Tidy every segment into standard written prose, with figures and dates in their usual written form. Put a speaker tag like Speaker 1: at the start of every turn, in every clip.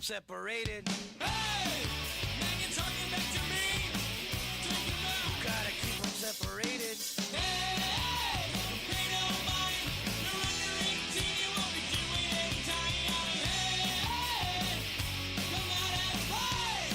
Speaker 1: separated.
Speaker 2: Hey! Now you're talking back to me. Check him out.
Speaker 1: Gotta keep them separated.
Speaker 2: Hey! Pay no mind. You're under 18. You won't be doing any time. Hey! Come out and play.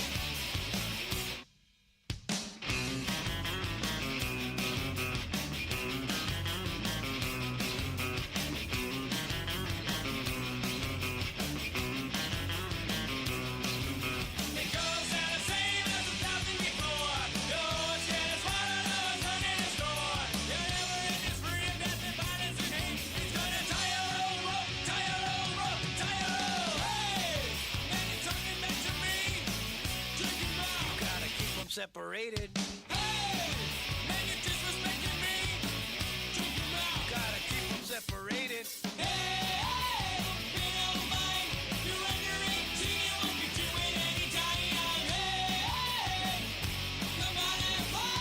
Speaker 2: It goes out the same as 1,000 before. You're scared as water, no one's running a store. You're never in this free of death and violence and hate. He's gonna tie your old rope, tie your old rope, tie your old. Hey! Man, you're talking back to me. Check him out.
Speaker 1: Gotta keep them separated.
Speaker 2: Hey! Man, you're disrespecting me. Check him out.
Speaker 1: Gotta keep them separated.
Speaker 2: Hey! Pay no mind. You're under 18. You won't be doing any time. Hey! Come on and play.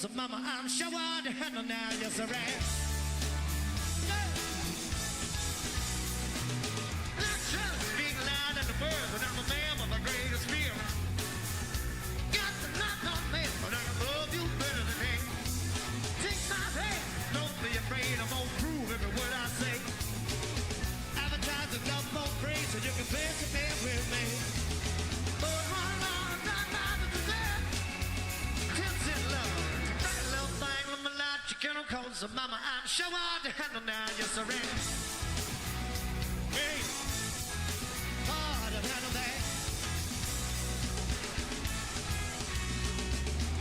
Speaker 3: 'cause mama, I'm sure to handle now, yes I am. Not just speak loud in the world, but I'm a man with the greatest fear. Got to knock on me, but I love you better than him. Take my hand, don't be afraid, I'm gonna prove every word I say. Advertise the love for praise so you can face it there with me. But one long time I deserve. Tips in love. That little thing with my life, you can't call so mama, I'm sure hard to handle now, yes I am. Hey, hard to handle that.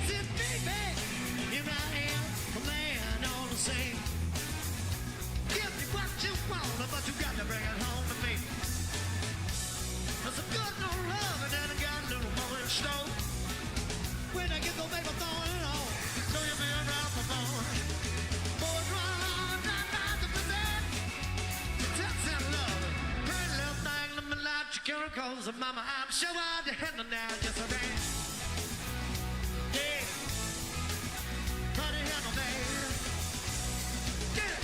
Speaker 3: See, baby, here I am, a man on the scene. Give me what you want, but you got to bring it home to me. There's a good little love and then I got a little more in store. When I get the baby throwing it on, know you'll be around for more. Boys run, not to present. Tips and love, pretty little thing in my life, you can't recall. So mama, I'm sure hard to handle now, just a man. Yeah, hard to handle, baby. Get it.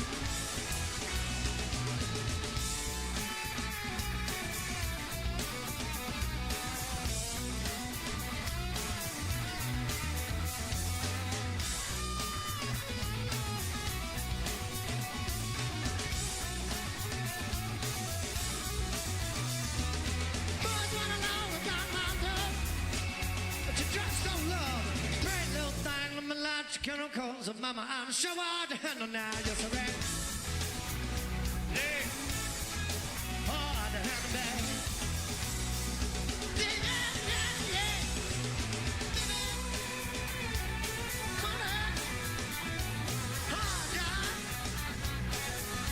Speaker 3: Boys wanna know about my love, but you just don't love it. Pretty little thing in my life, you can't call. So mama, I'm sure hard to handle now, yes I am. Yeah, hard to handle that. Yeah, yeah, yeah, yeah. Come on, hard job.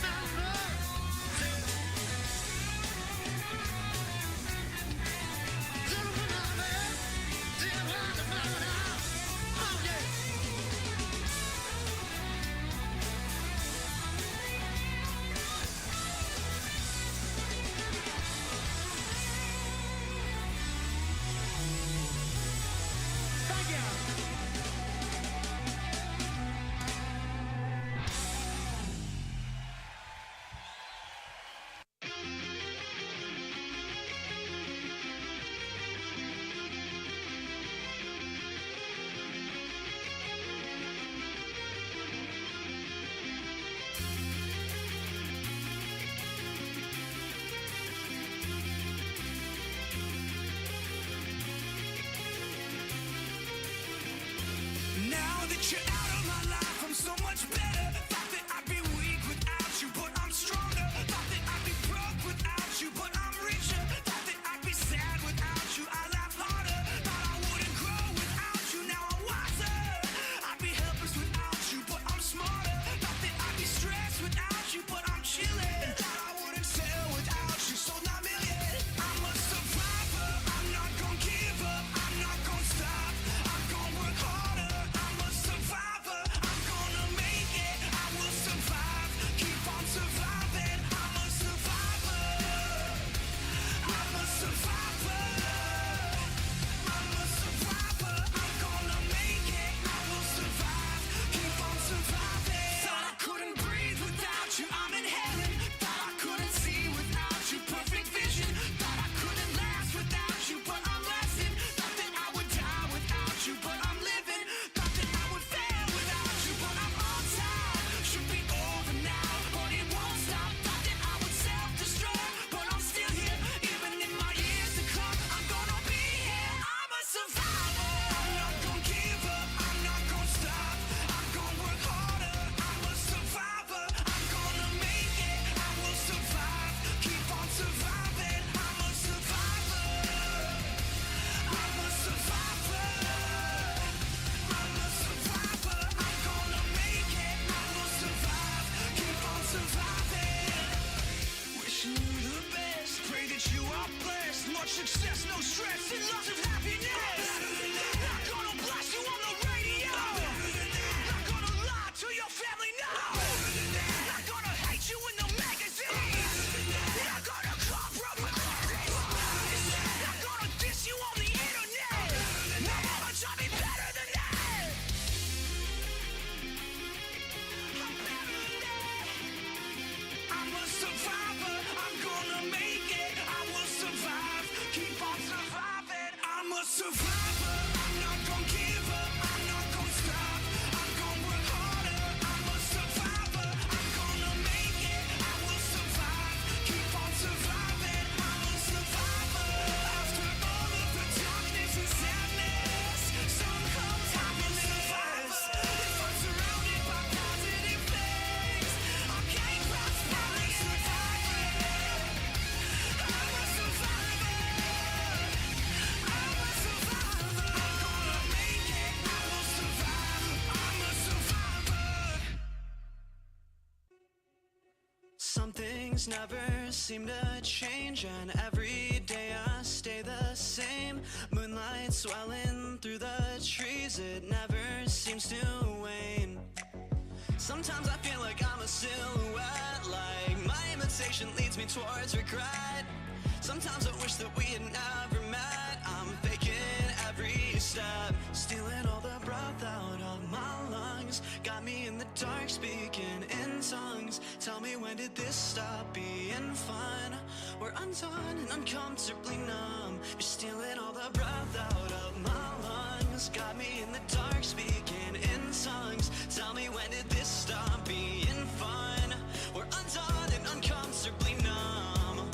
Speaker 3: Now look, little banana, still hard to find it out. Oh yeah. Thank you.
Speaker 2: Now that you're out of my life, I'm so much better. Thought that I'd be weak without you, but I'm stronger. Thought that I'd be broke without you, but I'm richer. Thought that I'd be sad without you, I laugh harder. Thought I wouldn't grow without you, now I'm wiser. I'd be helpless without you, but I'm smarter. Thought that I'd be stressed without you, but I'm chilling. Thought I wouldn't sell without you, sold 9 million. I'm a survivor, I'm not gonna give up, I'm not gonna stop. I'm gonna work harder, I'm a survivor, I'm gonna make it, I will survive, keep on surviving, I'm a survivor, I'm a survivor, I'm a survivor, I'm gonna make it, I will survive, keep on surviving. Thought I couldn't breathe without you, I'm in heaven. Thought I couldn't see without you, perfect vision. Thought I couldn't last without you, but I'm lasting. Thought that I would die without you, but I'm living. Thought that I would fail without you, but I'm on time. Should be over now, but it won't stop. Thought that I would self-destruct, but I'm still here. Even in my years to come, I'm gonna be here. I'm a survivor. I'm not gonna give up, I'm not gonna stop. I'm gonna work harder, I'm a survivor. I'm gonna make it, I will survive. Keep on surviving, I'm a survivor. I'm a survivor. I'm a survivor. I'm gonna make it, I will survive. Keep on surviving. Wishing you the best, pray that you are blessed. Much success, no stress, and lots of happiness. Not gonna blast you on the radio. Not gonna lie to your family, no. Not gonna hate you in the magazine. Not gonna compromise. Not gonna diss you on the internet. No, I'ma try to be better than that.
Speaker 4: things never seem to change, and every day I stay the same. Moonlight swelling through the trees, it never seems to wane. Sometimes I feel like I'm a silhouette, like my imitation leads me towards regret. Sometimes I wish that we had never met. I'm faking every step, stealing all the breath out of my lungs. Got me in the dark speaking in tongues. Tell me, when did this stop being fun? We're undone and uncomfortably numb. You're stealing all the breath out of my lungs. Got me in the dark speaking in tongues. Tell me, when did this stop being fun? We're undone and uncomfortably numb.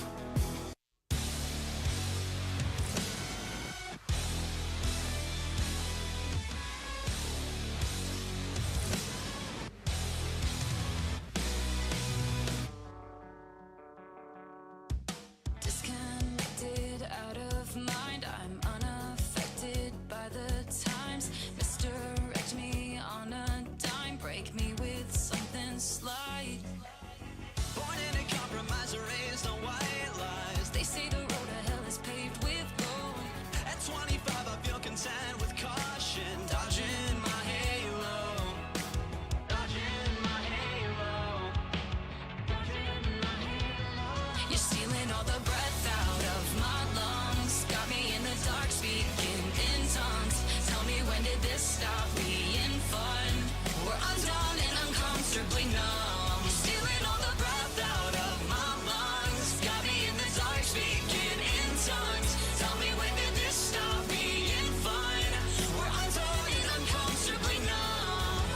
Speaker 5: Disconnected, out of mind, I'm unaffected by the times. Misdirect me on a dime, break me with something slight.
Speaker 4: Born in a compromise, raised on white lies.
Speaker 5: They say the road to hell is paved with gold.
Speaker 4: At 25 I feel content with caution, dodging my halo, dodging my halo, dodging my halo.
Speaker 5: You're stealing all the breath out of my lungs. Got me in the dark speaking in tongues. Tell me, when did this stop being fun? We're undone and uncomfortably numb. You're stealing all the breath out of my lungs. Got me in the dark speaking in tongues. Tell me, when did this stop being fun? We're undone and uncomfortably numb.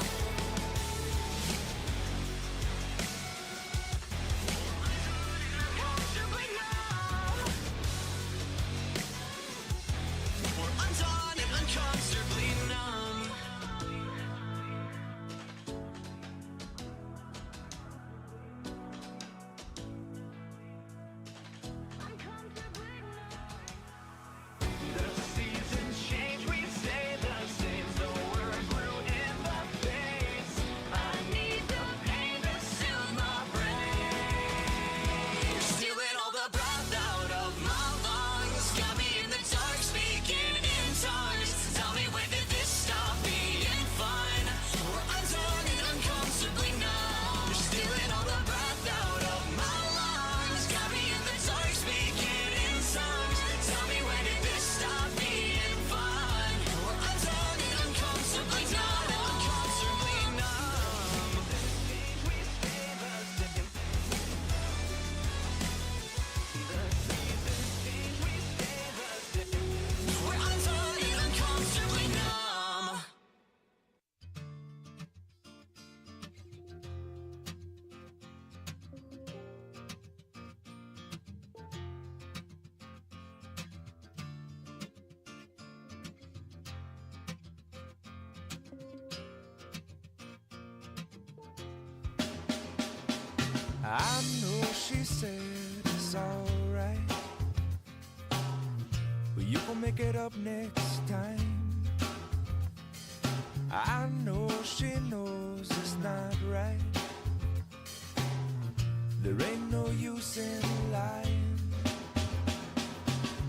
Speaker 5: Uncomfortably numb.
Speaker 4: We're undone and uncomfortably numb. The seasons change, we stay the same, so we're blue in the face. I need the pain to soothe my brain. You're stealing all the breath out of my lungs. Got me in the dark speaking in tongues. Tell me, when did this stop being fun? We're undone and uncomfortably numb. You're stealing all the breath out of my lungs. Got me in the dark speaking in tongues. Tell me, when did this stop being fun? We're undone and uncomfortably numb. Uncomfortably numb. We stay the same. The seasons change, we stay the same. We're undone and uncomfortably numb.
Speaker 6: I know she said it's alright, but you gon' make it up next time. I know she knows it's not right. There ain't no use in lying.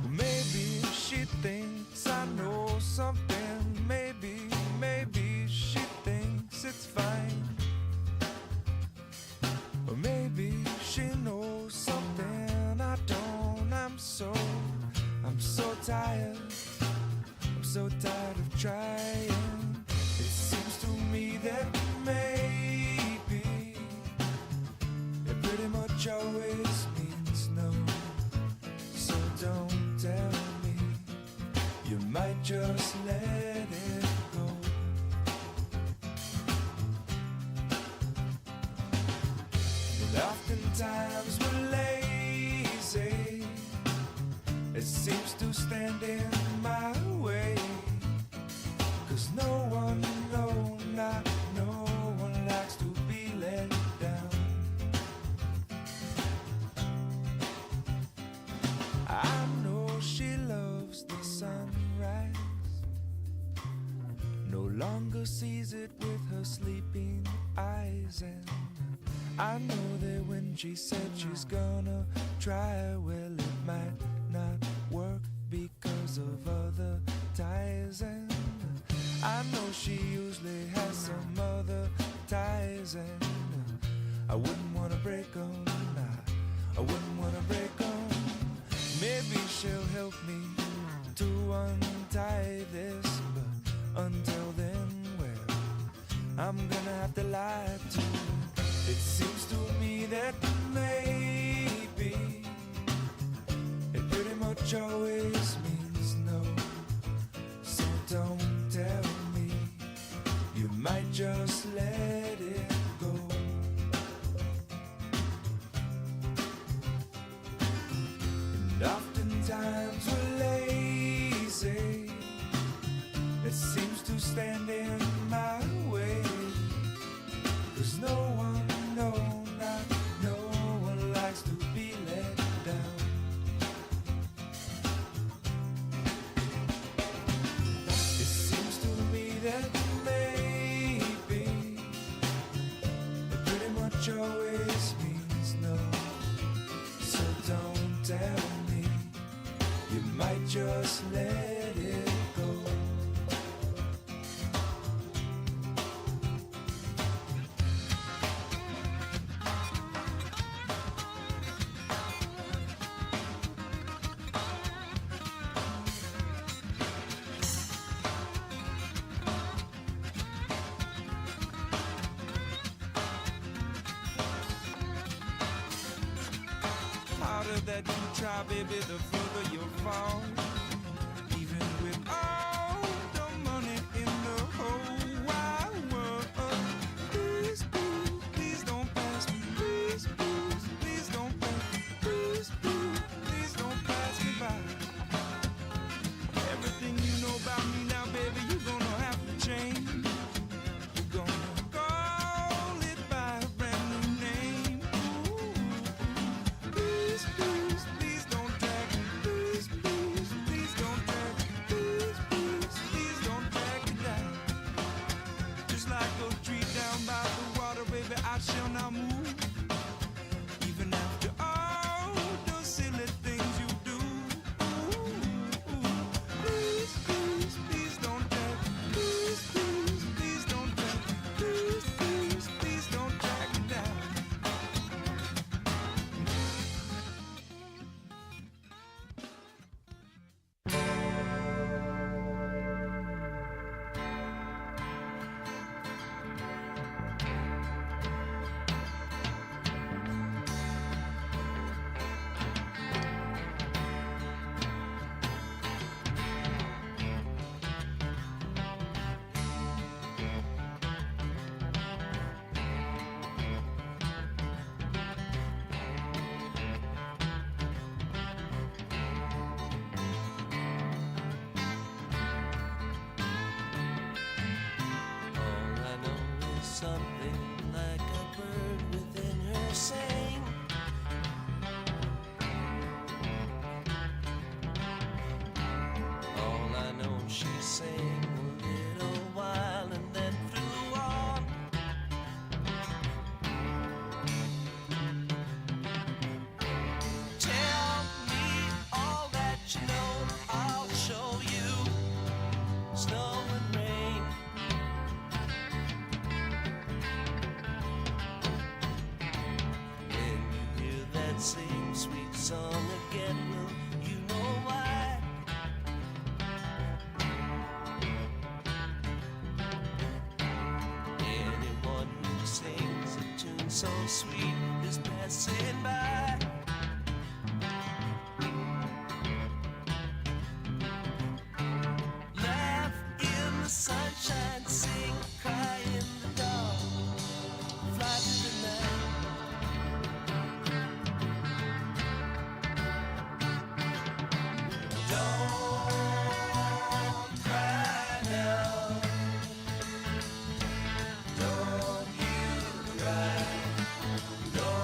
Speaker 6: Maybe she thinks I know something. Maybe she thinks it's fine. Or maybe she knows something I don't. I'm so tired. I'm so tired of trying. It seems to me that maybe it pretty much always means no. So don't tell me, you might just let it go. And oftentimes we're lazy. It seems to stand in my way. 'Cause no one, no, not no one likes to be let down. I know she loves the sunrise, no longer sees it with her sleeping eyes. And I know that when And she said she's gonna try. Well, it might not work because of other ties. And I know she usually has some other ties. And I wouldn't wanna break 'em, I wouldn't wanna break 'em. Maybe she'll help me to untie this, but until then, well, I'm gonna have to lie to her. It seems to me that maybe it pretty much always means no. So don't tell me, you might just let it go. And oftentimes we're lazy, it seems to stand in my way. 'Cause no one, no, not no one likes to be let down. It seems to me that maybe it pretty much always means no. So don't tell me, you might just let it go. Harder that you try, baby, the further you'll fall. Even with all the money in the whole wide world. Please, please, please don't pass me. Please, please, please don't pass me. Please, please, please don't pass me by. Everything you know about me now, baby, you're gonna have to change. You're gonna call it by a brand new name. Ooh. Please, please, please don't drag me. Please, please, please don't drag me. Please, please, please don't drag me down. Just like a tree down by the water, baby, I shall not move. Even after all the silly things you do. Please, please, please don't drag me. Please, please, please don't drag me. Please, please, please don't drag me down.
Speaker 7: All I know is something like a bird within her saying. All I know, she sang a little while and then flew on. Tell me all that you know, I'll show you. Snow and rain. When you hear that same sweet song again, will you know why? Anyone who sings a tune so sweet is passing by. Laugh in the sunshine, sing, cry in the dark, fly to the night. Don't cry now. Don't you cry. Don't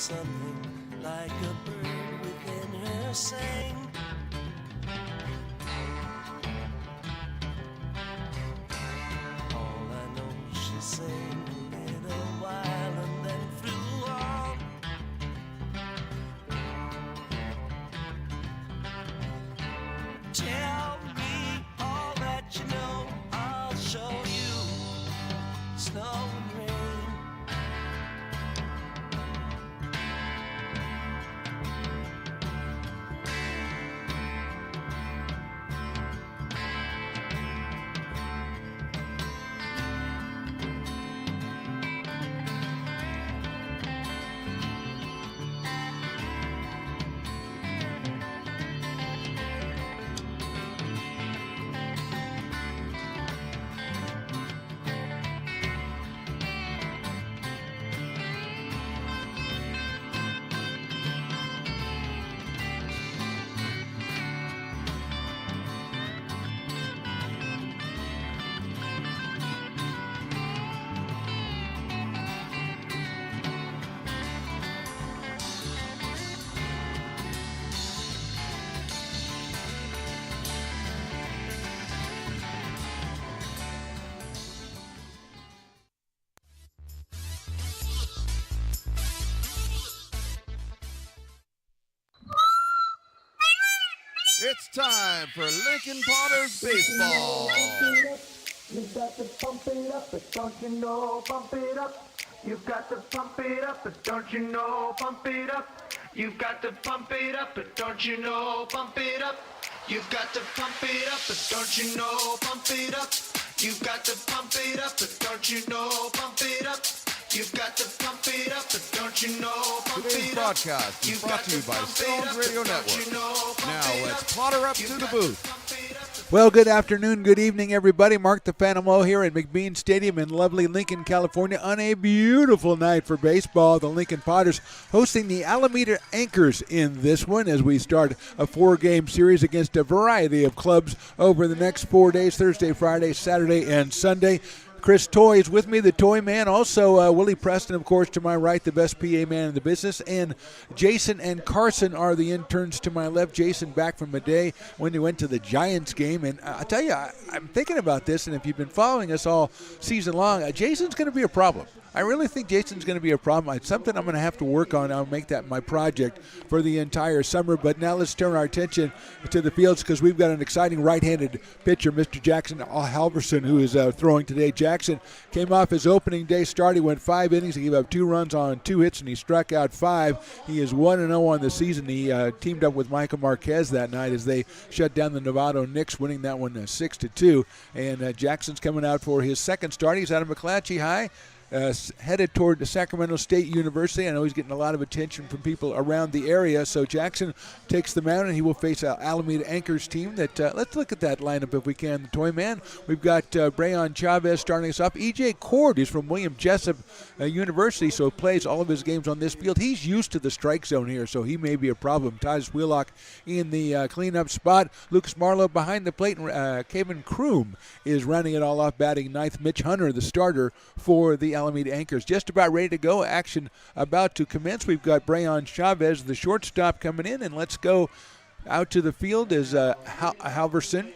Speaker 7: something like a bird within her sang. All I know, she sang a little while and then flew on. Tell me all that you know, I'll show you snow and rain.
Speaker 8: It's time for Lincoln Potter's Baseball.
Speaker 9: You got to pump it up, but don't you know, pump it up. You've got to pump it up, but don't you know, pump it up. You've got to pump it up, but don't you know, pump it up. You've got to pump it up, but don't you know, pump it up. You've got to pump it up, but don't you know, pump it up. You've got to pump it up, but don't you know, pump
Speaker 8: Today's
Speaker 9: it up.
Speaker 8: broadcast is
Speaker 9: You've
Speaker 8: brought
Speaker 9: got
Speaker 8: to you by
Speaker 9: pump it
Speaker 8: Stones
Speaker 9: up,
Speaker 8: Radio
Speaker 9: but don't you
Speaker 8: Network.
Speaker 9: know, pump
Speaker 8: Now
Speaker 9: it
Speaker 8: let's
Speaker 9: up.
Speaker 8: potter up
Speaker 9: You've
Speaker 8: to the
Speaker 9: got
Speaker 8: booth.
Speaker 9: pump it up.
Speaker 10: Well, good afternoon, good evening, everybody. Mark the Phantom Low here at McBean Stadium in lovely Lincoln, California on a beautiful night for baseball. The Lincoln Potters hosting the Alameda Anchors in this one as we start a 4-game series against a variety of clubs over the next 4 days, Thursday, Friday, Saturday, and Sunday. Chris Toy is with me, the Toy Man. Also, Willie Preston, of course, to my right, the best PA man in the business. And Jason and Carson are the interns to my left. Jason back from a day when he went to the Giants game. And I tell you, I'm thinking about this, and if you've been following us all season long, Jason's going to be a problem. I really think Jason's going to be a problem. It's something I'm going to have to work on. I'll make that my project for the entire summer. But now let's turn our attention to the fields because we've got an exciting right-handed pitcher, Mr. Jackson Halverson, who is throwing today. Jackson came off his opening day start. He went 5 innings. He gave up 2 runs on 2 hits, and he struck out 5. He is 1-0 on the season. He teamed up with Michael Marquez that night as they shut down the Novato Knicks, winning that one 6-2. And Jackson's coming out for his second start. He's out of McClatchy High. Headed toward the Sacramento State University. I know he's getting a lot of attention from people around the area. So Jackson takes the mound, and he will face an Alameda Anchors team. That let's look at that lineup if we can. The Toy Man. We've got Brayon Chavez starting us off. E.J. Cord is from William Jessup University, so plays all of his games on this field. He's used to the strike zone here, so he may be a problem. Titus Wheelock in the cleanup spot. Lucas Marlowe behind the plate, and Kevin Kroom is rounding it all off, batting ninth. Mitch Hunter, the starter for the Alameda Anchors. Just about ready to go. Action about to commence. We've got Brayon Chavez, the shortstop, coming in, and let's go out to the field is Halverson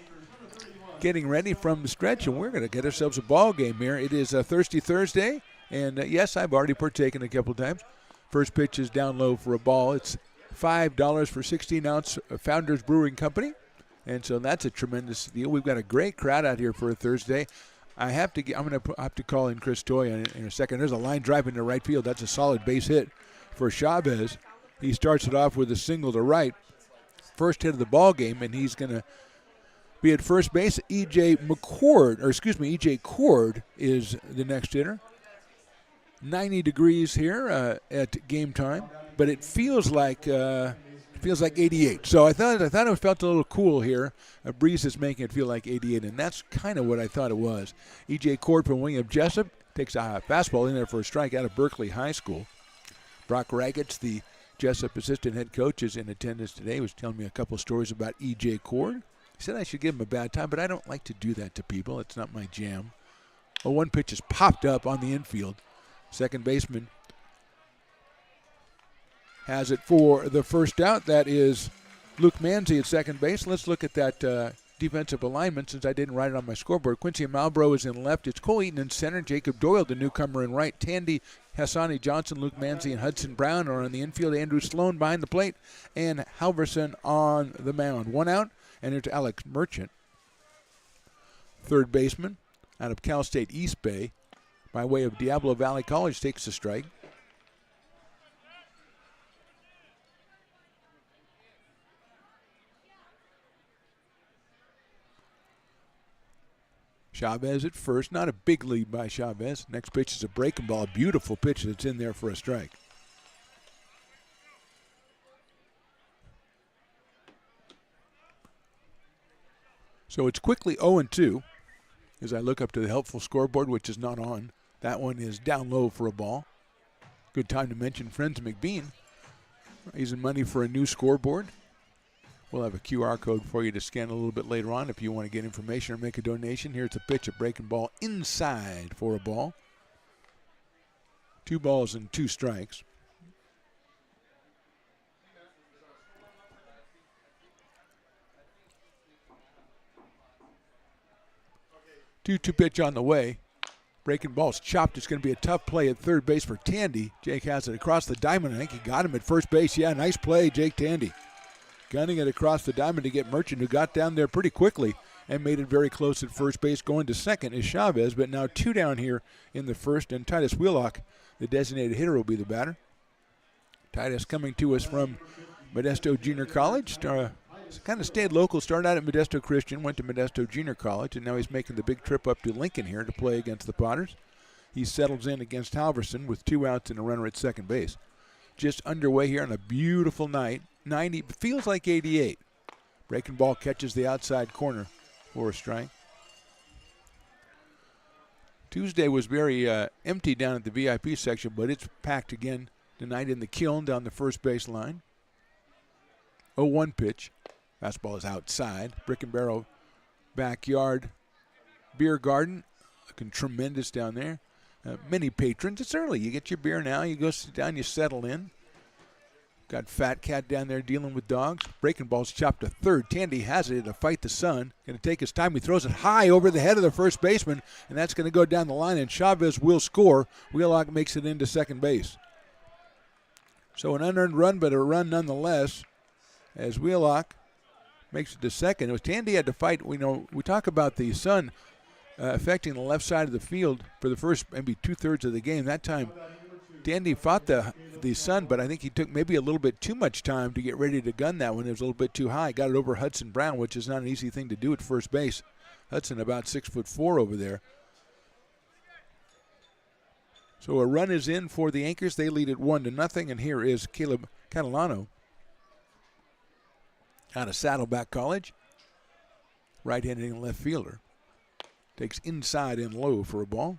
Speaker 10: getting ready from the stretch, and we're going to get ourselves a ball game here. It is a Thirsty Thursday, and yes, I've already partaken a couple times. First pitch is down low for a ball. It's $5 for 16-ounce Founders Brewing Company, and so that's a tremendous deal. We've got a great crowd out here for a Thursday. I'm going to have to call in Chris Toy in a second. There's a line drive into right field. That's a solid base hit for Chavez. He starts it off with a single to right. First hit of the ball game, and he's going to be at first base. E.J. Cord is the next hitter. 90 degrees here at game time, but it feels like 88. So I thought it felt a little cool here. A breeze is making it feel like 88, and that's kind of what I thought it was. E.J. Cord from William Jessup takes a fastball in there for a strike out of Berkeley High School. Brock Ragetz, the Jessup assistant head coach, is in attendance today. He was telling me a couple stories about E.J. Cord. He said I should give him a bad time, but I don't like to do that to people. It's not my jam. Well, one pitch is popped up on the infield. Second baseman has it for the first out. That is Luke Manzi at second base. Let's look at that defensive alignment since I didn't write it on my scoreboard. Quincy Malbro is in left. It's Cole Eaton in center. Jacob Doyle, the newcomer, in right. Tandy, Hassani Johnson, Luke Manzi, and Hudson Brown are on the infield. Andrew Sloan behind the plate, and Halverson on the mound. One out, and it's Alex Merchant, third baseman out of Cal State East Bay, by way of Diablo Valley College, takes the strike. Chavez at first. Not a big lead by Chavez. Next pitch is a breaking ball. A beautiful pitch that's in there for a strike. So it's quickly 0-2 as I look up to the helpful scoreboard, which is not on. That one is down low for a ball. Good time to mention friends McBean raising money for a new scoreboard. We'll have a QR code for you to scan a little bit later on if you want to get information or make a donation. Here's a pitch, a breaking ball inside for a ball. 2 balls and 2 strikes. Two pitch on the way. Breaking ball's chopped. It's going to be a tough play at third base for Tandy. Jake has it across the diamond. I think he got him at first base. Yeah, nice play, Jake Tandy. Gunning it across the diamond to get Merchant, who got down there pretty quickly and made it very close at first base. Going to second is Chavez, but now 2 down here in the first, and Titus Wheelock, the designated hitter, will be the batter. Titus coming to us from Modesto Junior College. Kind of stayed local, started out at Modesto Christian, went to Modesto Junior College, and now he's making the big trip up to Lincoln here to play against the Potters. He settles in against Halverson with 2 outs and a runner at second base. Just underway here on a beautiful night. 90, feels like 88. Breaking ball catches the outside corner for a strike. Tuesday was very empty down at the VIP section, but it's packed again tonight in the Kiln down the first base line. 0-1 pitch. Fastball is outside. Brick and Barrel backyard beer garden. Looking tremendous down there. Many patrons. It's early. You get your beer now. You go sit down. You settle in. Got Fat Cat down there dealing with dogs. Breaking ball's chopped to third. Tandy has it to fight the sun. Going to take his time. He throws it high over the head of the first baseman, and that's going to go down the line, and Chavez will score. Wheelock makes it into second base. So an unearned run, but a run nonetheless, as Wheelock makes it to second. It was Tandy had to fight. We talk about the sun affecting the left side of the field for the first maybe 2/3 of the game. That time, Tandy fought the sun, but I think he took maybe a little bit too much time to get ready to gun that one. It was a little bit too high. Got it over Hudson Brown, which is not an easy thing to do at first base. Hudson about 6'4" over there. So a run is in for the Anchors. They lead it 1-0, and here is Caleb Catalano out of Saddleback College. Right-handed left fielder. Takes inside and low for a ball.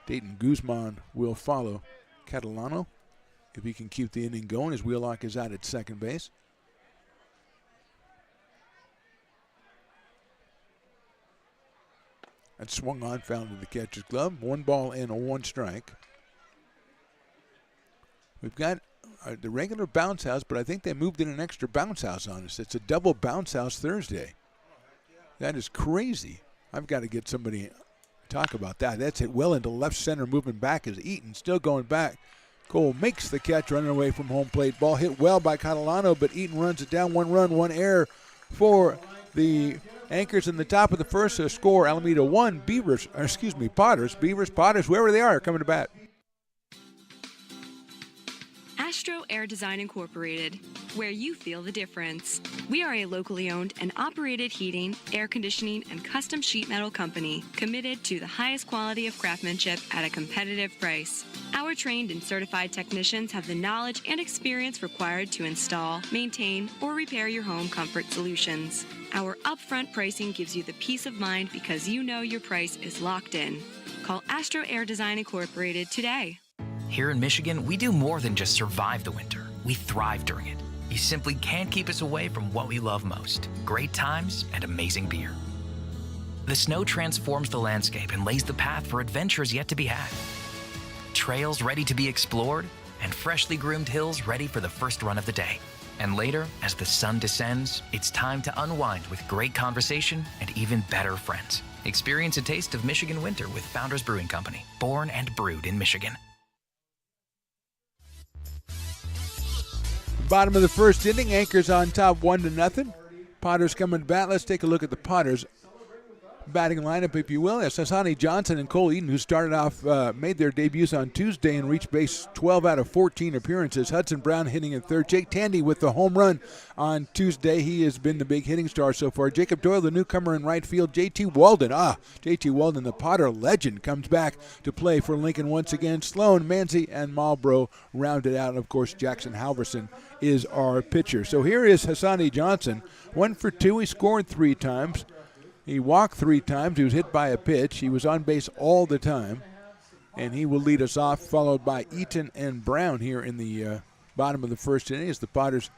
Speaker 10: Dayton Guzman will follow Catalano if he can keep the inning going as Wheelock is out at second base. That swung on, found in the catcher's glove. 1 ball and a 1 strike. We've got the regular bounce house, but I think they moved in an extra bounce house on us. It's a double bounce house Thursday. That is crazy. I've got to get somebody to talk about that. That's it well into left center, moving back is Eaton, still going back. Cole makes the catch, running away from home plate. Ball hit well by Catalano, but Eaton runs it down. 1 run, 1 error for the Anchors in the top of the first. Score Alameda 1, Potters, whoever they are, coming to bat.
Speaker 11: Astro Air Design Incorporated, where you feel the difference. We are a locally owned and operated heating, air conditioning, and custom sheet metal company committed to the highest quality of craftsmanship at a competitive price. Our trained and certified technicians have the knowledge and experience required to install, maintain, or repair your home comfort solutions. Our upfront pricing gives you the peace of mind because you know your price is locked in. Call Astro Air Design Incorporated today.
Speaker 12: Here in Michigan, we do more than just survive the winter. We thrive during it. You simply can't keep us away from what we love most: great times and amazing beer. The snow transforms the landscape and lays the path for adventures yet to be had. Trails ready to be explored, and freshly groomed hills ready for the first run of the day. And later, as the sun descends, it's time to unwind with great conversation and even better friends. Experience a taste of Michigan winter with Founders Brewing Company, born and brewed in Michigan.
Speaker 10: Bottom of the first inning, Anchors on top 1-0. Potters coming to bat. Let's take a look at the Potters batting lineup, if you will. It's Hassani Johnson and Cole Eaton, who started off, made their debuts on Tuesday and reached base 12 out of 14 appearances. Hudson Brown hitting in third. Jake Tandy with the home run on Tuesday. He has been the big hitting star so far. Jacob Doyle, the newcomer in right field. JT Walden, the Potter legend, comes back to play for Lincoln once again. Sloan, Manzi, and Marlboro rounded out. And, of course, Jackson Halverson is our pitcher. So here is Hassani Johnson, 1 for 2. He scored 3 times. He walked 3 times. He was hit by a pitch. He was on base all the time. And he will lead us off, followed by Eaton and Brown here in the bottom of the first inning as the Potters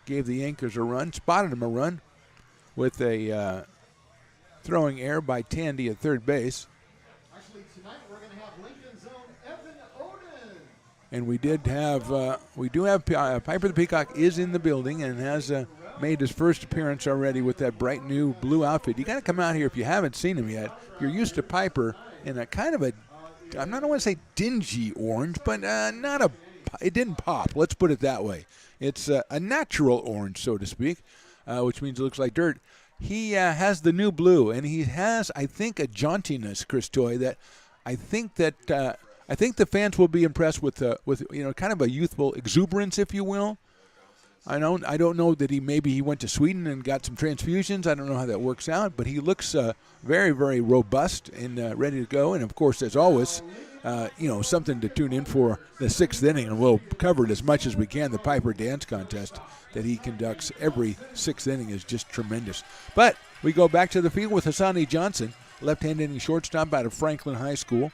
Speaker 10: gave the Anchors a run, spotted him a run with a throwing error by Tandy at third base.
Speaker 3: Actually, tonight we're going to have Lincoln's own Evan Oden.
Speaker 10: And we do have Piper the Peacock is in the building and has made his first appearance already with that bright new blue outfit. You got to come out here if you haven't seen him yet. If you're used to Piper in a kind of a, I'm not going to say dingy orange, but it didn't pop. Let's put it that way. It's a natural orange, so to speak, which means it looks like dirt. He has the new blue, and he has, I think, a jauntiness, Chris Toy, that I think the fans will be impressed with kind of a youthful exuberance, if you will. I don't know that he went to Sweden and got some transfusions. I don't know how that works out, but he looks very, very robust and ready to go. And of course, as always, something to tune in for the 6th inning, and we'll cover it as much as we can. The Piper Dance Contest that he conducts every 6th inning is just tremendous. But we go back to the field with Hassani Johnson, left-handed shortstop out of Franklin High School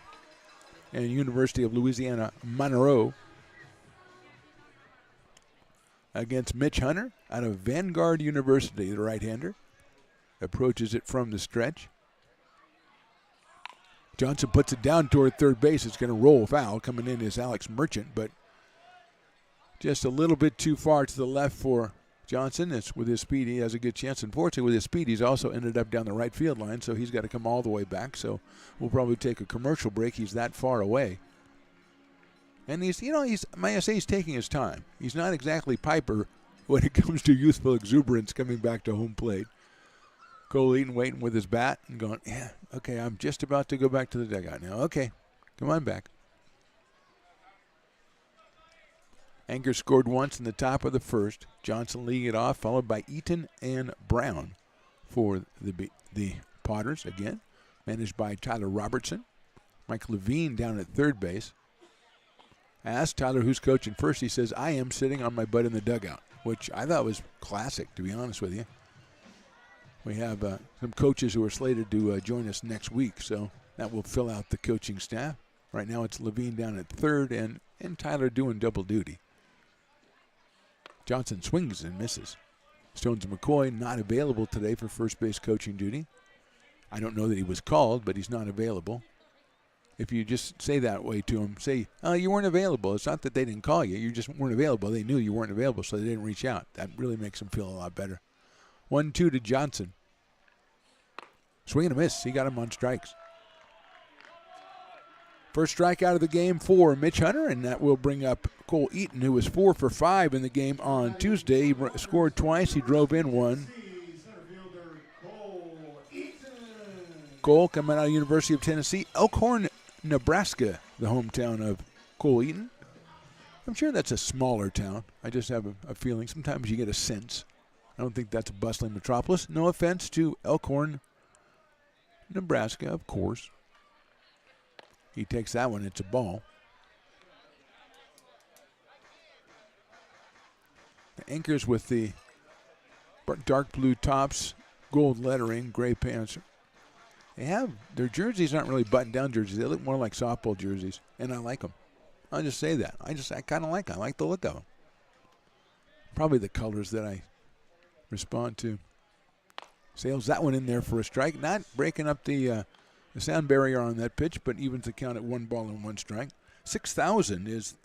Speaker 10: and University of Louisiana Monroe, against Mitch Hunter out of Vanguard University, the right-hander. Approaches it from the stretch. Johnson puts it down toward third base. It's going to roll foul. Coming in is Alex Merchant, but just a little bit too far to the left for Johnson. It's with his speed, he has a good chance. Unfortunately, with his speed, he's also ended up down the right field line, so he's got to come all the way back. So we'll probably take a commercial break. He's that far away. And he's taking his time. He's not exactly Piper when it comes to youthful exuberance coming back to home plate. Cole Eaton waiting with his bat and going, yeah, okay, I'm just about to go back to the dugout now. Okay, come on back. Anchor scored once in the top of the first. Johnson leading it off, followed by Eaton and Brown for the Potters again, managed by Tyler Robertson. Mike Levine down at third base. I asked Tyler who's coaching first. He says, I am sitting on my butt in the dugout, which I thought was classic, to be honest with you. We have some coaches who are slated to join us next week, so that will fill out the coaching staff. Right now it's Levine down at third and Tyler doing double duty. Johnson swings and misses. Stones McCoy not available today for first base coaching duty. I don't know that he was called, but he's not available. If you just say that way to him, say, oh, you weren't available. It's not that they didn't call you. You just weren't available. They knew you weren't available, so they didn't reach out. That really makes him feel a lot better. 1-2 to Johnson. Swing and a miss. He got him on strikes. First strikeout of the game for Mitch Hunter, and that will bring up Cole Eaton, who was 4 for 5 in the game on Tuesday. He scored twice. He drove in one. Cole coming out of University of Tennessee. Elkhorn, Nebraska, the hometown of Cole Eaton. I'm sure that's a smaller town. I just have a feeling. Sometimes you get a sense. I don't think that's a bustling metropolis. No offense to Elkhorn, Nebraska, of course. He takes that one. It's a ball. The Anchors with the dark blue tops, gold lettering, gray pants. They have, their jerseys aren't really button-down jerseys. They look more like softball jerseys, and I like them. I'll just say that. I kind of like them. I like the look of them. Probably the colors that I respond to. Sails that one in there for a strike. Not breaking up the sound barrier on that pitch, but evens the count at 1 ball and 1 strike. 6,000 is,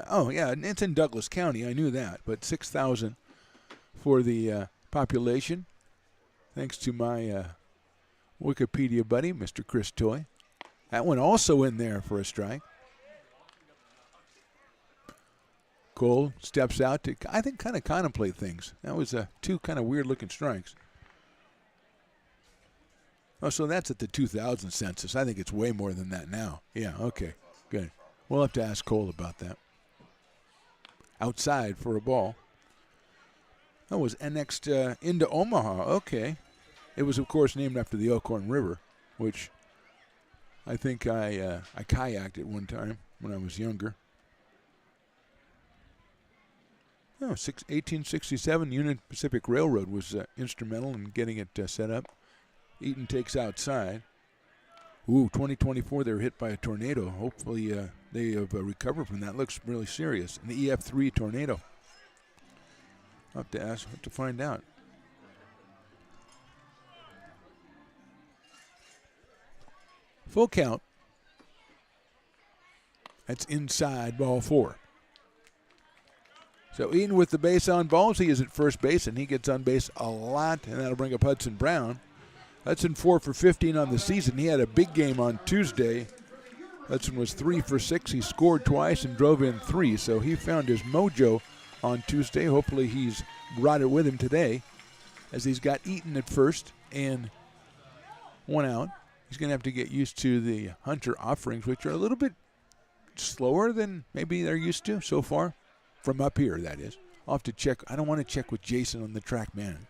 Speaker 10: oh yeah, it's in Douglas County, I knew that, but 6,000 for the population, thanks to my Wikipedia buddy, Mr. Chris Toy. That one also in there for a strike. Cole steps out to, I think, kind of contemplate things. That was two kind of weird-looking strikes. Oh, so that's at the 2000 census. I think it's way more than that now. Yeah, okay, good. We'll have to ask Cole about that. Outside for a ball. That was annexed into Omaha. Okay. It was, of course, named after the Elkhorn River, which I think I kayaked at one time when I was younger. Oh, 1867, Union Pacific Railroad was instrumental in getting it set up. Eaton takes outside. Ooh, 2024, they were hit by a tornado. Hopefully they have recovered from that. Looks really serious. An EF3 tornado. I'll have to ask, have to find out. Full count. That's inside ball 4. So Eaton with the base on balls. He is at first base, and he gets on base a lot, and that'll bring up Hudson Brown. Hudson 4 for 15 on the season. He had a big game on Tuesday. Hudson was 3 for 6. He scored twice and drove in 3, so he found his mojo on Tuesday. Hopefully he's brought it with him today, as he's got Eaton at first and one out. He's going to have to get used to the Hunter offerings, which are a little bit slower than maybe they're used to so far. From up here, that is. I'll have to check. I don't want to check with Jason on the track, man.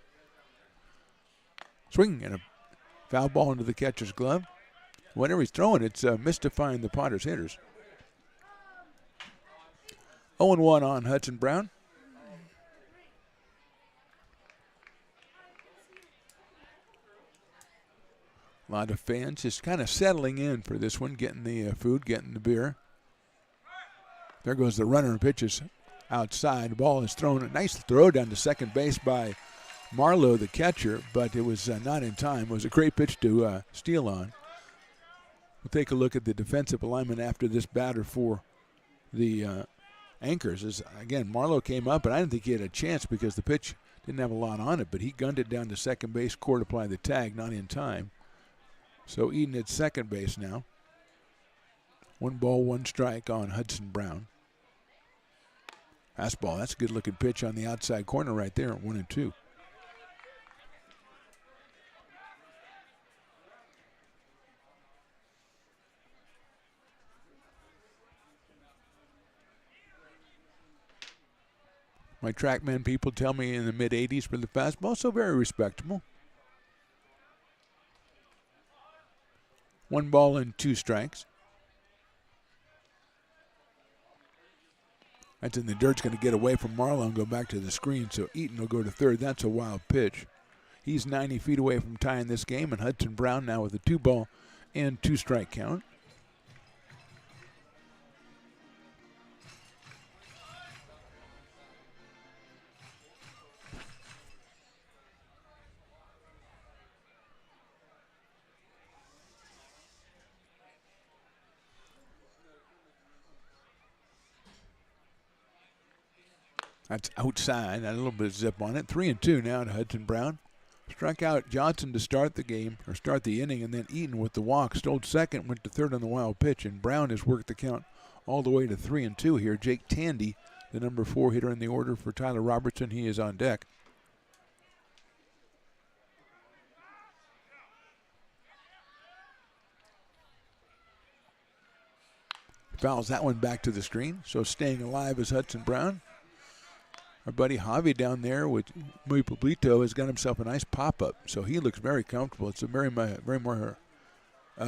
Speaker 10: Swing and a foul ball into the catcher's glove. Whenever he's throwing, it's mystifying the Potters hitters. 0-1 on Hudson Brown. A lot of fans just kind of settling in for this one, getting the food, getting the beer. There goes the runner and pitches outside. The ball is thrown. A nice throw down to second base by Marlowe, the catcher, but it was not in time. It was a great pitch to steal on. We'll take a look at the defensive alignment after this batter for the Anchors. As, again, Marlowe came up, but I didn't think he had a chance because the pitch didn't have a lot on it, but he gunned it down to second base. Court applied the tag, not in time. So Eaton at second base now. 1 ball, 1 strike on Hudson Brown. Fastball, that's a good-looking pitch on the outside corner right there, 1-2. My TrackMan people tell me in the mid-80s for the fastball, so very respectable. 1 ball and 2 strikes. That's in the dirt. It's going to get away from Marlowe and go back to the screen, so Eaton will go to third. That's a wild pitch. He's 90 feet away from tying this game, and Hudson Brown now with a 2 ball and 2 strike count. That's outside. Had a little bit of zip on it. 3-2 now to Hudson Brown. Struck out Johnson to start the game, or start the inning, and then Eaton with the walk. Stole second, went to third on the wild pitch, and Brown has worked the count all the way to 3-2 here. Jake Tandy, the number 4 hitter in the order for Tyler Robertson, he is on deck. Fouls that one back to the screen, so staying alive is Hudson Brown. Our buddy Javi down there with Muy Pueblito has got himself a nice pop-up, so he looks very comfortable. It's a very more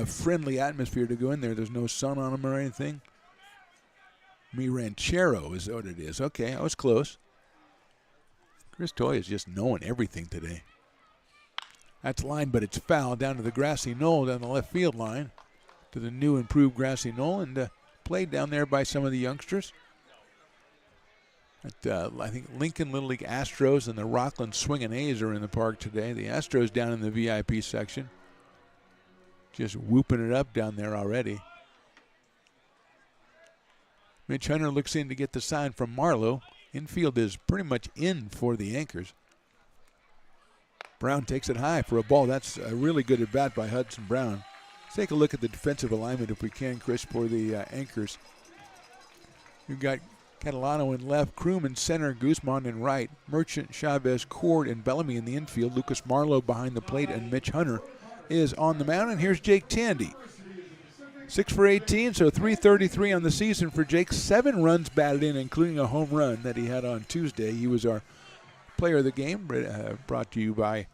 Speaker 10: friendly atmosphere to go in there. There's no sun on him or anything. Mi Ranchero is what it is. Okay, I was close. Chris Toy is just knowing everything today. That's line, but it's foul down to the grassy knoll down the left field line to the new improved grassy knoll, and played down there by some of the youngsters. I think Lincoln Little League Astros and the Rockland Swingin' A's are in the park today. The Astros down in the VIP section. Just whooping it up down there already. Mitch Hunter looks in to get the sign from Marlowe. Infield is pretty much in for the Anchors. Brown takes it high for a ball. That's a really good at bat by Hudson Brown. Let's take a look at the defensive alignment if we can, Chris, for the Anchors. You've got Catalano in left, Kroom in center, Guzman in right, Merchant, Chavez, Cord, and Bellamy in the infield. Lucas Marlowe behind the plate, and Mitch Hunter is on the mound. And here's Jake Tandy. 6 for 18, so 333 on the season for Jake. 7 runs batted in, including a home run that he had on Tuesday. He was our player of the game, brought to you by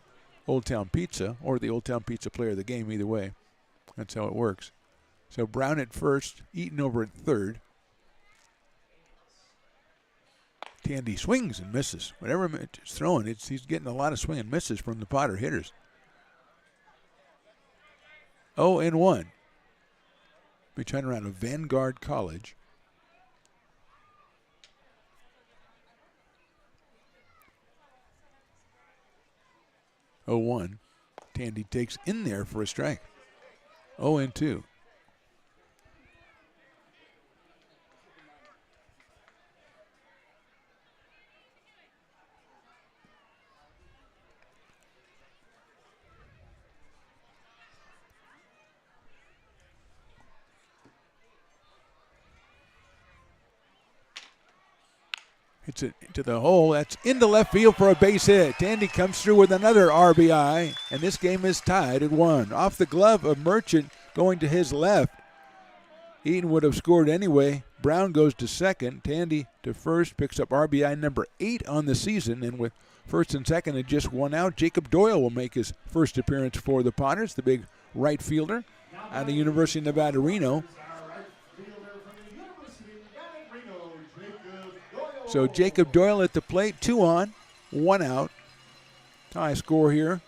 Speaker 10: Old Town Pizza, or the Old Town Pizza player of the game, either way. That's how it works. So Brown at first, Eaton over at third. Tandy swings and misses. Whatever he's throwing, he's getting a lot of swing and misses from the Potter hitters. 0-1. Mitch Hunter out of Vanguard College. Oh, 1. Tandy takes in there for a strike. 0-2. Hits it to the hole. That's into left field for a base hit. Tandy comes through with another RBI, and this game is tied at 1. Off the glove of Merchant going to his left. Eaton would have scored anyway. Brown goes to second. Tandy to first, picks up RBI number 8 on the season, and with first and second and just 1 out, Jacob Doyle will make his first appearance for the Potters, the big right fielder out of the University of Nevada, Reno. So Jacob Doyle at the plate, 2 on, 1 out. Tie score here.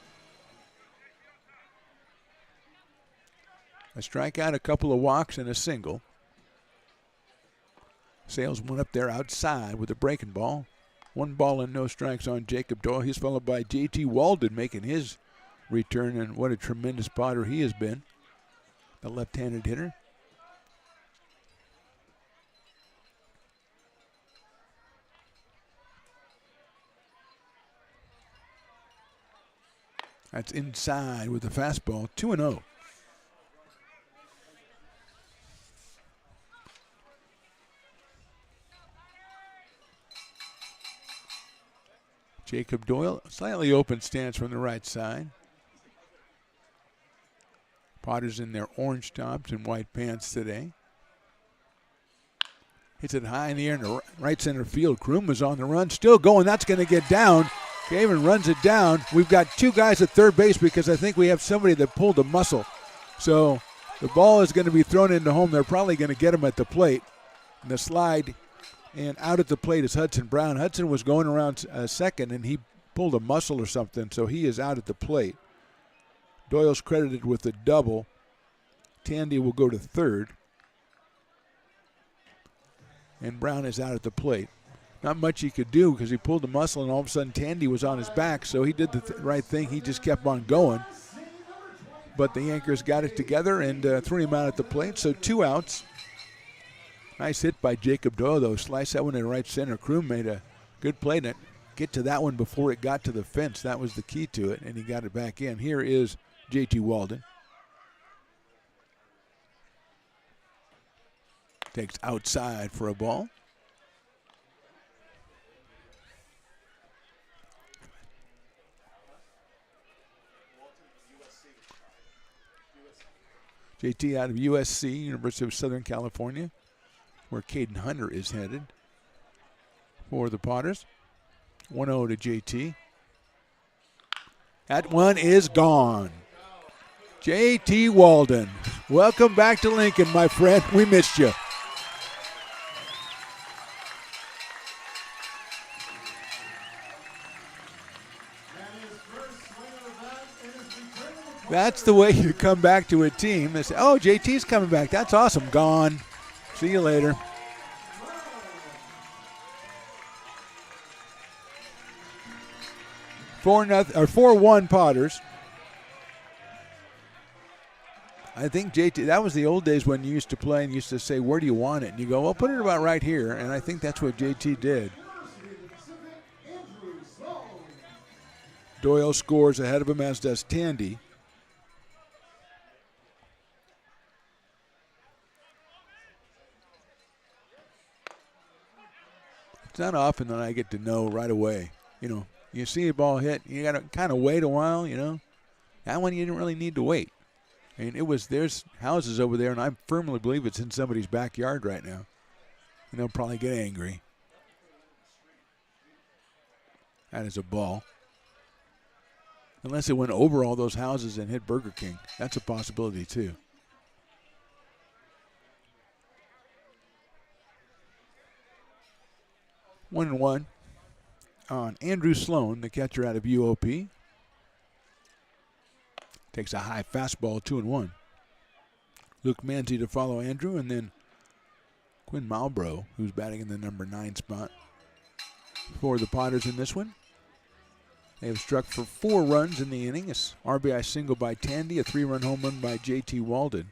Speaker 10: A strikeout, a couple of walks, and a single. Sales went up there outside with a breaking ball. 1 ball and no strikes on Jacob Doyle. He's followed by J.T. Walden making his return, and what a tremendous Potter he has been, the left-handed hitter. That's inside with the fastball, 2-0. Jacob Doyle, slightly open stance from the right side. Potters in their orange tops and white pants today. Hits it high in the air in the right center field. Kroom was on the run, still going. That's going to get down. Caven runs it down. We've got 2 guys at third base because I think we have somebody that pulled a muscle. So the ball is going to be thrown into home. They're probably going to get him at the plate. And the slide and out at the plate is Hudson Brown. Hudson was going around second, and he pulled a muscle or something, so he is out at the plate. Doyle's credited with a double. Tandy will go to third. And Brown is out at the plate. Not much he could do because he pulled the muscle, and all of a sudden Tandy was on his back, so he did the right thing. He just kept on going. But the Anchors got it together and threw him out at the plate, so 2 outs. Nice hit by Jacob Doyle, though. Slice that one in right center. Kroom made a good play to get to that one before it got to the fence. That was the key to it, and he got it back in. Here is J.T. Walden. Takes outside for a ball. JT out of USC, University of Southern California, where Caden Hunter is headed for the Potters. 1-0 to JT. That one is gone. JT Walden, welcome back to Lincoln, my friend. We missed you. That's the way you come back to a team. They say, oh, JT's coming back. That's awesome. Gone. See you later. Four 4-1 Potters. I think JT, that was the old days when you used to play and you used to say, where do you want it? And you go, well, put it about right here. And I think that's what JT did. Doyle scores ahead of him, as does Tandy. It's not often that I get to know right away. You know, you see a ball hit, you got to kind of wait a while, you know. That one you didn't really need to wait. I mean, there's houses over there, and I firmly believe it's in somebody's backyard right now. And they'll probably get angry. That is a ball. Unless it went over all those houses and hit Burger King. That's a possibility, too. One and one on Andrew Sloan, the catcher out of UOP. Takes a high fastball, 2-1. Luke Manzi to follow Andrew, and then Quinn Malbrough, who's batting in the number 9 spot for the Potters in this one. They have struck for 4 runs in the inning. A RBI single by Tandy, a 3-run home run by J.T. Walden.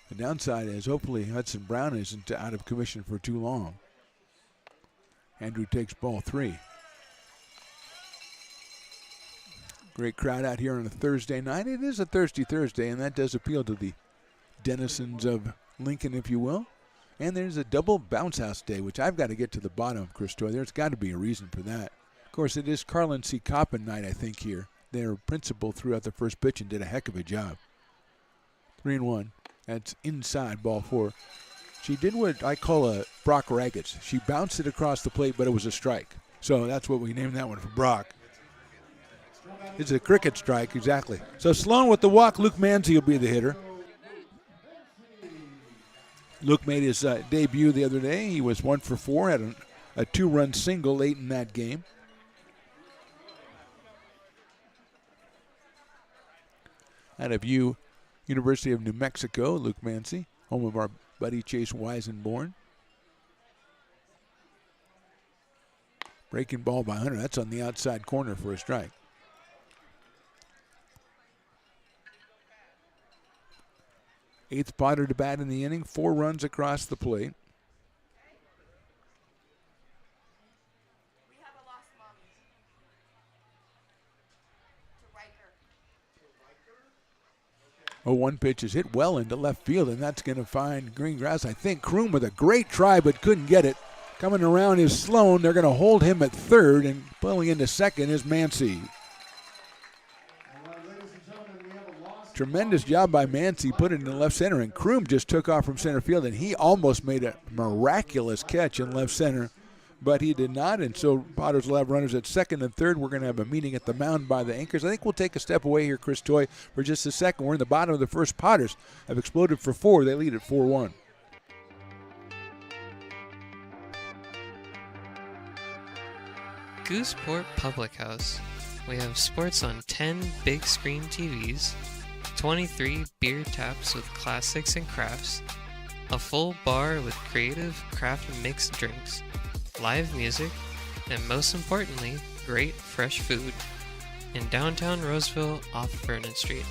Speaker 10: The downside is hopefully Hudson Brown isn't out of commission for too long. Andrew takes ball 3. Great crowd out here on a Thursday night. It is a thirsty Thursday, and that does appeal to the denizens of Lincoln, if you will. And there's a double bounce house day, which I've got to get to the bottom of, Chris Toy. There's got to be a reason for that. Of course, it is Carlin C. Coppin night, I think, here. Their principal threw out the first pitch and did a heck of a job. 3-1. That's inside, ball 4. She did what I call a Brock Raggets. She bounced it across the plate, but it was a strike. So that's what we named that one for Brock. It's a cricket strike, exactly. So Sloan with the walk. Luke Manzi will be the hitter. Luke made his debut the other day. He was 1 for 4, had a 2-run single late in that game. Out of University of New Mexico, Luke Manzi, home of our buddy Chase Weisenborn. Breaking ball by Hunter. That's on the outside corner for a strike. Eighth Potter to bat in the inning. 4 runs across the plate. Oh, one pitch is hit well into left field, and that's going to find green grass. I think Kroom with a great try, but couldn't get it. Coming around is Sloan. They're going to hold him at third, and pulling into second is Manzi. Tremendous job by Manzi, put it in left center, and Kroom just took off from center field, and he almost made a miraculous catch in left center, but he did not, and so Potters will have runners at second and third. We're going to have a meeting at the mound by the anchors. I think we'll take a step away here, Chris Toy, for just a second. We're in the bottom of the first. Potters have exploded for 4. They lead at 4-1.
Speaker 13: Gooseport Public House. We have sports on 10 big screen TVs, 23 beer taps with classics and crafts, a full bar with creative craft mixed drinks, live music, and most importantly, great fresh food. In downtown Roseville off Vernon Street.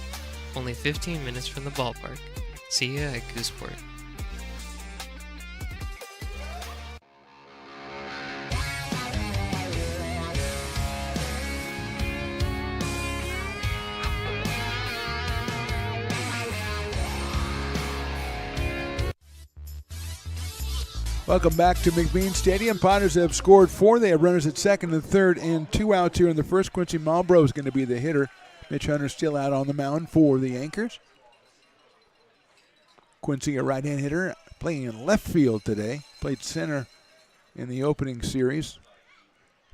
Speaker 13: Only 15 minutes from the ballpark. See ya at Gooseport.
Speaker 10: Welcome back to McBean Stadium. Potters have scored 4. They have runners at second and third and 2 outs here in the first. Quincy Malbrough is going to be the hitter. Mitch Hunter still out on the mound for the Anchors. Quincy, a right-hand hitter, playing in left field today. Played center in the opening series.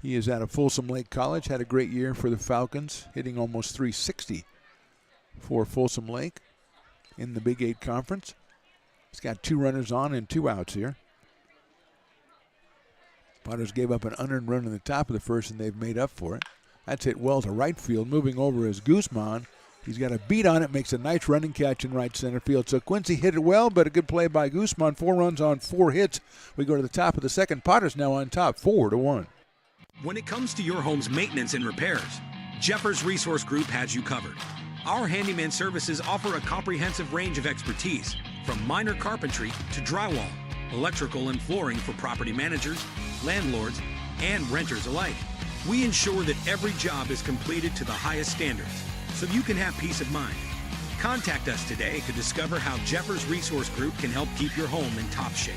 Speaker 10: He is out of Folsom Lake College. Had a great year for the Falcons, hitting almost 360 for Folsom Lake in the Big 8 Conference. He's got 2 runners on and 2 outs here. Potters gave up an unearned run in the top of the first, and they've made up for it. That's hit well to right field. Moving over is Guzman. He's got a beat on it, makes a nice running catch in right center field. So Quincy hit it well, but a good play by Guzman. 4 runs on 4 hits. We go to the top of the second. Potters now on top, 4-1.
Speaker 14: When it comes to your home's maintenance and repairs, Jeffers Resource Group has you covered. Our handyman services offer a comprehensive range of expertise, from minor carpentry to drywall, electrical and flooring for property managers, landlords, and renters alike. We ensure that every job is completed to the highest standards, so you can have peace of mind. Contact us today to discover how Jeffers Resource Group can help keep your home in top shape.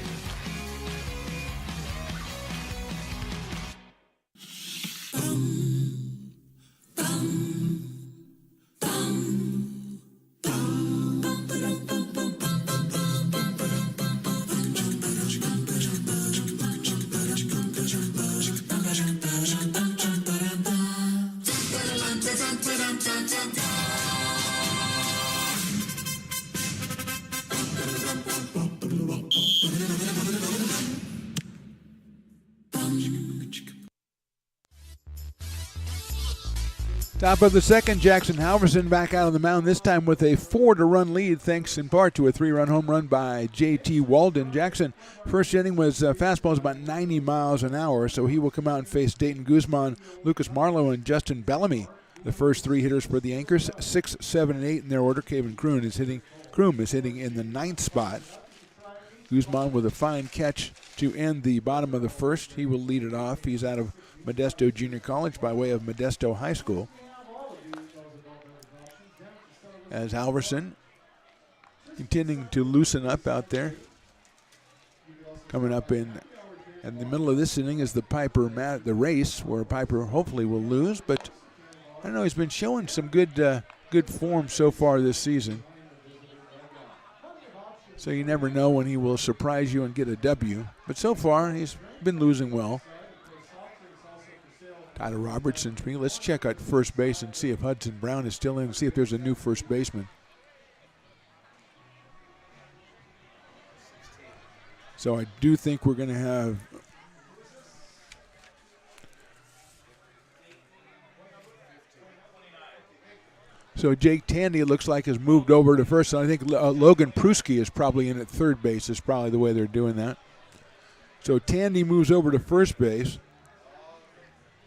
Speaker 10: Top of the second, Jackson Halverson back out on the mound, this time with a 4-to-run lead, thanks in part to a 3-run home run by J.T. Walden. Jackson, first inning was fastballs about 90 miles an hour, so he will come out and face Dayton Guzman, Lucas Marlowe, and Justin Bellamy. The first three hitters for the Anchors, 6, 7, and 8 in their order. Kevin Kroom is hitting in the 9th spot. Guzman with a fine catch to end the bottom of the first. He will lead it off. He's out of Modesto Junior College by way of Modesto High School. As Halverson continuing to loosen up out there. Coming up in the middle of this inning is the the race, where Piper hopefully will lose, but I don't know, he's been showing some good form so far this season. So you never know when he will surprise you and get a W. But so far, he's been losing well. Tyler Robertson's me. Let's check out first base and see if Hudson Brown is still in and see if there's a new first baseman. So I do think we're going to have Jake Tandy, it looks like, has moved over to first. And I think Logan Pruski is probably in at third base, is probably the way they're doing that. So Tandy moves over to first base.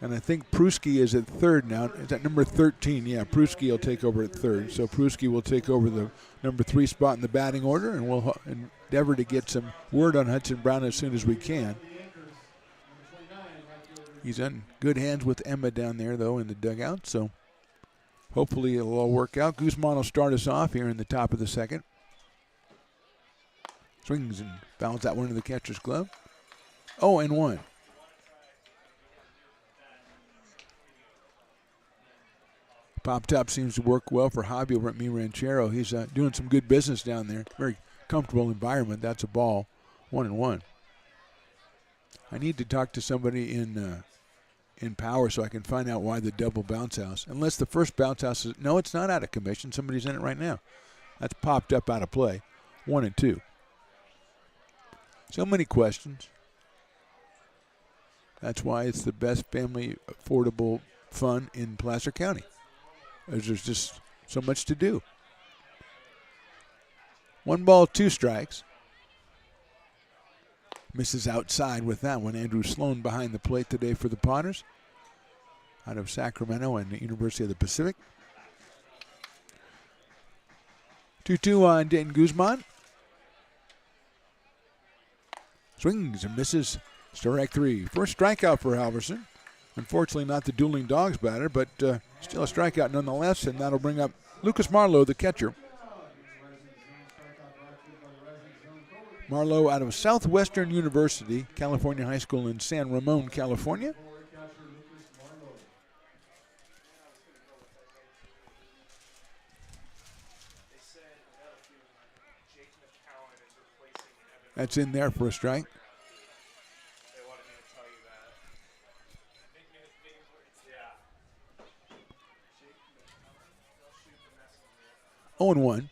Speaker 10: And I think Pruski is at third now. Is that number 13? Yeah, Pruski will take over at third. So Pruski will take over the number 3 spot in the batting order, and we'll endeavor to get some word on Hudson Brown as soon as we can. He's in good hands with Emma down there, though, in the dugout, so hopefully it'll all work out. Guzman will start us off here in the top of the second. Swings and fouls that one into the catcher's glove. 0-1. Pop top seems to work well for Hobby over at Mi Ranchero. He's doing some good business down there. Very comfortable environment. That's a ball. 1-1. I need to talk to somebody in power so I can find out why the double bounce house. Unless the first bounce house is, no, it's not out of commission. Somebody's in it right now. That's popped up out of play. 1-2. So many questions. That's why it's the best family affordable fun in Placer County. There's just so much to do. 1 ball, 2 strikes. Misses outside with that one. Andrew Sloan behind the plate today for the Potters, out of Sacramento and the University of the Pacific. 2-2 on Dayton Guzman. Swings and misses. Strike 3. First strikeout for Halverson. Unfortunately, not the dueling dogs batter, but still a strikeout nonetheless, and that'll bring up Lucas Marlowe, the catcher. Marlowe out of Southwestern University, California High School in San Ramon, California. That's in there for a strike. 0-1.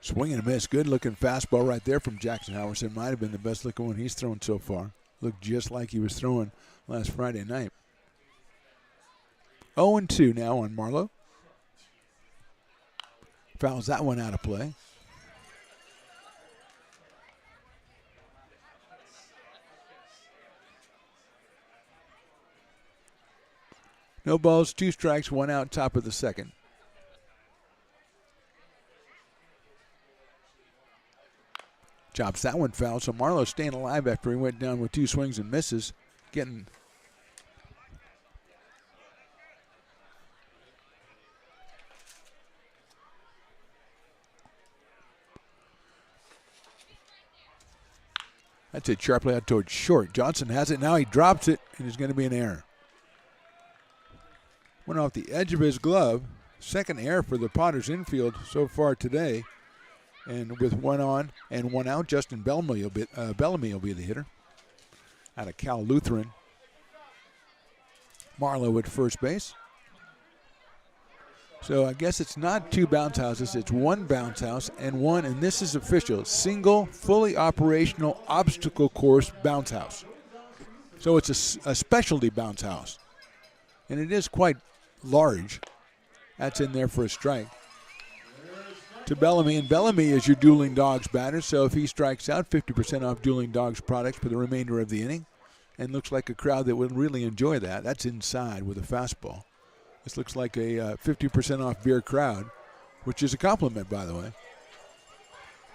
Speaker 10: Swing and a miss. Good looking fastball right there from Jackson Halverson. Might have been the best looking one he's thrown so far. Looked just like he was throwing last Friday night. 0-2 now on Marlowe. Fouls that one out of play. No balls, 2 strikes, 1 out, top of the second. Chops that one foul, so Marlowe staying alive after he went down with 2 swings and misses. Getting that's it sharply out towards short. Johnson has it now. He drops it, and it's going to be an error. Went off the edge of his glove. Second error for the Potters infield so far today. And with 1 on and 1 out, Justin Bellamy will be the hitter. Out of Cal Lutheran. Marlowe at first base. So I guess it's not 2 bounce houses, it's 1 bounce house and this is official, single, fully operational obstacle course bounce house. So it's a specialty bounce house. And it is quite large. That's in there for a strike. To Bellamy, and Bellamy is your Dueling Dogs batter, so if he strikes out, 50% off Dueling Dogs products for the remainder of the inning. And looks like a crowd that would really enjoy that. That's inside with a fastball. This looks like a 50% off beer crowd, which is a compliment, by the way.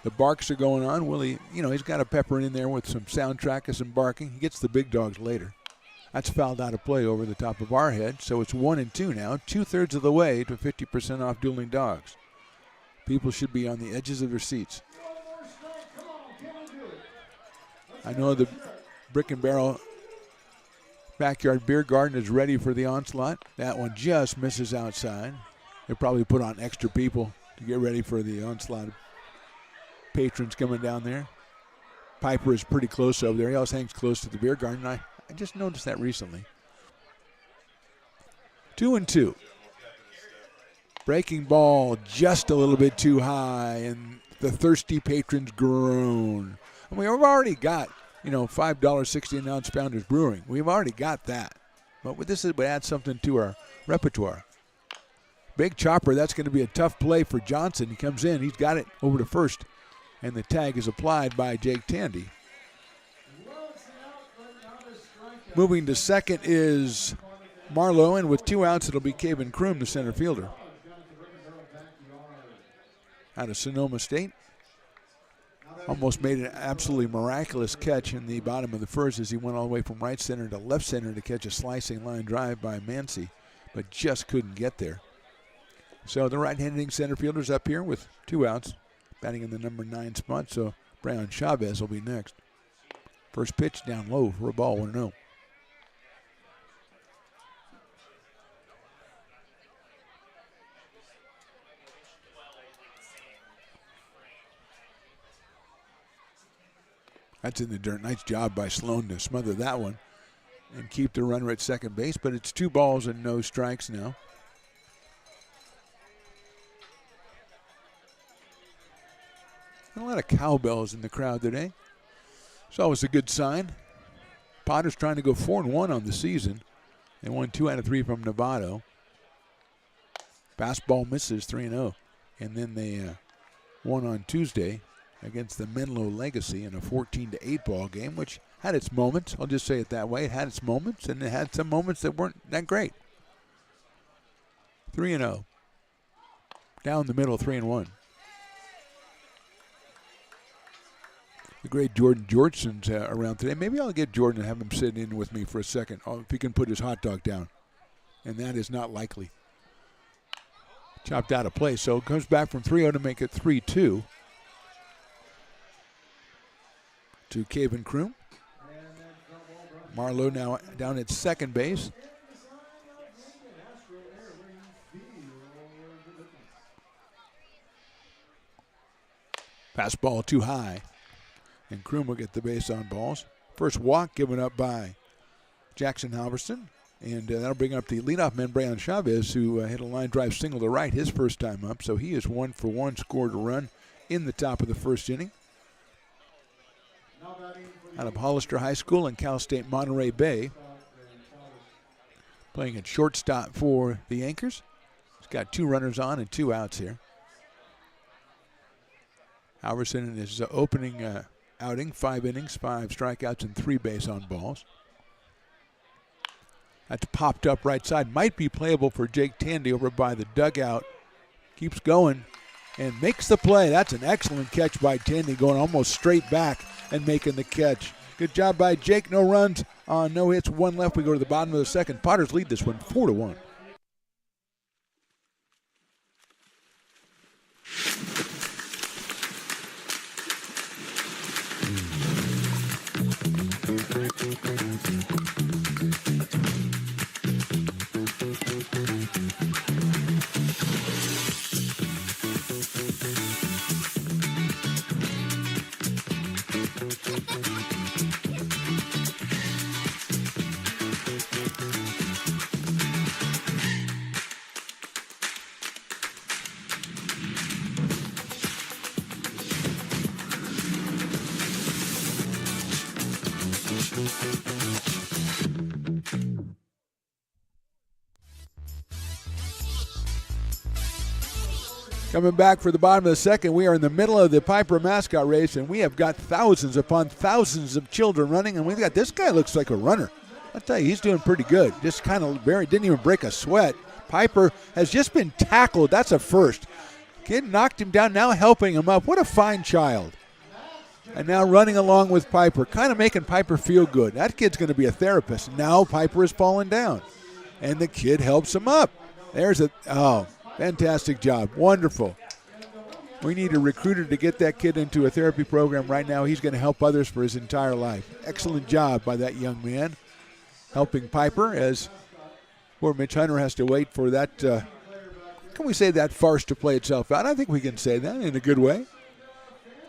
Speaker 10: The barks are going on. Willie, he's got to pepper in there with some soundtrack and some barking. He gets the big dogs later. That's fouled out of play over the top of our head, so it's 1-2 now, 2/3 of the way to 50% off Dueling Dogs. People should be on the edges of their seats. I know the Brick and Barrel Backyard Beer Garden is ready for the onslaught. That one just misses outside. They probably put on extra people to get ready for the onslaught. Patrons coming down there. Piper is pretty close over there. He always hangs close to the beer garden. I just noticed that recently. 2-2. Breaking ball just a little bit too high, and the thirsty patrons groan. And we've already got, $5.60 an ounce Founders Brewing. We've already got that. But this would add something to our repertoire. Big chopper, that's going to be a tough play for Johnson. He comes in, he's got it over to first, and the tag is applied by Jake Tandy. Moving to second is Marlowe, and with 2 outs, it'll be Caven Kroom, the center fielder. Out of Sonoma State. Almost made an absolutely miraculous catch in the bottom of the first as he went all the way from right center to left center to catch a slicing line drive by Mancy, but just couldn't get there. So the right-handed center fielder's up here with 2 outs, batting in the number 9 spot, so Brian Chavez will be next. First pitch down low for a ball, 1-0. That's in the dirt. Nice job by Sloan to smother that one and keep the runner at second base, but it's 2 balls and no strikes now. A lot of cowbells in the crowd today. It's always a good sign. Potter's trying to go 4-1 on the season. They won 2 out of 3 from Novato. Fastball misses 3-0. And then they won on Tuesday against the Menlo Legacy in a 14-8 ball game, which had its moments. I'll just say it that way. It had its moments, and it had some moments that weren't that great. 3-0. Down the middle, 3-1. The great Jordan Georgeson's around today. Maybe I'll get Jordan and have him sit in with me for a second, if he can put his hot dog down. And that is not likely. Chopped out of play, so it comes back from 3-0 to make it 3-2. To Caven Kroom. Marlowe now down at second base. Fastball too high. And Kroom will get the base on balls. First walk given up by Jackson Halverson. And that'll bring up the leadoff man, Brian Chavez, who hit a line drive single to right his first time up. So he is 1 for 1, scored a run in the top of the first inning. Out of Hollister High School and Cal State Monterey Bay. Playing at shortstop for the Anchors. He's got 2 runners on and 2 outs here. Halverson in his opening outing, 5 innings, 5 strikeouts, and 3 base on balls. That's popped up right side. Might be playable for Jake Tandy over by the dugout. Keeps going. and makes the play. That's an excellent catch by Tandy, going almost straight back and making the catch. Good job by Jake. No runs, no hits, one left. We go to the bottom of the second. Potters lead this one 4-1. Coming back for the bottom of the second, we are in the middle of the Piper mascot race, and we have got thousands upon thousands of children running, and we've got this guy looks like a runner. I'll tell you, he's doing pretty good. Just kind of didn't even break a sweat. Piper has just been tackled. That's a first. Kid knocked him down, now helping him up. What a fine child. And now running along with Piper, kind of making Piper feel good. That kid's going to be a therapist. Now Piper is falling down, and the kid helps him up. There's fantastic job. Wonderful. We need a recruiter to get that kid into a therapy program right now. He's going to help others for his entire life. Excellent job by that young man helping Piper, as poor Mitch Hunter has to wait for that, can we say, that farce to play itself out? I think we can say that in a good way.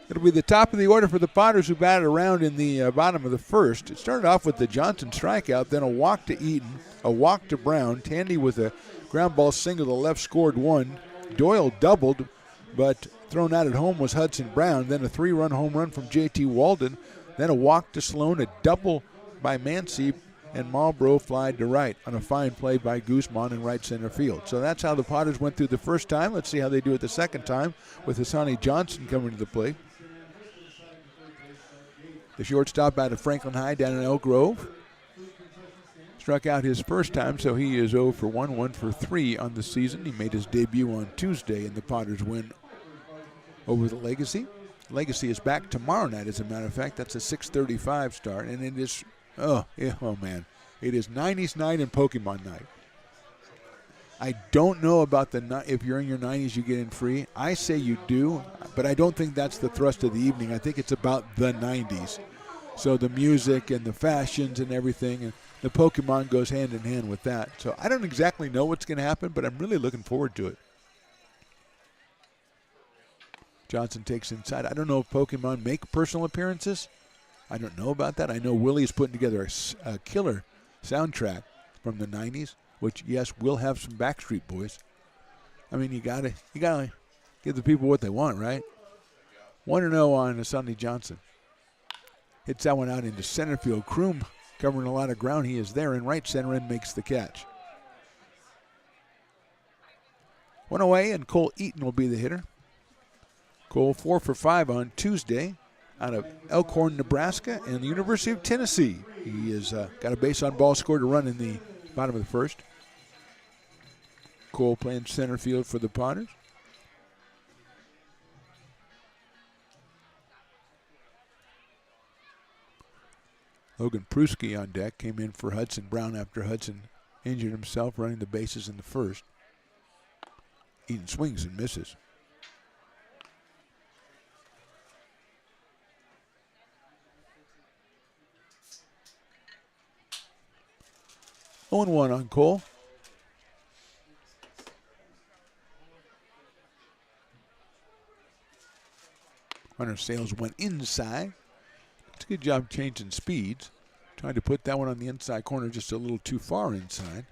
Speaker 10: It'll be the top of the order for the Potters, who batted around in the bottom of the first. It started off with the Johnson strikeout, then a walk to Eaton, a walk to Brown. Tandy with a ground ball single to left scored one. Doyle doubled, but thrown out at home was Hudson Brown. Then a 3-run home run from J.T. Walden. Then a walk to Sloan, a double by Mancy, and Marlboro flied to right on a fine play by Guzman in right center field. So that's how the Potters went through the first time. Let's see how they do it the second time with Hassani Johnson coming to the plate. The shortstop out of Franklin High down in Elk Grove. Struck out his first time, so he is 0 for 1, 1 for 3 on the season. He made his debut on Tuesday in the Potters win over the Legacy. Legacy is back tomorrow night, as a matter of fact. That's a 6:35 start, and it is, man, it is 90s night and Pokemon night. I don't know about if you're in your 90s, you get in free. I say you do, but I don't think that's the thrust of the evening. I think it's about the 90s. So the music and the fashions and everything, and the Pokemon goes hand in hand with that. So I don't exactly know what's going to happen, but I'm really looking forward to it. Johnson takes inside. I don't know if Pokemon make personal appearances. I don't know about that. I know Willie's putting together a killer soundtrack from the 90s, which, yes, will have some Backstreet Boys. I mean, you gotta give the people what they want, right? 1-0 on Hassani Johnson. Hits that one out into center field. Kroom covering a lot of ground. He is there in right center and makes the catch. One away, and Cole Eaton will be the hitter. Cole 4 for 5 on Tuesday out of Elkhorn, Nebraska, and the University of Tennessee. He has got a base on ball, scored a run in the bottom of the first. Cole playing center field for the Potters. Logan Pruski on deck, came in for Hudson Brown after Hudson injured himself running the bases in the first. Eaton swings and misses. Oh, and 1 on Cole. Hunter Sales went inside. It's a good job changing speeds. Trying to put that one on the inside corner just a little too far inside.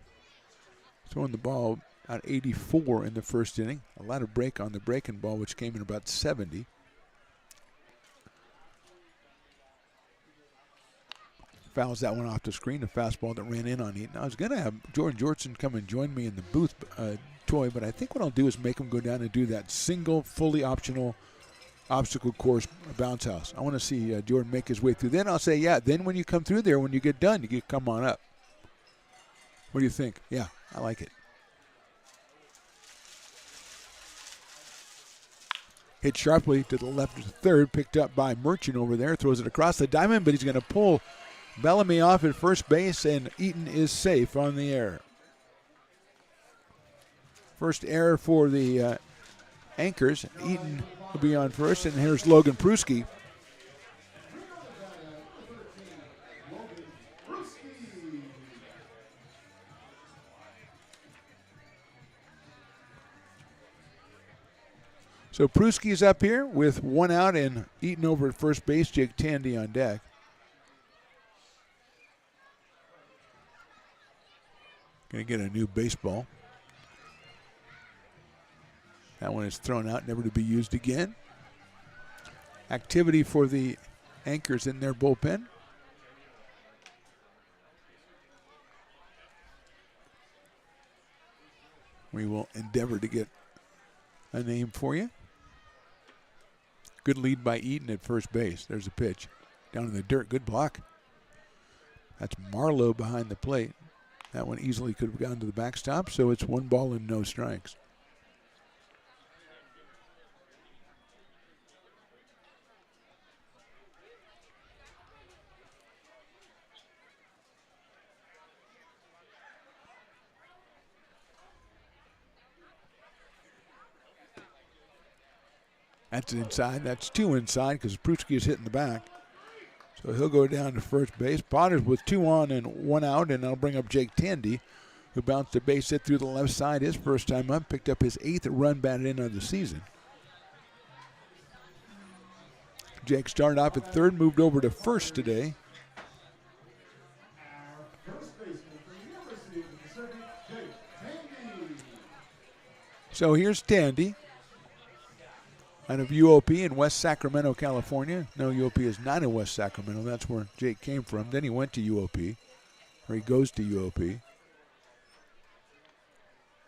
Speaker 10: Throwing the ball about 84 in the first inning. A lot of break on the breaking ball, which came in about 70. Fouls that one off the screen, a fastball that ran in on Eaton. I was going to have Jordan Georgeson come and join me in the booth, Troy, but I think what I'll do is make him go down and do that single, fully optional obstacle course bounce house. I want to see Jordan make his way through. Then I'll say, yeah, then when you come through there, when you get done, you can come on up. What do you think? Yeah, I like it. Hit sharply to the left of the third, picked up by Merchant over there. Throws it across the diamond, but he's going to pull Bellamy off at first base, and Eaton is safe on the error. First error for the Anchors. Eaton will be on first, and here's Logan Pruski. So Pruski's up here with one out and Eaton over at first base. Jake Tandy on deck. Going to get a new baseball. That one is thrown out, never to be used again. Activity for the Anchors in their bullpen. We will endeavor to get a name for you. Good lead by Eaton at first base. There's a pitch. Down in the dirt. Good block. That's Marlowe behind the plate. That one easily could have gone to the backstop, so it's 1 ball and no strikes. That's inside. That's 2 inside because Pruski is hitting the back. So he'll go down to first base. Potters with 2 on and 1 out, and that'll bring up Jake Tandy, who bounced a base hit through the left side his first time up, picked up his 8th run batted in of the season. Jake started off at third, moved over to first today. So here's Tandy out of UOP in West Sacramento, California. No, UOP is not in West Sacramento. That's where Jake came from. Then he went to UOP, or he goes to UOP.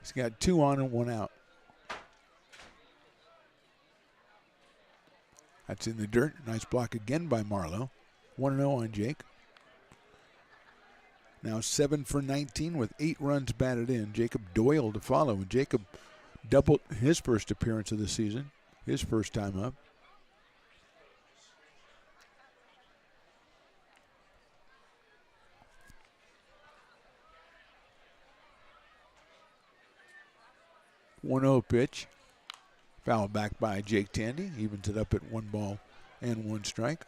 Speaker 10: He's got 2 on and 1 out. That's in the dirt. Nice block again by Marlowe. 1-0 on Jake. Now 7 for 19 with 8 runs batted in. Jacob Doyle to follow. And Jacob doubled his first appearance of the season. His first time up. One-0 pitch. Foul back by Jake Tandy. Evens it up at 1 ball and 1 strike.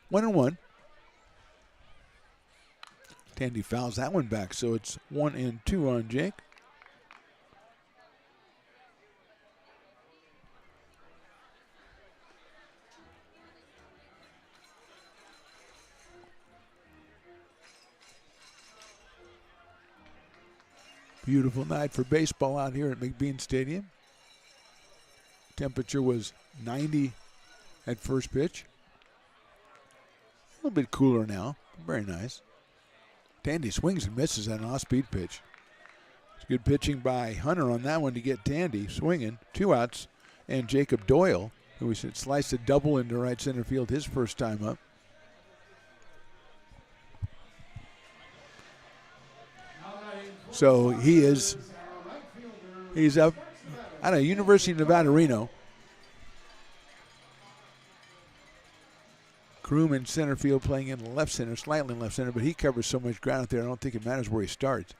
Speaker 10: One and 1. Tandy fouls that one back, so it's 1 and 2 on Jake. Beautiful night for baseball out here at McBean Stadium. Temperature was 90 at first pitch. A little bit cooler now. Very nice. Tandy swings and misses at an off-speed pitch. It's good pitching by Hunter on that one to get Tandy swinging. 2 outs. And Jacob Doyle, who sliced a double into right center field his first time up. So he's up out of University of Nevada, Reno. Kroom in center field, playing in left center, slightly in left center, but he covers so much ground out there, I don't think it matters where he starts.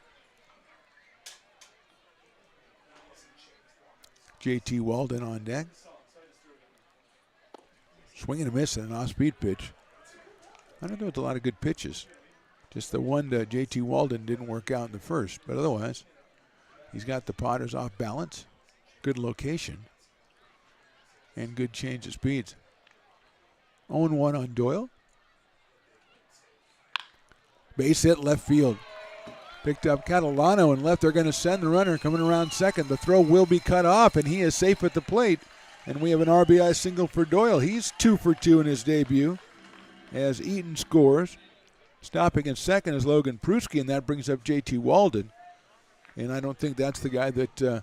Speaker 10: JT Walden on deck. Swinging a miss and an off-speed pitch. I don't know, it's a lot of good pitches. Just the one to JT Walden didn't work out in the first, but otherwise, he's got the Potters off balance, good location, and good change of speeds. 0-1 on Doyle. Base hit left field. Picked up Catalano and left. They're going to send the runner coming around second. The throw will be cut off, and he is safe at the plate. And we have an RBI single for Doyle. He's 2 for 2 in his debut as Eaton scores. Stopping in second is Logan Pruski, and that brings up JT Walden. And I don't think that's the guy that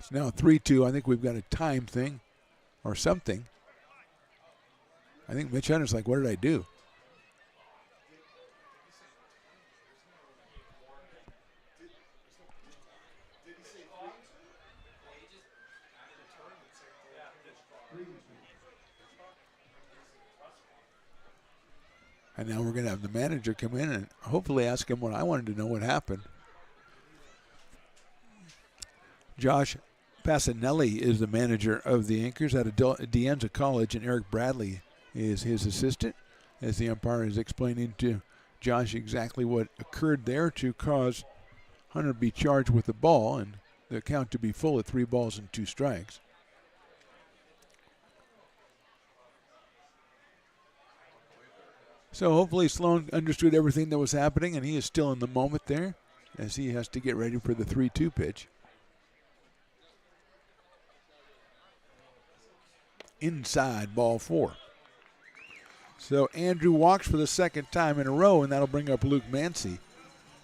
Speaker 10: It's now 3-2. I think we've got a time thing or something. I think Mitch Hunter's like, what did I do? And now we're going to have the manager come in and hopefully ask him what I wanted to know what happened. Josh Passanelli is the manager of the Anchors out of De Anza College, and Eric Bradley is his assistant, as the umpire is explaining to Josh exactly what occurred there to cause Hunter to be charged with the ball and the count to be full at 3 balls and 2 strikes. So hopefully Sloan understood everything that was happening, and he is still in the moment there as he has to get ready for the 3-2 pitch. Inside, ball 4. So Andrew walks for the second time in a row, and that'll bring up Luke Mancy.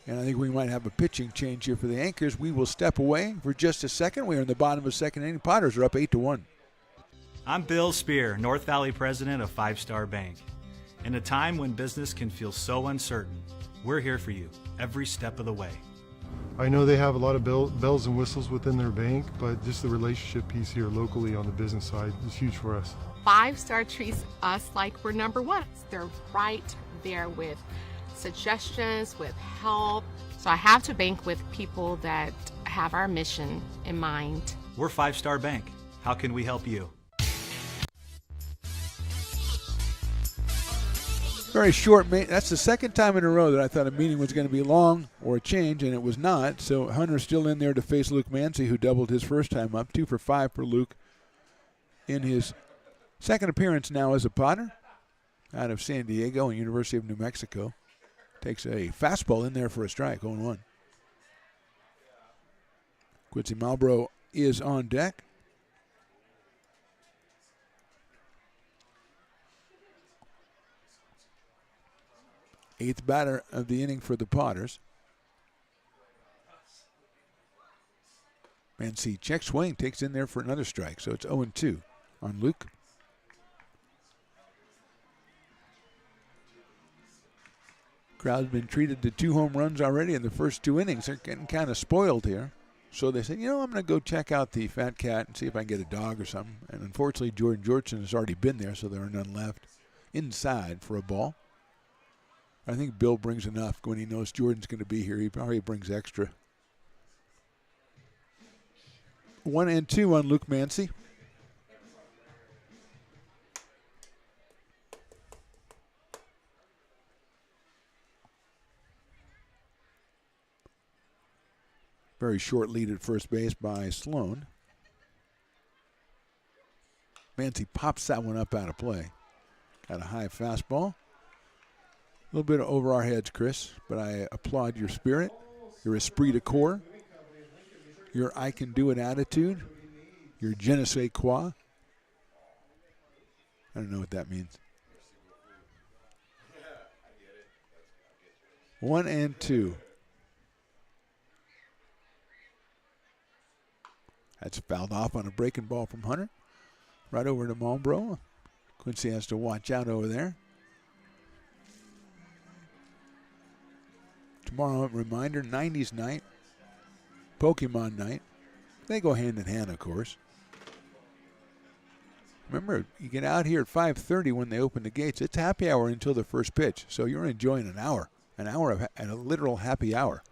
Speaker 10: And I think we might have a pitching change here for the Anchors. We will step away for just a second. We are in the bottom of second inning. Potters are up 8-1.
Speaker 15: I'm Bill Spear, North Valley president of Five Star Bank. In a time when business can feel so uncertain, we're here for you every step of the way.
Speaker 16: I know they have a lot of bells and whistles within their bank, but just the relationship piece here locally on the business side is huge for us.
Speaker 17: 5 Star treats us like we're number one. They're right there with suggestions, with help. So I have to bank with people that have our mission in mind.
Speaker 15: We're Five Star Bank. How can we help you?
Speaker 10: Very short. That's the second time in a row that I thought a meeting was going to be long or a change, and it was not. So Hunter's still in there to face Luke Mancy, who doubled his first time up. 2 for 5 for Luke in his second appearance now as a Potter out of San Diego and University of New Mexico. Takes a fastball in there for a strike, 0-1. Quincy Malbrough is on deck. Eighth batter of the inning for the Potters. Mancy check swing, takes in there for another strike. So it's 0-2 on Luke. Crowd's been treated to 2 home runs already in the first 2 innings. They're getting kind of spoiled here. So they said, I'm going to go check out the Fat Cat and see if I can get a dog or something. And unfortunately, Jordan Georgeson has already been there, so there are none left. Inside for a ball. I think Bill brings enough when he knows Jordan's going to be here. He probably brings extra. 1-2 on Luke Mancy. Very short lead at first base by Sloan. Mancy pops that one up out of play. Got a high fastball. A little bit over our heads, Chris, but I applaud your spirit, your esprit de corps, your I can do it attitude, your je ne sais quoi. I don't know what that means. 1-2. That's fouled off on a breaking ball from Hunter. Right over to Malbrough. Quincy has to watch out over there. Tomorrow, reminder, 90s night, Pokemon night. They go hand in hand, of course. Remember, you get out here at 5:30 when they open the gates. It's happy hour until the first pitch, so you're enjoying an hour of a literal happy hour.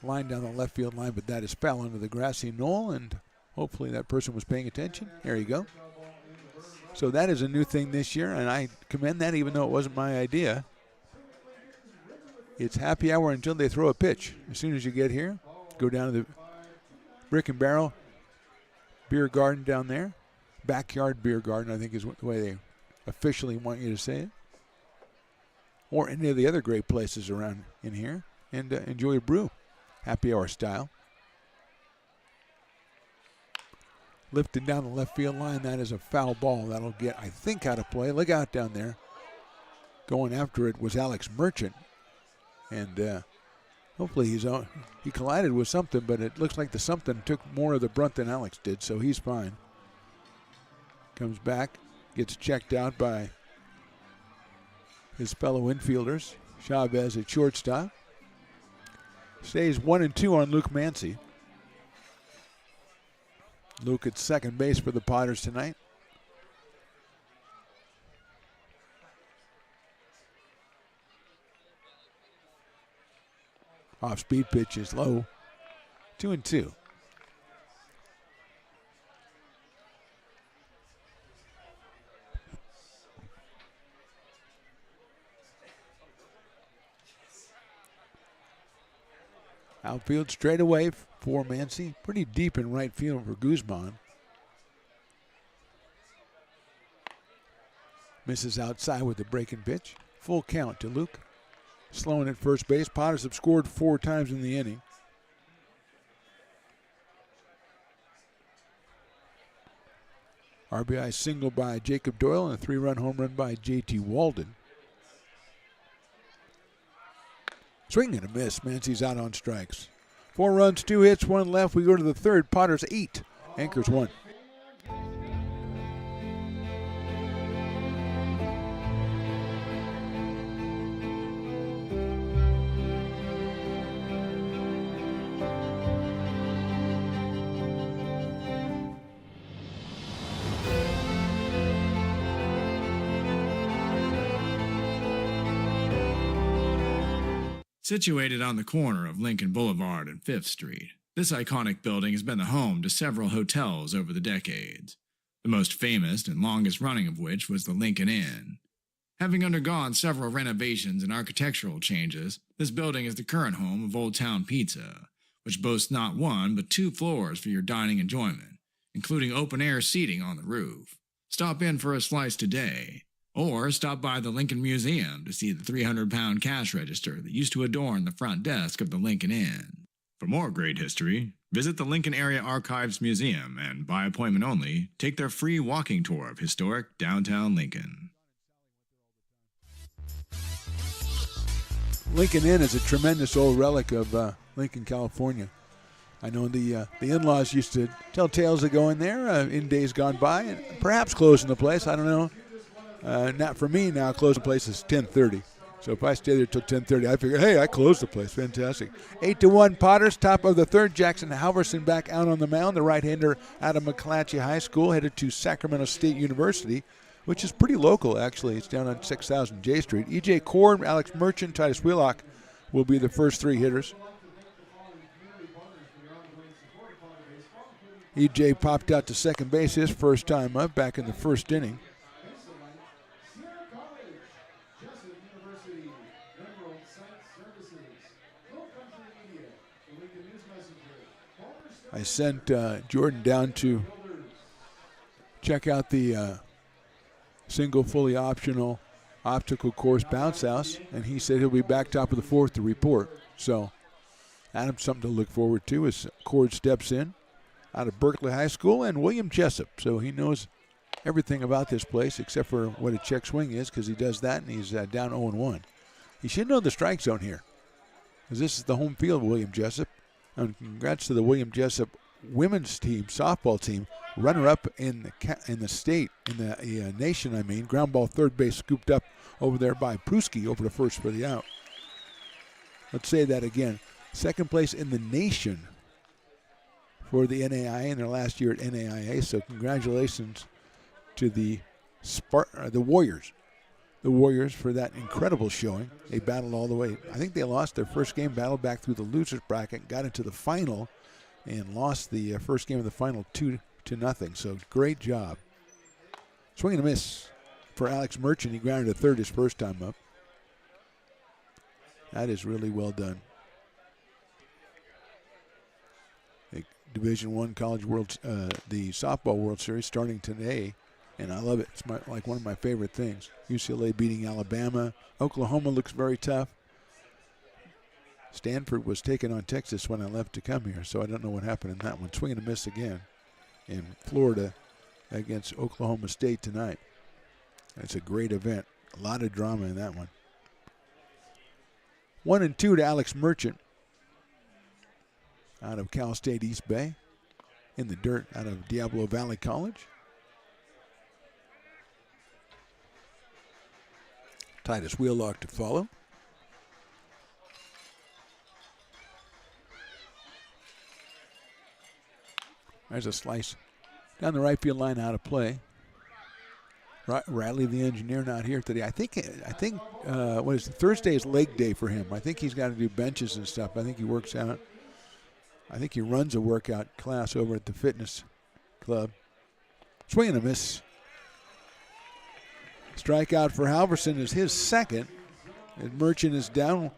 Speaker 10: Line down the left field line, but that is foul under the grassy knoll, and hopefully that person was paying attention. There you go. So that is a new thing this year, and I commend that even though it wasn't my idea. It's happy hour until they throw a pitch. As soon as you get here, go down to the Brick and Barrel Beer Garden down there. Backyard Beer Garden, I think is the way they officially want you to say it. Or any of the other great places around in here. And enjoy a brew. Happy hour style. Lifted down the left field line. That is a foul ball. That'll get, I think, out of play. Look out down there. Going after it was Alex Merchant. And Hopefully he collided with something, but it looks like the something took more of the brunt than Alex did, so he's fine. Comes back, gets checked out by his fellow infielders. Chavez at shortstop. Stays 1-2 on Luke Mancy. Luke at second base for the Potters tonight. Off-speed pitch is low. 2-2. Outfield straight away for Mancy. Pretty deep in right field for Guzman. Misses outside with the breaking pitch. Full count to Luke. Sloan at first base. Potters have scored 4 times in the inning. RBI single by Jacob Doyle and a 3-run home run by J.T. Walden. Swing and a miss. Mancy's out on strikes. 4 runs, 2 hits, 1 left. We go to the third. Potters 8. Anchors 1.
Speaker 18: Situated on the corner of Lincoln Boulevard and 5th Street, this iconic building has been the home to several hotels over the decades, the most famous and longest running of which was the Lincoln Inn. Having undergone several renovations and architectural changes, this building is the current home of Old Town Pizza, which boasts not 1 but 2 floors for your dining enjoyment, including open-air seating on the roof. Stop in for a slice today. Or stop by the Lincoln Museum to see the 300-pound cash register that used to adorn the front desk of the Lincoln Inn. For more great history, visit the Lincoln Area Archives Museum and, by appointment only, take their free walking tour of historic downtown Lincoln.
Speaker 10: Lincoln Inn is a tremendous old relic of Lincoln, California. I know the in-laws used to tell tales of going there in days gone by and perhaps closing the place. I don't know. Not for me now. Close the place is 10:30. So if I stay there till 10:30, I figure, hey, I closed the place. Fantastic. 8-1 Potters, top of the third. Jackson Halverson back out on the mound. The right-hander out of McClatchy High School, headed to Sacramento State University, which is pretty local, actually. It's down on 6000 J Street. E.J. Korn, Alex Merchant, Titus Wheelock will be the first 3 hitters. E.J. popped out to second base his first time up back in the first inning. I sent Jordan down to check out the single fully optional obstacle course bounce house, and he said he'll be back top of the 4th to report. So Adam's something to look forward to as Cord steps in out of Berkeley High School, and William Jessup. So he knows everything about this place except for what a check swing is, because he does that, and he's down 0-1. He should know the strike zone here, because this is the home field of William Jessup. And congrats to the William Jessup women's team, softball team, runner-up in the state, in the nation, I mean. Ground ball third base scooped up over there by Pruski over to first for the out. Let's say that again. Second place in the nation for the NAIA in their last year at NAIA. So congratulations to the Warriors. The Warriors for that incredible showing. They battled all the way. I think they lost their first game, battled back through the losers bracket, got into the final, and lost the first game of the final 2-0. So great job. Swing and a miss for Alex Merchant. He grounded to third his first time up. That is really well done. The Division I College World, the Softball World Series starting today. And I love it. It's like one of my favorite things. UCLA beating Alabama. Oklahoma looks very tough. Stanford was taking on Texas when I left to come here, so I don't know what happened in that one. Swing and a miss again in Florida against Oklahoma State tonight. It's a great event. A lot of drama in that one. 1-2 to Alex Merchant. out of Cal State East Bay, in the dirt out of Diablo Valley College. Titus Wheelock to follow. There's a slice down the right field line, out of play. Riley, the engineer, not here today. I think what is it? Thursday is leg day for him. I think he's got to do benches and stuff. I think he works out. I think he runs a workout class over at the fitness club. Swing and a miss. Strikeout for Halverson is his second. And Merchant is down,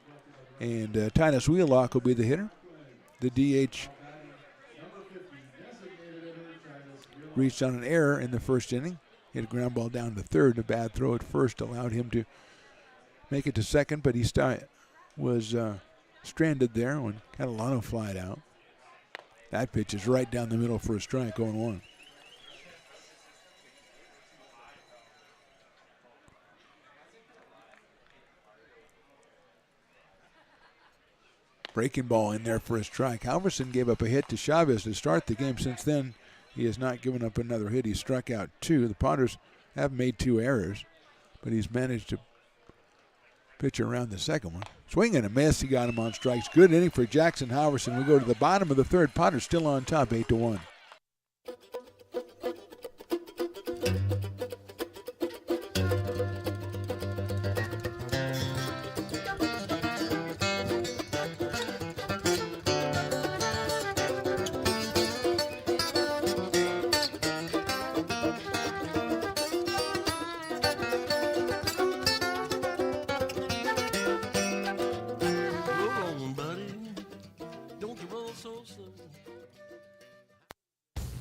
Speaker 10: and Titus Wheelock will be the hitter. The DH reached on an error in the first inning. Hit a ground ball down to third. A bad throw at first allowed him to make it to second, but he was stranded there when Catalano flied out. That pitch is right down the middle for a strike, 0-1. Breaking ball in there for a strike. Halverson gave up a hit to Chavez to start the game. Since then, he has not given up another hit. He struck out 2. The Potters have made 2 errors, but he's managed to pitch around the second one. Swing and a miss. He got him on strikes. Good inning for Jackson Halverson. We go to the bottom of the third. Potters still on top, 8-1.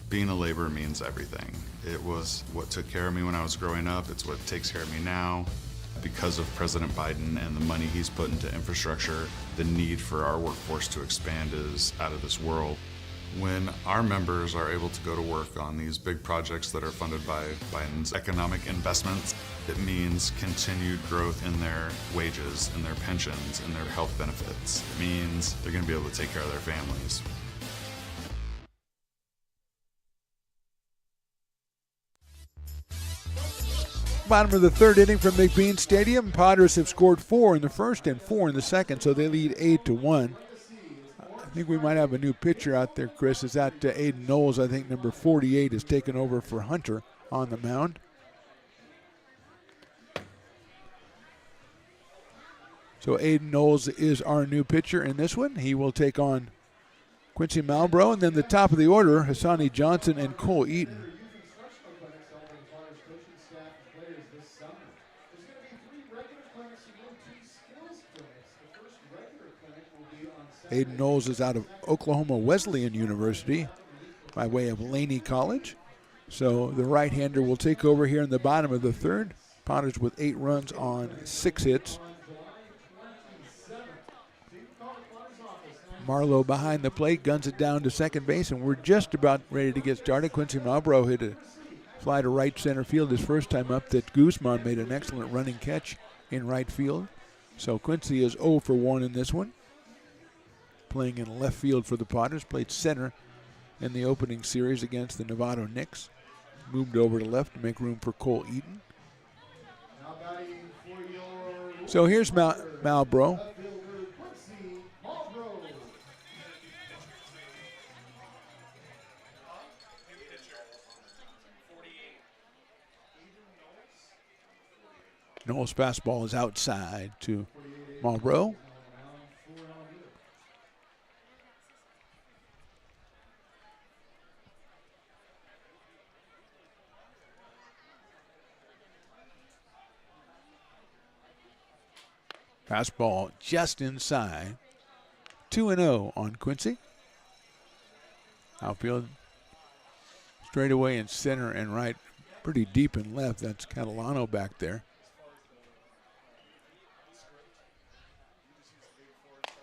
Speaker 19: Being a laborer means everything. It was what took care of me when I was growing up. It's what takes care of me now. Because of President Biden and the money he's put into infrastructure, the need for our workforce to expand is out of this world. When our members are able to go to work on these big projects that are funded by Biden's economic investments, it means continued growth in their wages, in their pensions, in their health benefits. It means they're going to be able to take care of their families.
Speaker 10: Bottom of the third inning from McBean Stadium. Potters have scored 4 in the first and 4 in the second, so they lead 8-1. I think we might have a new pitcher out there, Chris. Is that Aiden Knowles? I think number 48 has taken over for Hunter on the mound. So Aiden Knowles is our new pitcher in this one. He will take on Quincy Malbrough, and then the top of the order, Hassani Johnson and Cole Eaton. Aiden Knowles is out of Oklahoma Wesleyan University by way of Laney College. So the right-hander will take over here in the bottom of the third. Potters with 8 runs on 6 hits. Marlowe behind the plate, guns it down to second base, and we're just about ready to get started. Quincy Malbrough hit a fly to right center field his first time up that Guzman made an excellent running catch in right field. So Quincy is 0 for 1 in this one. Playing in left field for the Potters, played center in the opening series against the Novato Knicks. Moved over to left to make room for Cole Eaton. So here's Malbrough. Knowles' fastball is outside to Malbrough. Fastball just inside. 2-0 on Quincy. Outfield straightaway in center and right. Pretty deep in left. That's Catalano back there.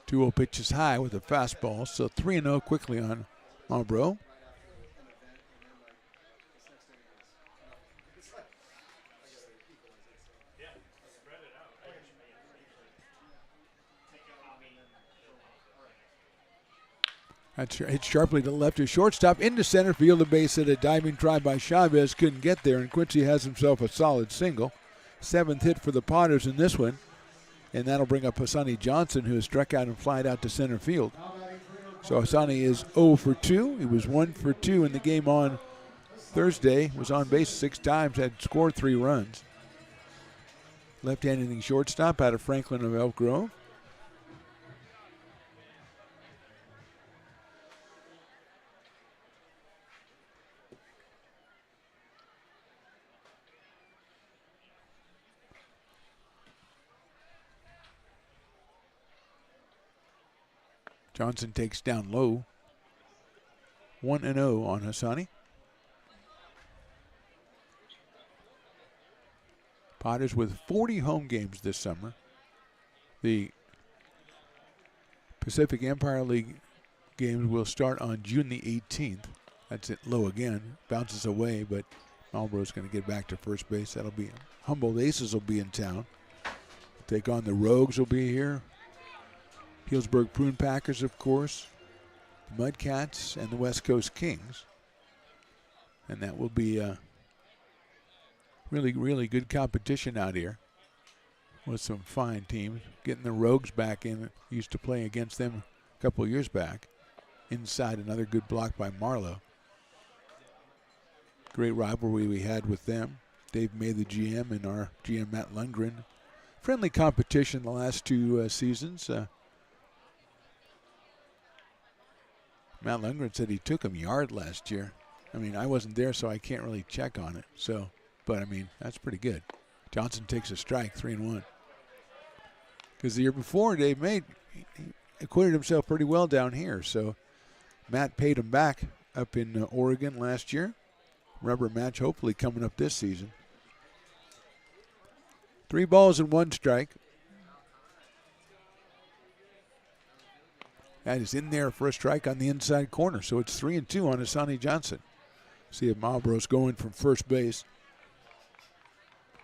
Speaker 10: 2-0 pitch is high with a fastball. So 3-0 quickly on Malbrough. That's hit sharply to the left to shortstop into center field. A base hit, a diving try by Chavez, couldn't get there, and Quincy has himself a solid single. 7th hit for the Potters in this one, and that'll bring up Hassani Johnson, who has struck out and flied out to center field. So Hassani is 0 for 2. He was 1 for 2 in the game on Thursday. Was on base 6 times, had scored 3 runs. Left-handed shortstop out of Franklin of Elk Grove. Johnson takes down low. 1-0 on Hassani. Potters with 40 home games this summer. The Pacific Empire League games will start on June the 18th. That's it low again. Bounces away, but Marlboro's going to get back to first base. That'll be Humboldt Aces will be in town. Take on the Rogues will be here. Healdsburg Prune Packers, of course. The Mudcats and the West Coast Kings. And that will be really, really good competition out here with some fine teams. Getting the Rogues back in. Used to play against them a couple of years back. Inside another good block by Marlowe. Great rivalry we had with them. Dave May, the GM, and our GM, Matt Lundgren. Friendly competition the last 2 seasons. Matt Lundgren said he took him yard last year. I mean, I wasn't there, so I can't really check on it. So, but I mean, that's pretty good. Johnson takes a strike, 3-1. Because the year before, Dave May acquitted himself pretty well down here. So Matt paid him back up in Oregon last year. Rubber match hopefully coming up this season. 3 balls and 1 strike. That is in there for a strike on the inside corner. So it's 3-2 on Hassani Johnson. See if Marlboro's going from first base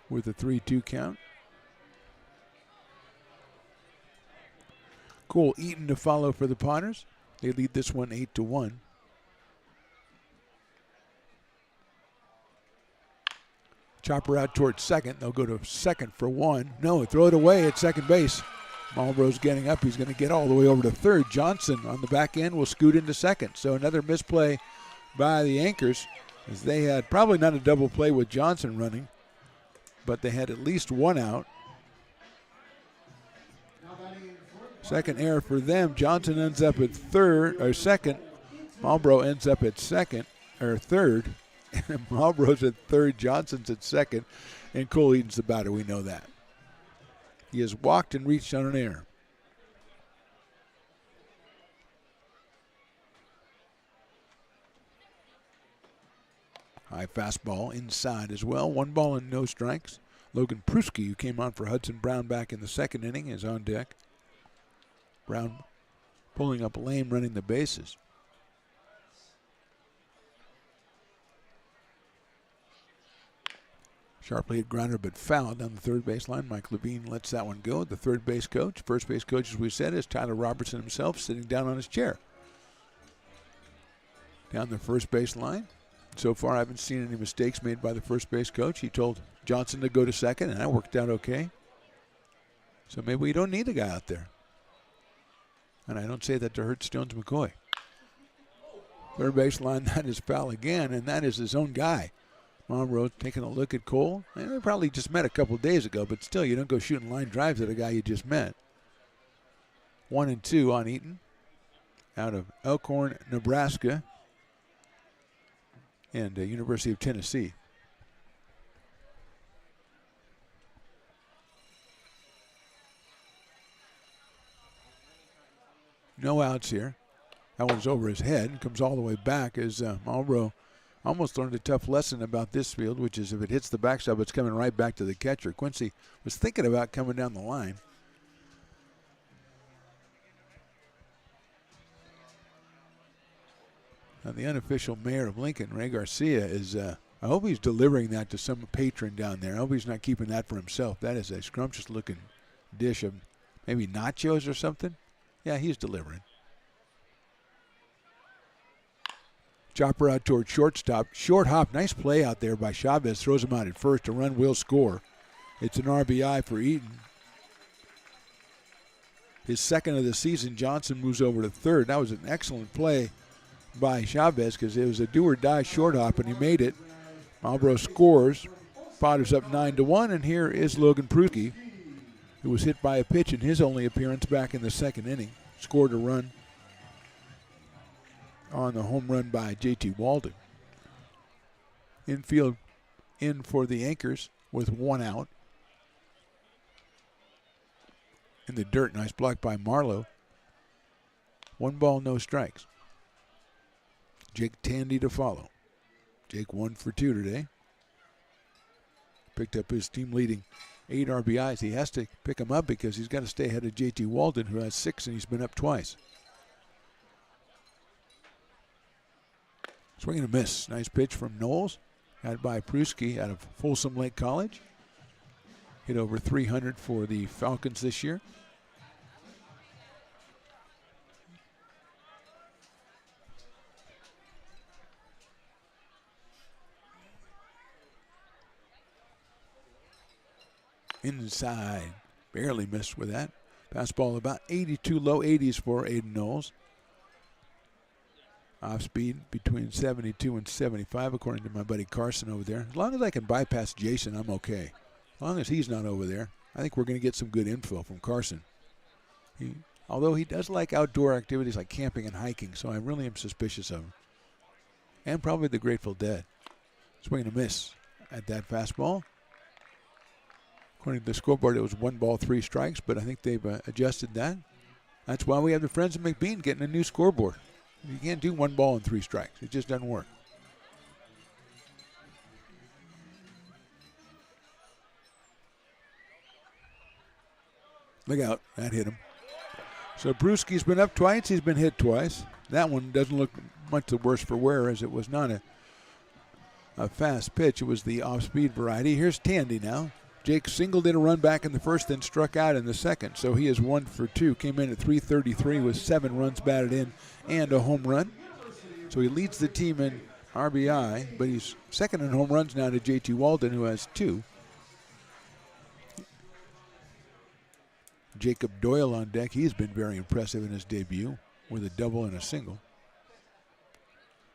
Speaker 10: with a 3-2 count. Cole Eaton to follow for the Potters. They lead this one 8-1. Chopper out towards second. They'll go to second for 1. No, throw it away at second base. Marlboro's getting up. He's going to get all the way over to third. Johnson on the back end will scoot into second. So another misplay by the Anchors, as they had probably not a double play with Johnson running, but they had at least 1 out. Second error for them. Johnson ends up at second. Marlboro ends up at third. And Marlboro's at third. Johnson's at second. And Cole Eaton's the batter. We know that. He has walked and reached on an error. High fastball inside as well. 1 ball and no strikes. Logan Pruski, who came on for Hudson Brown back in the 2nd inning, is on deck. Brown pulling up lane, running the bases. Sharply hit grounder, but fouled down the third baseline. Mike Levine lets that one go. The third base coach, first base coach, as we said, is Tyler Robertson himself, sitting down on his chair. Down the first base line. So far, I haven't seen any mistakes made by the first base coach. He told Johnson to go to second, and that worked out okay. So maybe we don't need a guy out there. And I don't say that to hurt Stones McCoy. Third base line, that is foul again, and that is his own guy. Marlboro taking a look at Cole. And they probably just met a couple days ago, but still, you don't go shooting line drives at a guy you just met. 1-2 on Eaton out of Elkhorn, Nebraska, and University of Tennessee. No outs here. That one's over his head and comes all the way back as Marlboro almost learned a tough lesson about this field, which is if it hits the backstop, it's coming right back to the catcher. Quincy was thinking about coming down the line. Now the unofficial mayor of Lincoln, Ray Garcia, is, I hope he's delivering that to some patron down there. I hope he's not keeping that for himself. That is a scrumptious looking dish of maybe nachos or something. Yeah, he's delivering. Chopper out toward shortstop. Short hop. Nice play out there by Chavez. Throws him out at first. A run will score. It's an RBI for Eaton. His second of the season. Johnson moves over to third. That was an excellent play by Chavez because it was a do-or-die short hop, and he made it. Marlboro scores. Potters up 9-1, and here is Logan Pruski, who was hit by a pitch in his only appearance back in the second inning. Scored a run on the home run by J.T. Walden. Infield in for the Anchors with one out. In the dirt, nice block by Marlowe. 1 ball, no strikes. Jake Tandy to follow. Jake 1 for 2 today. Picked up his team-leading 8 RBIs. He has to pick them up because he's got to stay ahead of J.T. Walden, who has 6, and he's been up twice. Swing and a miss. Nice pitch from Knowles. Had by Pruski out of Folsom Lake College. Hit over 300 for the Falcons this year. Inside. Barely missed with that. Fastball about 82, low 80s for Aiden Knowles. Off speed between 72 and 75, according to my buddy Carson over there. As long as I can bypass Jason, I'm okay. As long as he's not over there, I think we're going to get some good info from Carson. Although he does like outdoor activities like camping and hiking, so I really am suspicious of him. And probably the Grateful Dead. Swing and a miss at that fastball. According to the scoreboard, it was 1 ball, 3 strikes, but I think they've adjusted that. That's why we have the Friends of McBean getting a new scoreboard. You can't do 1 ball and 3 strikes. It just doesn't work. Look out. That hit him. So Brewski's been up twice. He's been hit twice. That one doesn't look much the worse for wear, as it was not a fast pitch. It was the off-speed variety. Here's Tandy now. Jake singled in a run back in the first, then struck out in the second. So he is 1 for 2. Came in at .333 with 7 runs batted in and a home run. So he leads the team in RBI, but he's second in home runs now to J.T. Walden, who has 2. Jacob Doyle on deck. He's been very impressive in his debut with a double and a single.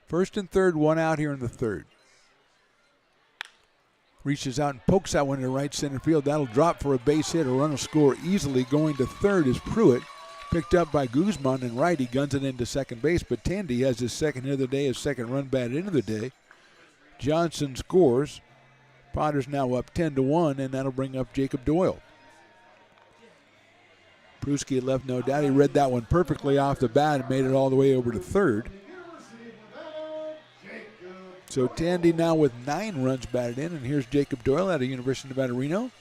Speaker 10: First and third, 1 out here in the third. Reaches out and pokes that one to right center field. That'll drop for a base hit. A run will score easily. Going to third is Pruitt. Picked up by Guzman, and righty guns it into second base. But Tandy has his second hit of the day, his second run batted into the day. Johnson scores. Potter's now up 10-1, and that'll bring up Jacob Doyle. Pruski left no doubt. He read that one perfectly off the bat and made it all the way over to third. So Tandy now with 9 runs batted in, and here's Jacob Doyle out of University of Nevada, Reno.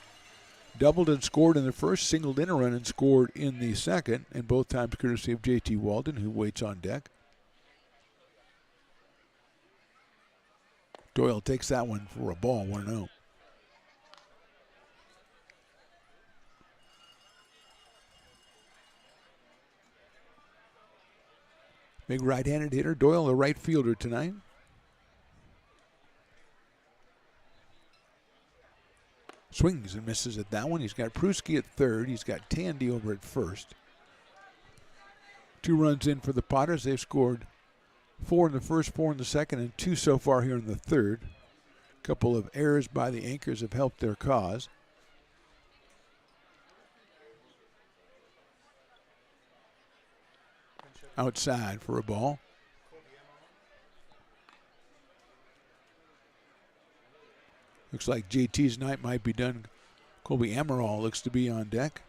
Speaker 10: Doubled and scored in the first, singled in a run and scored in the second, and both times courtesy of J.T. Walden, who waits on deck. Doyle takes that one for a ball, 1-0. Big right-handed hitter, Doyle, a right fielder tonight. Swings and misses at that one. He's got Pruski at third. He's got Tandy over at first. 2 runs in for the Potters. They've scored 4 in the first, 4 in the second, and 2 so far here in the third. A couple of errors by the Anchors have helped their cause. Outside for a ball. Looks like JT's night might be done. Colby Amaral looks to be on deck.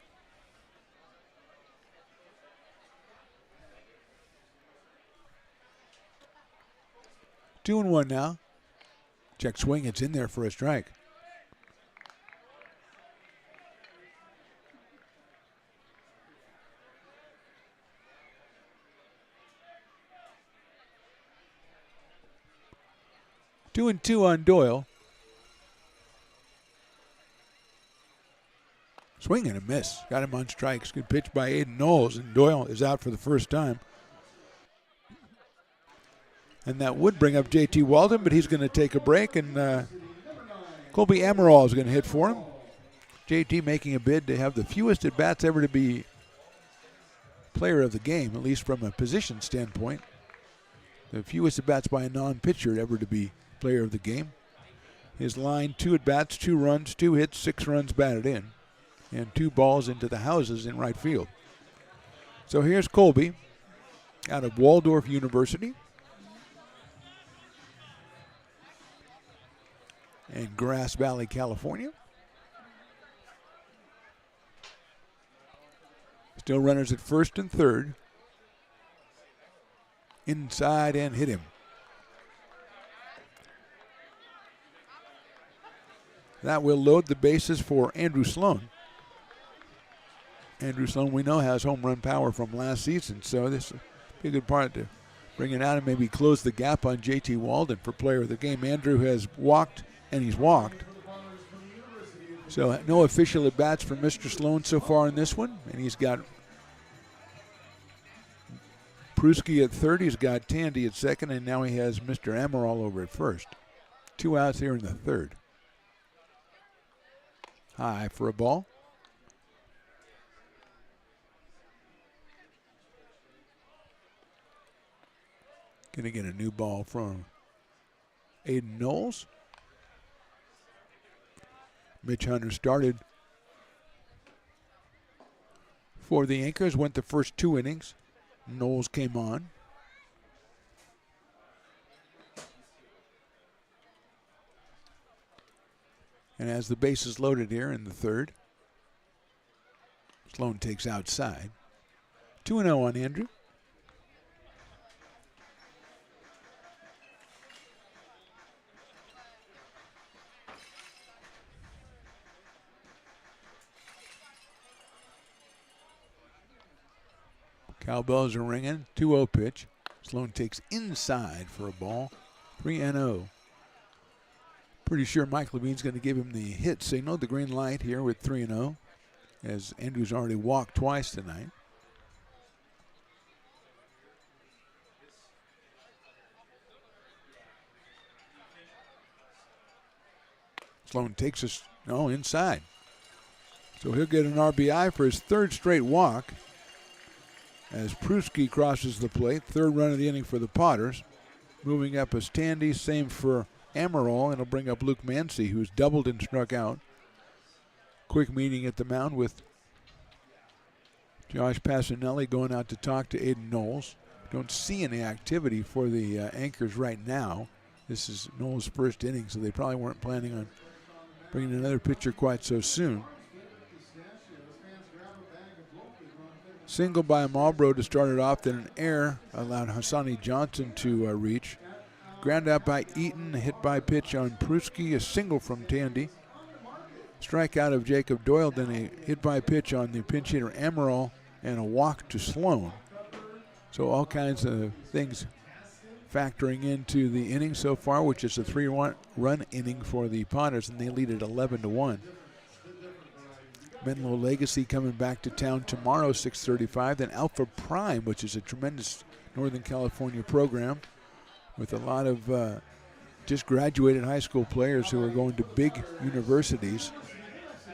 Speaker 10: Two and one now. Check swing. It's in there for a strike. Two and two on Doyle. Swing and a miss. Got him on strikes. Good pitch by Aiden Knowles, and Doyle is out for the first time. And that would bring up J.T. Walden, but he's going to take a break, and Colby Amaral is going to hit for him. J.T. making a bid to have the fewest at-bats ever to be player of the game, at least from a position standpoint. The fewest at-bats by a non-pitcher ever to be player of the game. His line, 2 at-bats, 2 runs, 2 hits, 6 runs batted in, and 2 balls into the houses in right field. So here's Colby out of Waldorf University. In Grass Valley, California. Still runners at first and third. Inside and hit him. That will load the bases for Andrew Sloan. Andrew Sloan, we know, has home run power from last season, so this will be a good part to bring it out and maybe close the gap on J.T. Walden for player of the game. Andrew has walked, and he's walked. So no official at-bats for Mr. Sloan so far in this one, and he's got Pruski at third, he's got Tandy at second, and now he has Mr. Amaral over at first. 2 outs here in the third. High for a ball. Going to get a new ball from Aiden Knowles. Mitch Hunter started for the Anchors, went the first 2 innings. Knowles came on. And as the base is loaded here in the third, Sloan takes outside. 2-0 on Andrew. Cowbells are ringing. 2-0 pitch. Sloan takes inside for a ball. 3-0. Pretty sure Mike Levine's going to give him the hit signal, the green light here with 3-0, as Andrew's already walked twice tonight. Sloan takes us inside. So he'll get an RBI for his 3rd straight walk as Pruski crosses the plate. 3rd run of the inning for the Potters. Moving up is Tandy, same for Amaral, and it'll bring up Luke Mancy, who's doubled and struck out. Quick meeting at the mound with Josh Passanelli going out to talk to Aiden Knowles. Don't see any activity for the Anchors right now. This is Knowles' first inning, so they probably weren't planning on bringing another pitcher quite so soon. Single by Marlboro to start it off, then an error allowed Hassani Johnson to reach. Ground out by Eaton, a hit by pitch on Pruski, a single from Tandy. Strikeout of Jacob Doyle, then a hit by pitch on the pinch hitter Amaral, and a walk to Sloan. So all kinds of things factoring into the inning so far, which is a 3-run inning for the Potters, and they lead at 11-1. Menlo Legacy coming back to town tomorrow, 6:35. Then Alpha Prime, which is a tremendous Northern California program with a lot of just graduated high school players who are going to big universities.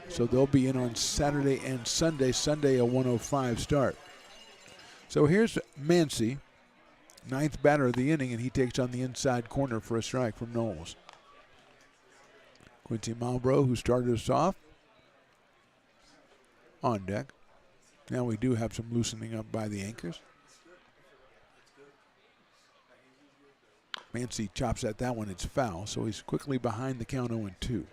Speaker 10: So they'll be in on Saturday and Sunday. Sunday, a 1:05 start. So here's Mancy, 9th batter of the inning, and he takes on the inside corner for a strike from Knowles. Quincy Marlboro, who started us off, on deck. Now we do have some loosening up by the Anchors. Mancy chops at that one. It's foul, so he's quickly behind the count 0-2.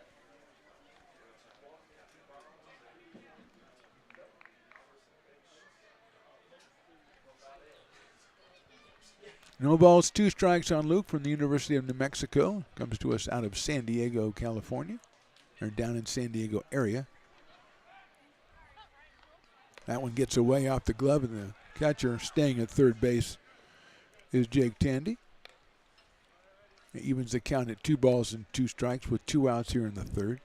Speaker 10: No balls, 2 strikes on Luke from the University of New Mexico. Comes to us out of San Diego, California, or down in San Diego area. That one gets away off the glove, and the catcher staying at third base is Jake Tandy. It evens the count at 2 balls and 2 strikes with 2 outs here in the third.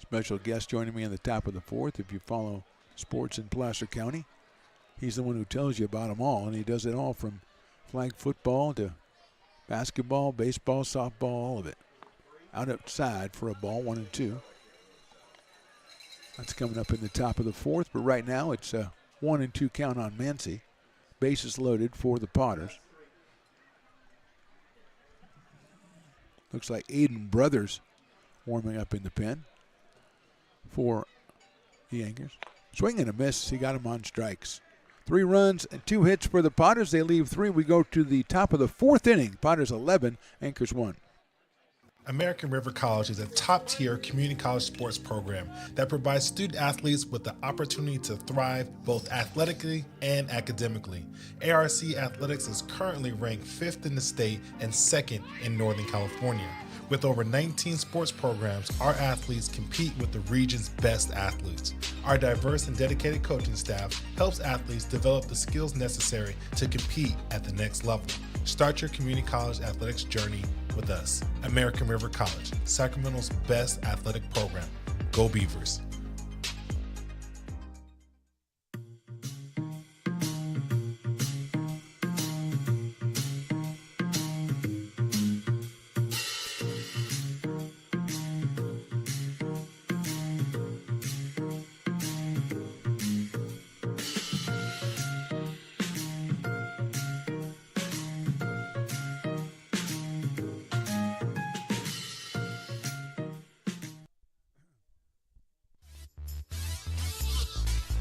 Speaker 10: Special guest joining me in the top of the 4th. If you follow sports in Placer County. He's the one who tells you about them all, and he does it all from flag football to basketball, baseball, softball, all of it. Out outside for a ball, 1-2. That's coming up in the top of the fourth, but right now it's a 1-2 count on Mancy. Bases loaded for the Potters. Looks like Aiden Brothers warming up in the pen for the Anchors. Swing and a miss. He got him on strikes. 3 runs and 2 hits for the Potters. They leave 3. We go to the top of the fourth inning. Potters 11, Anchors 1.
Speaker 20: American River College is a top-tier community college sports program that provides student athletes with the opportunity to thrive both athletically and academically. ARC Athletics is currently ranked 5th in the state and 2nd in Northern California. With over 19 sports programs, our athletes compete with the region's best athletes. Our diverse and dedicated coaching staff helps athletes develop the skills necessary to compete at the next level. Start your community college athletics journey with us. American River College, Sacramento's best athletic program. Go Beavers.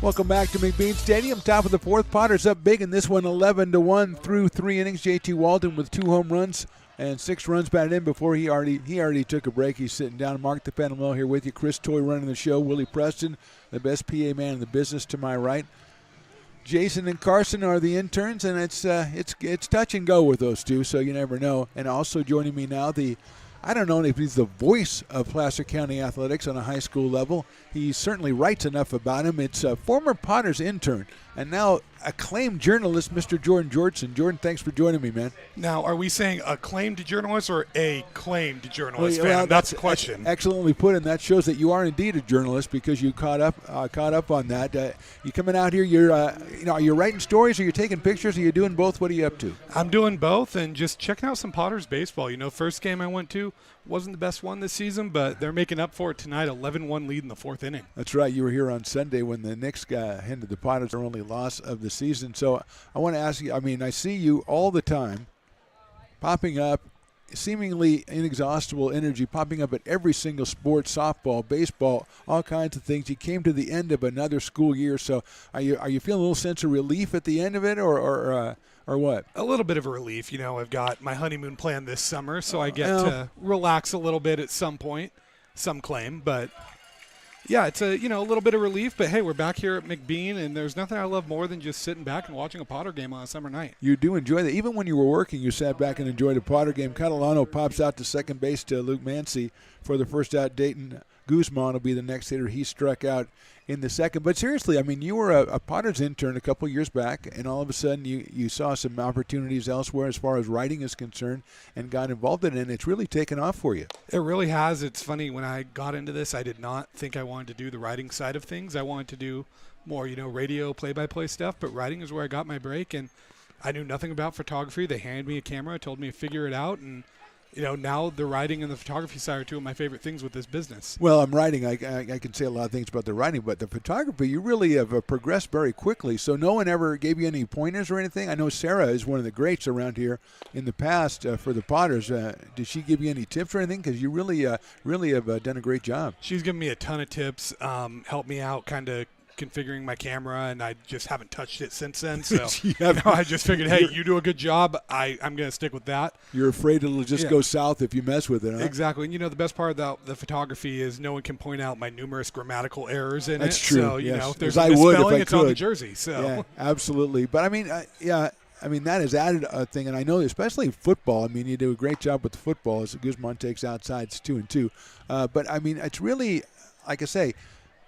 Speaker 10: Welcome back to McBean Stadium. Top of the fourth. Potters up big in this one, 11-1 through 3 innings. J.T. Walden with 2 home runs and 6 runs batted in before he already took a break. He's sitting down. Mark the Panamel here with you. Chris Toy running the show. Willie Preston, the best PA man in the business, to my right. Jason and Carson are the interns, and it's touch and go with those two, so you never know. And also joining me now, I don't know if he's the voice of Placer County athletics on a high school level. He certainly writes enough about him. It's a former Potters intern and now acclaimed journalist, Mr. Jordan Georgeson. Jordan, thanks for joining me, man.
Speaker 21: Now, are we saying acclaimed journalist or a claimed journalist? Well, that's the question.
Speaker 10: Excellently put, and that shows that you are indeed a journalist because you caught up on that. You coming out here? Are you writing stories? Are you taking pictures? Are you doing both? What are you up to?
Speaker 21: I'm doing both and just checking out some Potters baseball. First game I went to wasn't the best one this season, but they're making up for it tonight. 11-1 lead in the fourth inning.
Speaker 10: That's right. You were here on Sunday when the Knicks handed the Potters their only loss of the season. So I want to ask you, I see you all the time popping up, seemingly inexhaustible energy popping up at every single sport, softball, baseball, all kinds of things. You came to the end of another school year. So are you feeling a little sense of relief at the end of it or what?
Speaker 21: A little bit of a relief. I've got my honeymoon planned this summer, so I get to relax a little bit at some point, some claim. But, yeah, it's a little bit of relief. But, hey, we're back here at McBean, and there's nothing I love more than just sitting back and watching a Potter game on a summer night.
Speaker 10: You do enjoy that. Even when you were working, you sat back and enjoyed a Potter game. Catalano pops out to second base to Luke Mancy for the first out. Dayton Guzman will be the next hitter. He struck out in the second. But seriously, you were a Potters intern a couple years back, and all of a sudden you saw some opportunities elsewhere as far as writing is concerned and got involved in it, and it's really taken off for you.
Speaker 21: It really has. It's funny, when I got into this, I did not think I wanted to do the writing side of things. I wanted to do more, radio play-by-play stuff, but writing is where I got my break, and I knew nothing about photography. They handed me a camera, told me to figure it out, and now the writing and the photography side are two of my favorite things with this business.
Speaker 10: Well, I'm writing. I can say a lot of things about the writing, but the photography, you really have progressed very quickly. So no one ever gave you any pointers or anything? I know Sarah is one of the greats around here in the past for the Potters. Did she give you any tips or anything? Because you really have done a great job.
Speaker 21: She's given me a ton of tips, helped me out kind of configuring my camera, and I just haven't touched it since then. So I just figured, hey, you do a good job. I'm going to stick with that.
Speaker 10: You're afraid it'll just go south if you mess with it, huh?
Speaker 21: Exactly. And the best part about the photography is no one can point out my numerous grammatical errors in
Speaker 10: That's
Speaker 21: it.
Speaker 10: true.
Speaker 21: So,
Speaker 10: yes.
Speaker 21: if there's
Speaker 10: a
Speaker 21: misspelling, it's on the jersey. So
Speaker 10: yeah, absolutely. But that has added a thing, and I know especially football. You do a great job with the football as Guzman takes outsides 2-2. But it's really, like I say,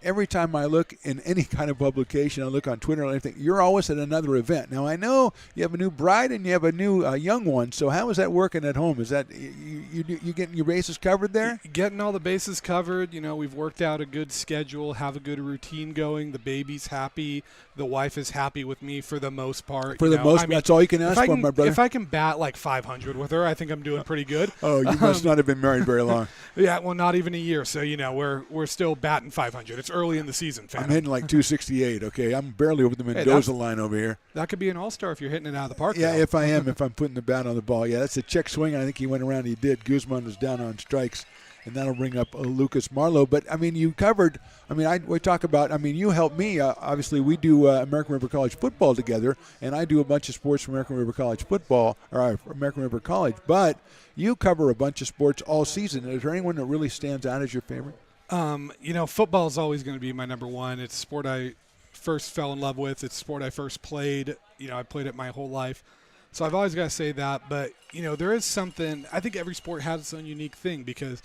Speaker 10: every time I look in any kind of publication, I look on Twitter or anything, you're always at another event. Now, I know you have a new bride and you have a new young one, so how is that working at home? Is that you you getting your bases covered there?
Speaker 21: Getting all the bases covered. We've worked out a good schedule, have a good routine going. The baby's happy. The wife is happy with me for the most part.
Speaker 10: That's all you can ask for, my brother.
Speaker 21: If I can bat like 500 with her, I think I'm doing pretty good.
Speaker 10: Oh, you must not have been married very long.
Speaker 21: Yeah, well, not even a year. So we're still batting 500. It's early in the season, fam.
Speaker 10: I'm hitting like 268. Okay, I'm barely over the Mendoza line over here.
Speaker 21: That could be an all-star if you're hitting it out of the park.
Speaker 10: Yeah,
Speaker 21: though.
Speaker 10: if I'm putting the bat on the ball. Yeah, that's a check swing. I think he went around. He did. Guzman was down on strikes, and that'll bring up Lucas Marlowe. But you covered. We talk about. You helped me. Obviously, we do American River College football together, and I do a bunch of sports for American River College football or American River College. But you cover a bunch of sports all season. Is there anyone that really stands out as your favorite?
Speaker 21: Football is always going to be my number one. It's a sport I first fell in love with. It's a sport I first played. I played it my whole life. So I've always got to say that. But, there is something – I think every sport has its own unique thing because,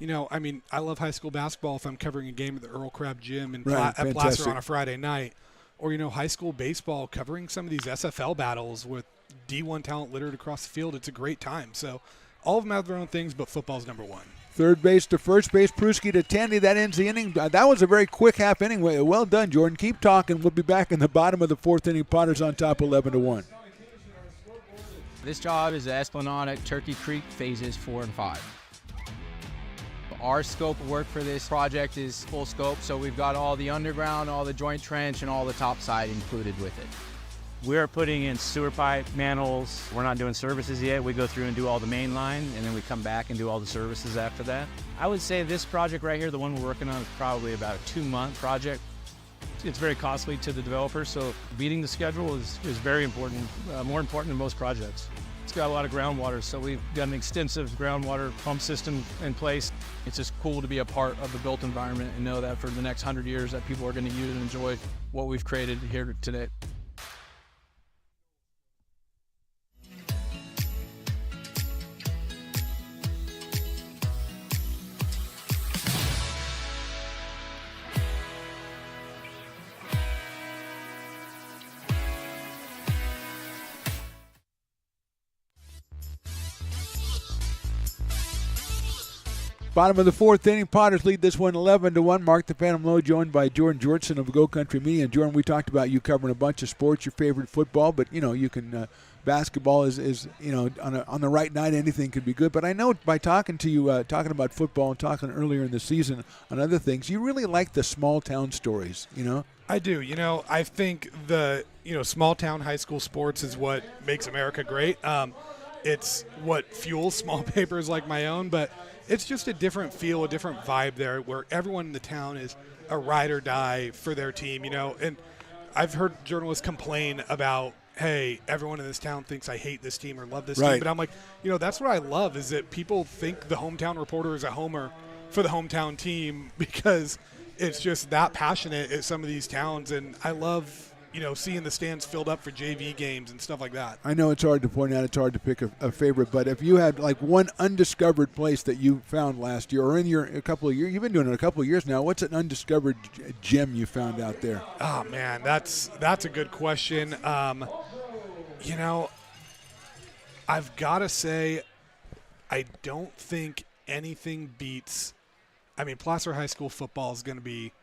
Speaker 21: I love high school basketball if I'm covering a game at the Earl Crabb Gym at Placer on a Friday night. Or, high school baseball, covering some of these SFL battles with D1 talent littered across the field. It's a great time. So all of them have their own things, but football's number one.
Speaker 10: Third base to first base, Pruski to Tandy. That ends the inning. That was a very quick half inning. Well done, Jordan. Keep talking. We'll be back in the bottom of the fourth inning. Potters on top 11-1.
Speaker 1: This job is the Esplanade at Turkey Creek phases 4 and 5. Our scope of work for this project is full scope, so we've got all the underground, all the joint trench, and all the topside included with it.
Speaker 22: We're putting in sewer pipe, manholes. We're not doing services yet. We go through and do all the main line, and then we come back and do all the services after that. I would say this project right here, the one we're working on, is probably about a 2-month project. It's very costly to the developer, so beating the schedule is very important, more important than most projects. It's got a lot of groundwater, so we've got an extensive groundwater pump system in place. It's just cool to be a part of the built environment and know that for the next 100 years that people are going to use and enjoy what we've created here today.
Speaker 10: Bottom of the fourth inning, Potters lead this one 11-1. Mark the Phantom Low, joined by Jordan Georgeson of Go Country Media. And Jordan, we talked about you covering a bunch of sports, your favorite football, but you can basketball is on the right night anything could be good. But I know by talking to you, talking about football and talking earlier in the season on other things, you really like the small town stories.
Speaker 21: I do. I think the small town high school sports is what makes America great. It's what fuels small papers like my own, but it's just a different feel, a different vibe there where everyone in the town is a ride or die for their team, And I've heard journalists complain about, hey, everyone in this town thinks I hate this team or love this team. But I'm like, that's what I love is that people think the hometown reporter is a homer for the hometown team because it's just that passionate at some of these towns. And I love seeing the stands filled up for JV games and stuff like that.
Speaker 10: I know it's hard to point out, it's hard to pick a favorite, but if you had like one undiscovered place that you found last year or in a couple of years, you've been doing it a couple of years now, what's an undiscovered gem you found out there?
Speaker 21: Oh, man, that's a good question. I've got to say I don't think anything beats – Placer High School football is going to be –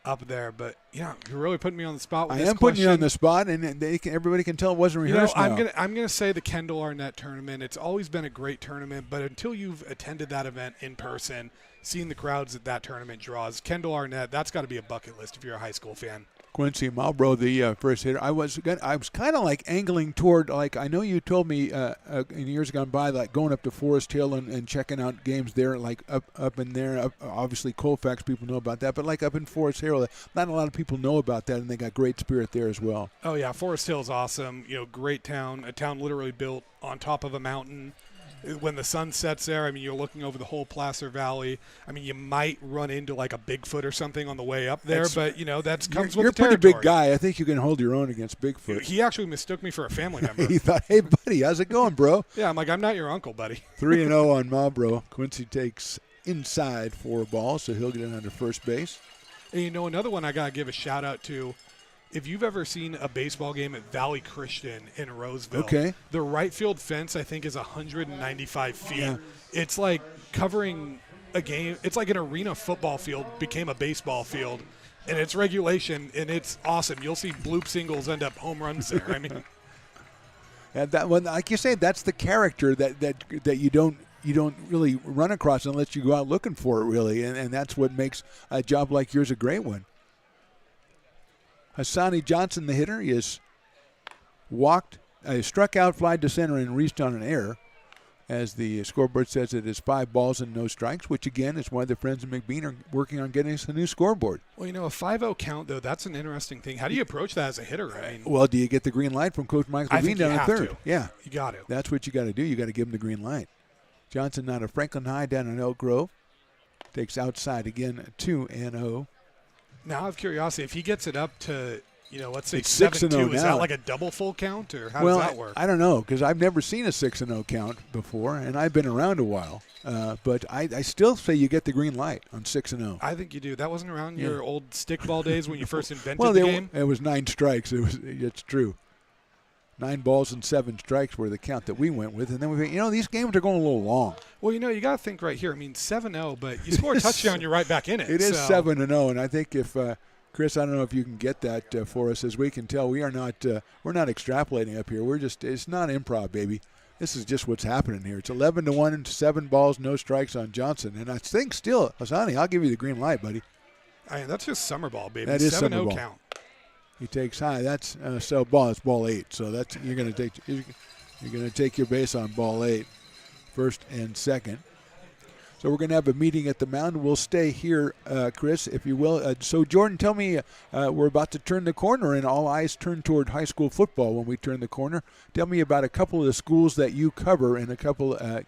Speaker 21: up there, but you're really putting me on the spot with
Speaker 10: I
Speaker 21: this
Speaker 10: am
Speaker 21: question.
Speaker 10: putting you on the spot, and everybody can tell it wasn't rehearsed.
Speaker 21: I'm gonna say the Kendall Arnett tournament. It's always been a great tournament, but until you've attended that event in person, seeing the crowds that tournament draws, Kendall Arnett, that's got to be a bucket list if you're a high school fan.
Speaker 10: Quincy Malbrough, the first hitter. I was kind of like angling toward, like I know you told me in years gone by, like going up to Forest Hill and checking out games there, like up in there. Obviously, Colfax people know about that, but like up in Forest Hill, not a lot of people know about that, and they got great spirit there as well.
Speaker 21: Oh yeah, Forest Hill's awesome. Great town, a town literally built on top of a mountain. When the sun sets there, you're looking over the whole Placer Valley. You might run into like a Bigfoot or something on the way up there, but that comes with the territory.
Speaker 10: You're a pretty big guy. I think you can hold your own against Bigfoot.
Speaker 21: He actually mistook me for a family member.
Speaker 10: He thought, "Hey, buddy, how's it going, bro?"
Speaker 21: Yeah, I'm like, I'm not your uncle, buddy.
Speaker 10: 3-0 on Malbrough. Quincy takes inside for a ball, so he'll get it under first base.
Speaker 21: And another one I gotta give a shout out to if you've ever seen a baseball game at Valley Christian in Roseville,
Speaker 10: Okay.
Speaker 21: the right field fence, I think, is 195 feet.
Speaker 10: Yeah.
Speaker 21: It's like covering a game. It's like an arena football field became a baseball field, and it's regulation, and it's awesome. You'll see bloop singles end up home runs there. I mean,
Speaker 10: And that one, like you say, that's the character that you don't really run across unless you go out looking for it, really, and that's what makes a job like yours a great one. Hassani Johnson, the hitter, is struck out, fly to center, and reached on an error. As the scoreboard says, it is 5 balls and no strikes, which again is why the friends of McBean are working on getting us a new scoreboard.
Speaker 21: well, a 5-0 count, though, that's an interesting thing. How do you approach that as a hitter? I mean,
Speaker 10: Well, do you get the green light from Coach Mike
Speaker 21: I
Speaker 10: Levine
Speaker 21: think you
Speaker 10: down at
Speaker 21: have
Speaker 10: third?
Speaker 21: to.
Speaker 10: Yeah.
Speaker 21: You got to.
Speaker 10: That's what you got to do. You got to give him the green light. Johnson out of Franklin High down in Elk Grove. Takes outside again, 2-0.
Speaker 21: Now, I have curiosity. If he gets it up to, let's say
Speaker 10: It's 6-0
Speaker 21: 7-2, is
Speaker 10: now.
Speaker 21: that like a double full count, or how
Speaker 10: Well,
Speaker 21: does that work?
Speaker 10: I don't know, because I've never seen a 6-0 count before, and I've been around a while. But I still say you get the green light on 6-0.
Speaker 21: I think you do. That wasn't around
Speaker 10: Yeah.
Speaker 21: your old stickball days when you first invented
Speaker 10: Well,
Speaker 21: the game?
Speaker 10: it was 9 strikes. It's true. 9 balls and 7 strikes were the count that we went with. And then these games are going a little long.
Speaker 21: Well, you got to think right here. I mean, 7-0, but you score a touchdown, you're right back in it.
Speaker 10: It is
Speaker 21: so.
Speaker 10: 7-0, and I think if Chris, I don't know if you can get that for us. As we can tell, we're not extrapolating up here. It's not improv, baby. This is just what's happening here. It's 11-1 and 7 balls, no strikes on Johnson. And I think still, Hassani, I'll give you the green light, buddy.
Speaker 21: I mean, that's just summer ball, baby.
Speaker 10: That is
Speaker 21: 7-0
Speaker 10: summer ball.
Speaker 21: count.
Speaker 10: He takes high. That's so ball. It's ball 8. So that's you're going to take your base on ball 8, first and second. So we're going to have a meeting at the mound. We'll stay here, Chris, if you will. So, Jordan, tell me, we're about to turn the corner, and all eyes turn toward high school football when we turn the corner. Tell me about a couple of the schools that you cover, and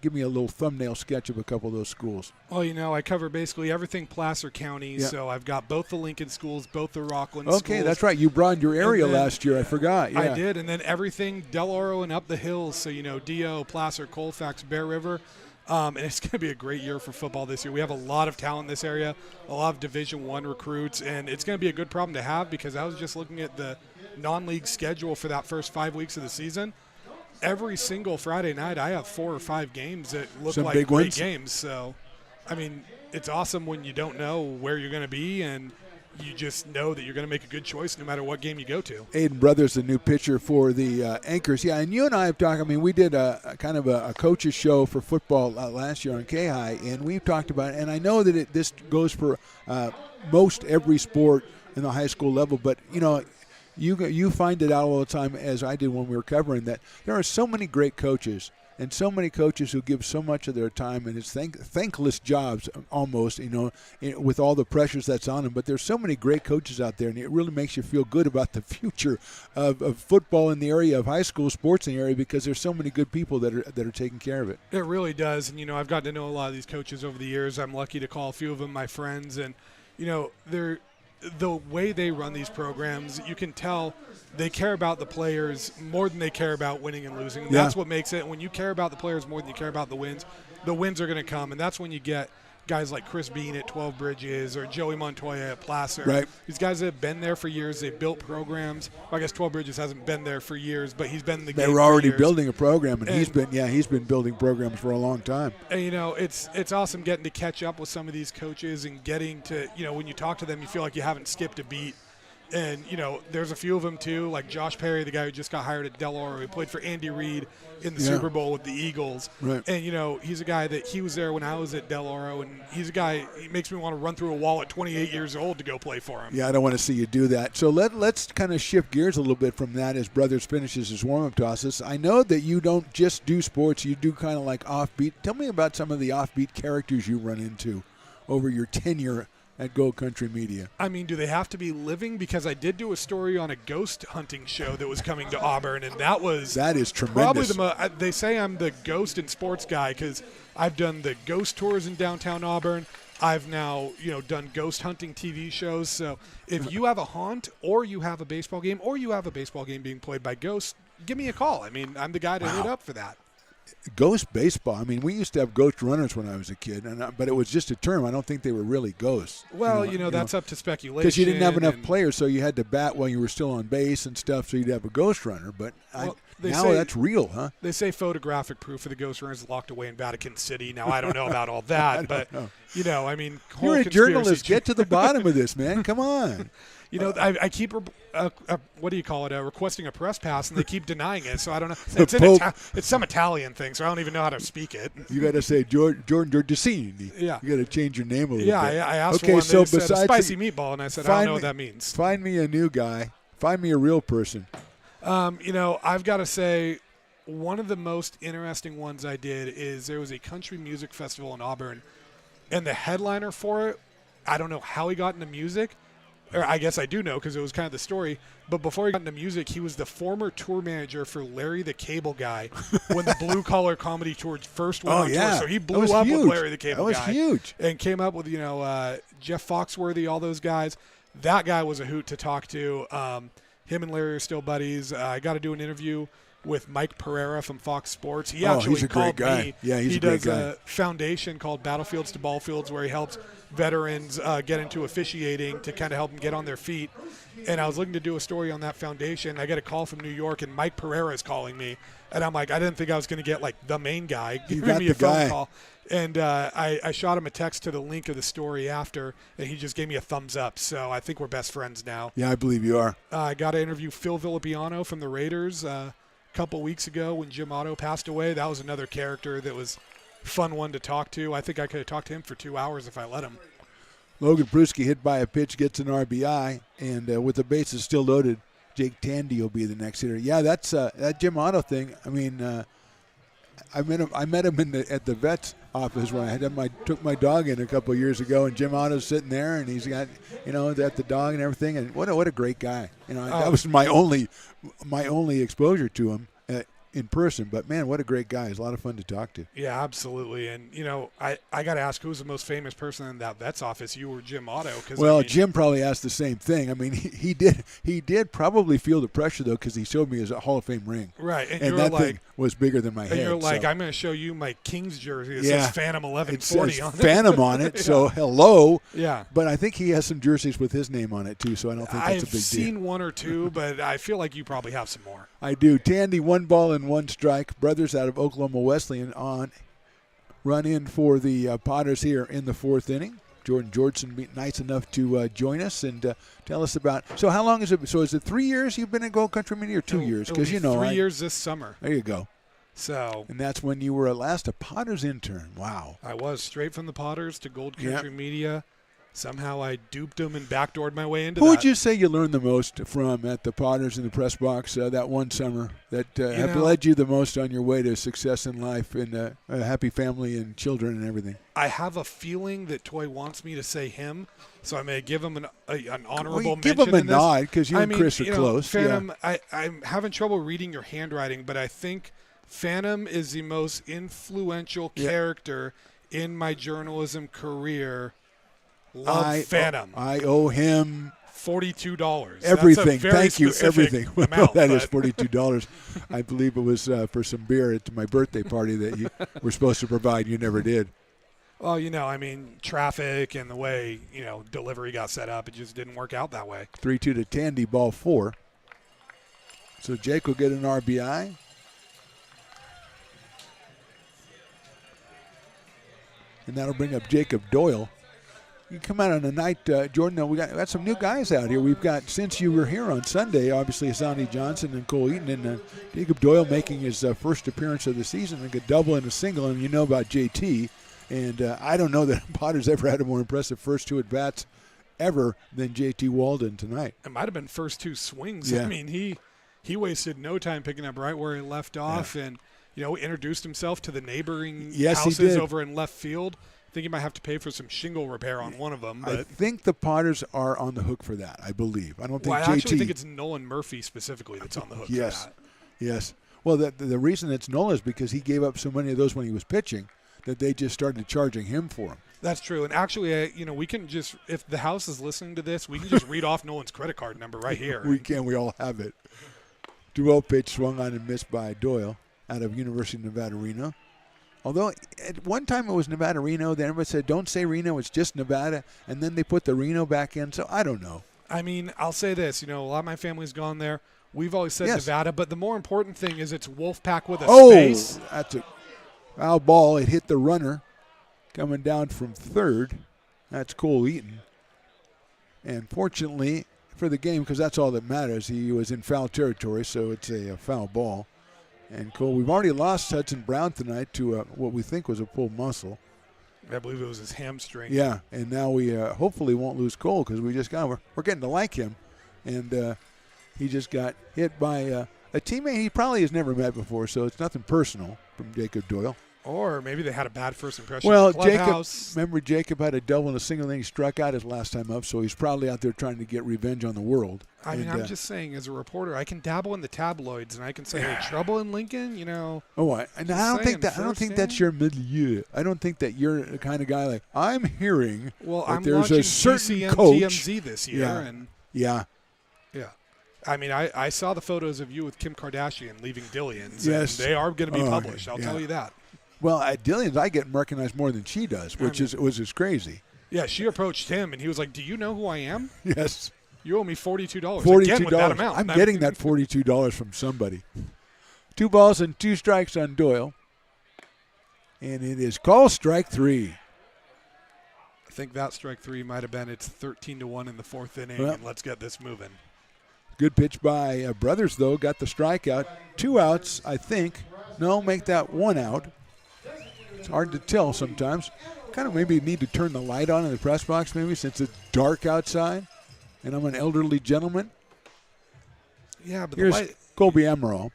Speaker 10: give me a little thumbnail sketch of a couple of those schools.
Speaker 21: Well, I cover basically everything Placer County,
Speaker 10: Yeah.
Speaker 21: so I've got both the Lincoln schools, both the Rockland schools.
Speaker 10: Okay, that's right. You broadened your area
Speaker 21: And then-
Speaker 10: last year. I forgot. Yeah.
Speaker 21: I did, and then everything Del Oro and up the hills, so, D.O., Placer, Colfax, Bear River. And it's going to be a great year for football this year. We have a lot of talent in this area, a lot of Division I recruits, and it's going to be a good problem to have because I was just looking at the non-league schedule for that first 5 weeks of the season. Every single Friday night, I have 4 or 5 games that look
Speaker 10: Some
Speaker 21: like
Speaker 10: big
Speaker 21: great
Speaker 10: ones.
Speaker 21: games. So, I mean, it's awesome when you don't know where you're going to be and you just know that you're going to make a good choice no matter what game you go to.
Speaker 10: Aiden Brothers, the new pitcher for the Anchors. Yeah, and you and I have talked. I mean, we did a kind of a coaches show for football last year on K-High, and we've talked about it. And I know that this goes for most every sport in the high school level, but, you find it out all the time, as I did when we were covering, that there are so many great coaches and so many coaches who give so much of their time, and it's thankless jobs almost, with all the pressures that's on them. But there's so many great coaches out there, and it really makes you feel good about the future of football in the area, of high school sports in the area, because there's so many good people that are taking care of it.
Speaker 21: It really does, and I've gotten to know a lot of these coaches over the years. I'm lucky to call a few of them my friends, and they're the way they run these programs, you can tell they care about the players more than they care about winning and losing. And that's what makes it. When you care about the players more than you care about the wins are going to come, and that's when you get guys like Chris Bean at 12 Bridges or Joey Montoya at Placer.
Speaker 10: Right.
Speaker 21: These guys have been there for years. They've built programs. Well, I guess 12 Bridges hasn't been there for years, but he's been in the game
Speaker 10: They were
Speaker 21: for
Speaker 10: already
Speaker 21: years.
Speaker 10: building a program, and he's been building programs for a long time.
Speaker 21: And, it's awesome getting to catch up with some of these coaches and getting to, when you talk to them, you feel like you haven't skipped a beat. And, there's a few of them, too, like Josh Perry, the guy who just got hired at Del Oro. He played for Andy Reid in the Super Bowl with the Eagles.
Speaker 10: Right.
Speaker 21: And, he's a guy that he was there when I was at Del Oro, and he's a guy, he makes me want to run through a wall at 28 years old to go play for him.
Speaker 10: Yeah, I don't want to see you do that. So let's kind of shift gears a little bit from that as Brothers finishes his warm-up tosses. I know that you don't just do sports. You do kind of like offbeat. Tell me about some of the offbeat characters you run into over your tenure at Gold Country Media.
Speaker 21: I mean, do they have to be living? Because I did do a story on a ghost hunting show that was coming to Auburn, and that is
Speaker 10: tremendous.
Speaker 21: Probably they say I'm the ghost and sports guy because I've done the ghost tours in downtown Auburn. I've now, done ghost hunting TV shows. So if you have a haunt or you have a baseball game or you have a baseball game being played by ghosts, give me a call. I mean, I'm the guy to hit up for that.
Speaker 10: ghost baseball. I mean, we used to have ghost runners when I was a kid, but it was just a term. I don't think they were really ghosts.
Speaker 21: Well, that's up to speculation.
Speaker 10: Because you didn't have enough players, so you had to bat while you were still on base and stuff, so you'd have a ghost runner. But now that's real, huh?
Speaker 21: They say photographic proof of the ghost runner is locked away in Vatican City. Now, I don't know about all that, but, I mean,
Speaker 10: you're a journalist. Get to the bottom of this, man. Come on.
Speaker 21: I keep what do you call it? Requesting a press pass, and they keep denying it. So I don't know. It's some Italian thing, so I don't even know how to speak it.
Speaker 10: You got to say Jordan Giordicini.
Speaker 21: Yeah,
Speaker 10: you got to change your name a little bit.
Speaker 21: Yeah, I asked for
Speaker 10: okay,
Speaker 21: one.
Speaker 10: So
Speaker 21: they said
Speaker 10: besides
Speaker 21: a spicy meatball, and I said I don't know what that means.
Speaker 10: Find me a new guy. Find me a real person.
Speaker 21: I've got to say, one of the most interesting ones I did is there was a country music festival in Auburn, and the headliner for it, I don't know how he got into music. Or I guess I do know because it was kind of the story. But before he got into music, he was the former tour manager for Larry the Cable Guy when the Blue Collar Comedy Tour first went on tour. So he blew up with Larry the Cable Guy.
Speaker 10: That was huge.
Speaker 21: And came up with, Jeff Foxworthy, all those guys. That guy was a hoot to talk to. Him and Larry are still buddies. I got to do an interview with Mike Pereira from Fox Sports. He actually
Speaker 10: he's a
Speaker 21: called
Speaker 10: great guy.
Speaker 21: me.
Speaker 10: Yeah, he's
Speaker 21: he
Speaker 10: a great
Speaker 21: does
Speaker 10: guy.
Speaker 21: a foundation called Battlefields to Ballfields where he helps veterans get into officiating to kind of help them get on their feet. And I was looking to do a story on that foundation. I get a call from New York, and Mike Pereira is calling me. And I'm like, I didn't think I was going to get, the main guy giving me a phone call. And I shot him a text to the link of the story after, and he just gave me a thumbs up. So I think we're best friends now.
Speaker 10: Yeah, I believe you are.
Speaker 21: I got to interview Phil Villapiano from the Raiders a couple weeks ago when Jim Otto passed away. That was another character that was fun one to talk to. I think I could have talked to him for 2 hours if I let him.
Speaker 10: Logan Pruski hit by a pitch, gets an RBI, and with the bases still loaded, Jake Tandy will be the next hitter. Yeah, that's that Jim Otto thing. I mean, I met him at the vet's office when I took my dog in a couple of years ago, and Jim Otto's sitting there, and he's got at the dog and everything, and what a great guy. That was my only exposure to him in person, but man, what a great guy. He's a lot of fun to talk to.
Speaker 21: Yeah, absolutely. And I got to ask, who's the most famous person in that vet's office? You or Jim Otto?
Speaker 10: Jim probably asked the same thing. I mean, he did probably feel the pressure though, because he showed me his Hall of Fame ring.
Speaker 21: Right,
Speaker 10: and that thing was bigger than my head.
Speaker 21: And you're like,
Speaker 10: so.
Speaker 21: I'm going to show you my Kings jersey. It says Phantom 1140 on it.
Speaker 10: Phantom on it. So hello.
Speaker 21: Yeah.
Speaker 10: But I think he has some jerseys with his name on it too. So I don't think that's a big deal.
Speaker 21: I've seen one or two, but I feel like you probably have some more.
Speaker 10: I do. Tandy, 1 ball and 1 strike. Brothers out of Oklahoma Wesleyan run in for the Potters here in the 4th inning. Jordan Georgeson be nice enough to join us and tell us about. So how long is it? So is it 3 years you've been at Gold Country Media, or 2 years? Because
Speaker 21: 3 years this summer.
Speaker 10: There you go.
Speaker 21: So.
Speaker 10: And that's when you were at last a Potters intern. Wow.
Speaker 21: I was straight from the Potters to Gold Country Media. Somehow I duped them and backdoored my way into that.
Speaker 10: Who would you say you learned the most from at the Potters in the press box that one summer that have led you the most on your way to success in life and a happy family and children and everything?
Speaker 21: I have a feeling that Toy wants me to say him, so I may give him an honorable mention.
Speaker 10: Give him a nod because you and
Speaker 21: mean,
Speaker 10: Chris are close.
Speaker 21: Phantom, yeah. I'm having trouble reading your handwriting, but I think Phantom is the most influential character in my journalism career. Love Phantom.
Speaker 10: I owe him
Speaker 21: $42.
Speaker 10: Everything. Thank you. Everything.
Speaker 21: Amount,
Speaker 10: that is $42. I believe it was for some beer at my birthday party that you were supposed to provide. You never did.
Speaker 21: Well, traffic and the way, delivery got set up, it just didn't work out that way.
Speaker 10: 3-2 to Tandy, ball 4. So Jake will get an RBI. And that'll bring up Jacob Doyle. You come out on a night, Jordan, we got some new guys out here. We've got, since you were here on Sunday, obviously Asani Johnson and Cole Eaton, and Jacob Doyle making his first appearance of the season, like a double and a single, and you know about JT. And I don't know that Potter's ever had a more impressive first 2 at-bats ever than JT Walden tonight.
Speaker 21: It might have been first 2 swings.
Speaker 10: Yeah.
Speaker 21: I mean, he wasted no time picking up right where he left off and, introduced himself to the neighboring houses over in left field. I think he might have to pay for some shingle repair on one of them. But
Speaker 10: I think the Potters are on the hook for that, I believe. I don't think JT.
Speaker 21: I actually think it's Nolan Murphy specifically that's on the hook for that.
Speaker 10: Yes. Well, the reason it's Nolan is because he gave up so many of those when he was pitching that they just started charging him for them.
Speaker 21: That's true. And actually, we can just, if the house is listening to this, we can just read off Nolan's credit card number right here.
Speaker 10: We can. We all have it. 2-0 pitch swung on and missed by Doyle. out of University of Nevada, Reno. Although at one time it was Nevada, Reno. Then everybody said, don't say Reno, it's just Nevada. And then they put the Reno back in. So I don't know.
Speaker 21: I mean, I'll say this. A lot of my family's gone there. We've always said
Speaker 10: Yes.
Speaker 21: Nevada, but the more important thing is it's Wolfpack with a
Speaker 10: Oh,
Speaker 21: space.
Speaker 10: that's a foul ball. It hit the runner coming down from third. That's Cole Eaton. And fortunately for the game, because that's all that matters, he was in foul territory, so it's a foul ball. And Cole, we've already lost Hudson Brown tonight to what we think was a pulled muscle.
Speaker 21: I believe it was his hamstring.
Speaker 10: Yeah, and now we hopefully won't lose Cole because we just we're getting to like him. And he just got hit by a teammate he probably has never met before, so it's nothing personal from Jacob Doyle.
Speaker 21: Or maybe they had a bad first impression.
Speaker 10: Well,
Speaker 21: in the clubhouse.
Speaker 10: remember Jacob had a double and a single, and he struck out his last time up, so he's probably out there trying to get revenge on the world.
Speaker 21: I mean, I'm just saying, as a reporter, I can dabble in the tabloids, and I can say, "Hey, trouble in Lincoln,"
Speaker 10: Oh, I don't think that's your milieu. I don't think that you're the kind of guy like I'm hearing.
Speaker 21: Well,
Speaker 10: that
Speaker 21: I'm
Speaker 10: there's
Speaker 21: watching
Speaker 10: a certain
Speaker 21: CCM
Speaker 10: coach.
Speaker 21: TMZ this year, and
Speaker 10: yeah.
Speaker 21: I mean, I saw the photos of you with Kim Kardashian leaving Dillion's.
Speaker 10: Yes.
Speaker 21: And they are going to be
Speaker 10: Oh,
Speaker 11: published.
Speaker 21: I'll
Speaker 10: yeah.
Speaker 21: tell you that.
Speaker 10: Well, at Dillion's, I get recognized more than she does, which was just crazy.
Speaker 21: Yeah, she approached him, and he was like, "Do you know who I am?"
Speaker 10: Yes.
Speaker 21: You owe me $42.
Speaker 10: $42.
Speaker 21: Again, with that amount.
Speaker 10: I'm getting that $42 from somebody. 2 balls and 2 strikes on Doyle. And it is call strike 3.
Speaker 21: I think that strike 3 might have been it's 13-1 in the 4th inning,
Speaker 10: Well,
Speaker 21: and let's get this moving.
Speaker 10: Good pitch by Brothers, though. Got the strikeout. 2 outs, I think. No, make that 1 out. It's hard to tell sometimes. Kind of maybe need to turn the light on in the press box maybe since it's dark outside. And I'm an elderly gentleman.
Speaker 21: Yeah, but
Speaker 10: Here's
Speaker 21: the light.
Speaker 10: Colby Amaral.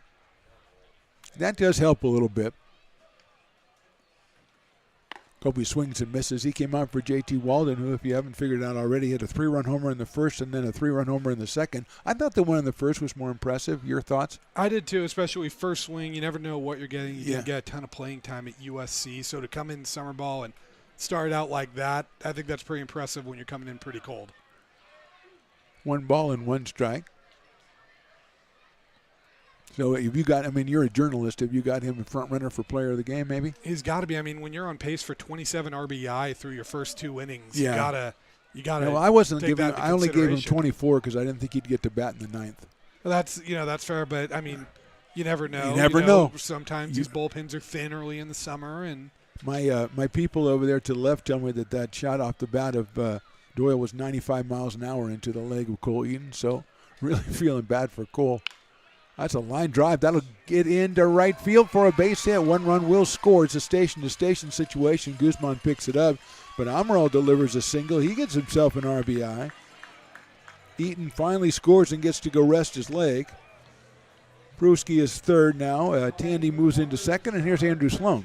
Speaker 10: That does help a little bit. Colby swings and misses. He came out for J.T. Walden, who, if you haven't figured it out already, hit a 3-run homer in the first and then a 3-run homer in the second. I thought the one in the first was more impressive. Your thoughts?
Speaker 21: I did too, especially first swing. You never know what you're getting. You
Speaker 10: Yeah.
Speaker 21: can get a ton of playing time at USC. So to come in summer ball and start out like that, I think that's pretty impressive when you're coming in pretty cold.
Speaker 10: 1 ball and 1 strike. So if you got, you're a journalist. Have you got him a front runner for player of the game maybe?
Speaker 21: He's got to be. I mean, when you're on pace for 27 RBI through your first 2 innings,
Speaker 10: Yeah.
Speaker 21: you gotta.
Speaker 10: No, I wasn't
Speaker 21: take
Speaker 10: giving.
Speaker 21: that into
Speaker 10: I only gave him
Speaker 21: consideration.
Speaker 10: 24 because I didn't think he'd get to bat in the 9th.
Speaker 21: Well, that's fair, but I mean, you never know.
Speaker 10: You never know.
Speaker 21: Sometimes these bullpens are thin early in the summer, and
Speaker 10: My people over there to the left tell me that shot off the bat of Doyle was 95 miles an hour into the leg of Cole Eaton. So really feeling bad for Cole. That's a line drive. That'll get into right field for a base hit. 1 run will score. It's a station-to-station situation. Guzman picks it up, but Amaral delivers a single. He gets himself an RBI. Eaton finally scores and gets to go rest his leg. Brewski is third now. Tandy moves into second, and here's Andrew Sloan.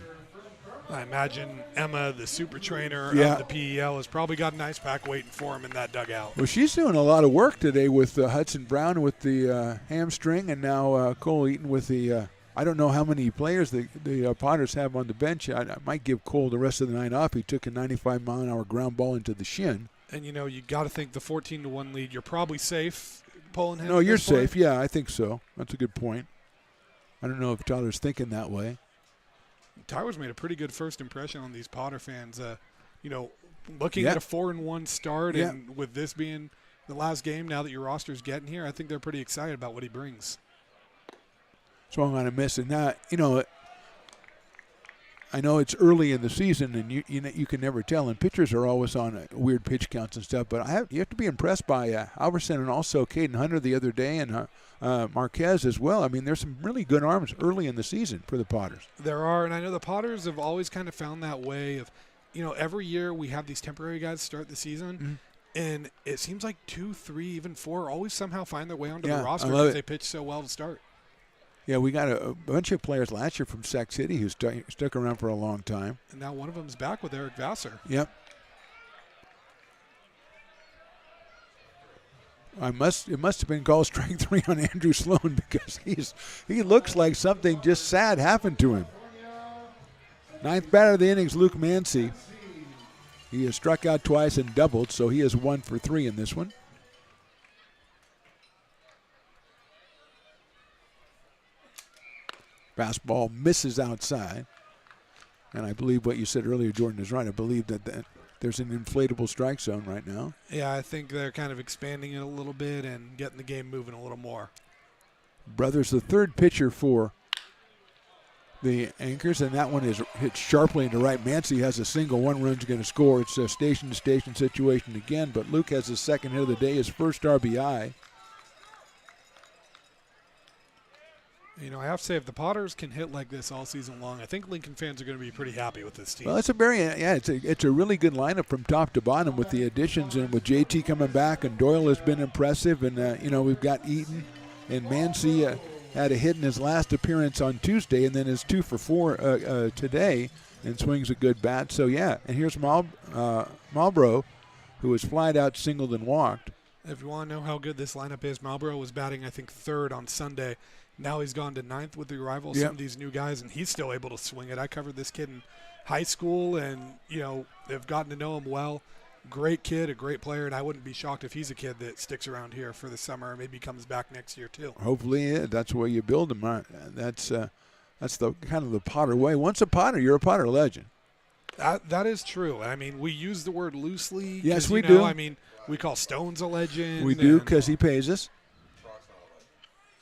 Speaker 21: I imagine Emma, the super trainer
Speaker 10: Yeah.
Speaker 21: of the PEL, has probably got an ice pack waiting for him in that dugout.
Speaker 10: Well, she's doing a lot of work today with Hudson Brown with the hamstring, and now Cole Eaton with the I don't know how many players the Potters have on the bench. I might give Cole the rest of the night off. He took a 95-mile-an-hour ground ball into the shin.
Speaker 21: And, you got to think the 14-1 lead, you're probably safe pulling him.
Speaker 10: No,
Speaker 21: at
Speaker 10: you're
Speaker 21: this point.
Speaker 10: safe. Yeah, I think so. That's a good point. I don't know if Tyler's thinking that way.
Speaker 21: Tyler's made a pretty good first impression on these Potter fans. Looking
Speaker 10: Yeah.
Speaker 21: at a 4-1 start,
Speaker 10: Yeah.
Speaker 21: and with this being the last game, now that your roster's getting here, I think they're pretty excited about what he brings.
Speaker 10: Swung on a miss, and now I know it's early in the season, and you can never tell. And pitchers are always on weird pitch counts and stuff. But you have to be impressed by Alverson and also Caden Hunter the other day, and Marquez as well. I mean, there's some really good arms early in the season for the Potters.
Speaker 21: There are, and I know the Potters have always kind of found that way of, every year we have these temporary guys start the season, and it seems like 2, 3, even 4 always somehow find their way onto
Speaker 10: Yeah,
Speaker 21: the roster
Speaker 10: I love
Speaker 21: because
Speaker 10: it.
Speaker 21: they pitch so well to start.
Speaker 10: Yeah, we got a bunch of players last year from Sac City who stuck around for a long time.
Speaker 21: And now one of them's back with Eric Vassar.
Speaker 10: Yep. It must have been called strike 3 on Andrew Sloan because he looks like something just sad happened to him. 9th batter of the innings, Luke Mancy. He has struck out twice and doubled, so he is 1 for 3 in this one. Fastball misses outside. And I believe what you said earlier, Jordan, is right. I believe that there's an inflatable strike zone right now.
Speaker 21: Yeah, I think they're kind of expanding it a little bit and getting the game moving a little more.
Speaker 10: Brothers, the third pitcher for the Anchors, and that one is hit sharply into right. Mancy has a single. One run's going to score. It's a station-to-station situation again, but Luke has his second hit of the day, his first RBI.
Speaker 21: You know, I have to say, if the Potters can hit like this all season long, I think Lincoln fans are going to be pretty happy with this team.
Speaker 10: Well, it's a really good lineup from top to bottom with the additions, and with JT coming back, and Doyle has been impressive, and we've got Eaton and Mancy had a hit in his last appearance on Tuesday, and then is 2 for 4 today, and swings a good bat. So yeah, and here's Marlboro, who was flied out, singled, and walked.
Speaker 21: If you want to know how good this lineup is, Marlboro was batting, I think, third on Sunday. Now he's gone to ninth with the arrival of some of these new guys, and he's still able to swing it. I covered this kid in high school, and, they've gotten to know him well. Great kid, a great player, and I wouldn't be shocked if he's a kid that sticks around here for the summer and maybe comes back next year too.
Speaker 10: Hopefully, that's the way you build them. That's the kind of the Potter way. Once a Potter, you're a Potter legend.
Speaker 21: That is true. I mean, we use the word loosely.
Speaker 10: Yes, we do.
Speaker 21: I mean, we call Stone's a legend.
Speaker 10: We do because he pays us.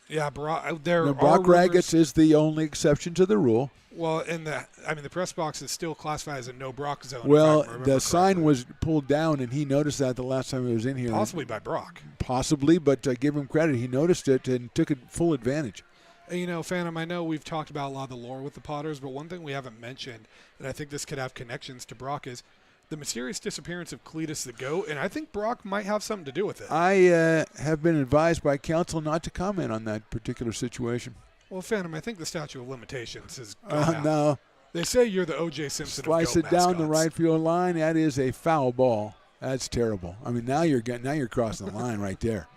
Speaker 21: Yeah, Brock
Speaker 10: Raggets is the only exception to the rule.
Speaker 21: Well, the press box is still classified as a no Brock zone.
Speaker 10: Well, the sign was pulled down, and he noticed that the last time he was in here.
Speaker 21: Possibly by Brock.
Speaker 10: Possibly, but give him credit. He noticed it and took it full advantage.
Speaker 21: Phantom, I know we've talked about a lot of the lore with the Potters, but one thing we haven't mentioned, and I think this could have connections to Brock, is the mysterious disappearance of Cletus the Goat, and I think Brock might have something to do with it.
Speaker 10: I have been advised by counsel not to comment on that particular situation.
Speaker 21: Well, Phantom, I think the statute of limitations is gone out.
Speaker 10: No.
Speaker 21: They say you're the O.J. Simpson
Speaker 10: Slice
Speaker 21: of
Speaker 10: it
Speaker 21: goat
Speaker 10: down the
Speaker 21: mascots.
Speaker 10: right field line. That is a foul ball. That's terrible. I mean, now you're crossing the line right there.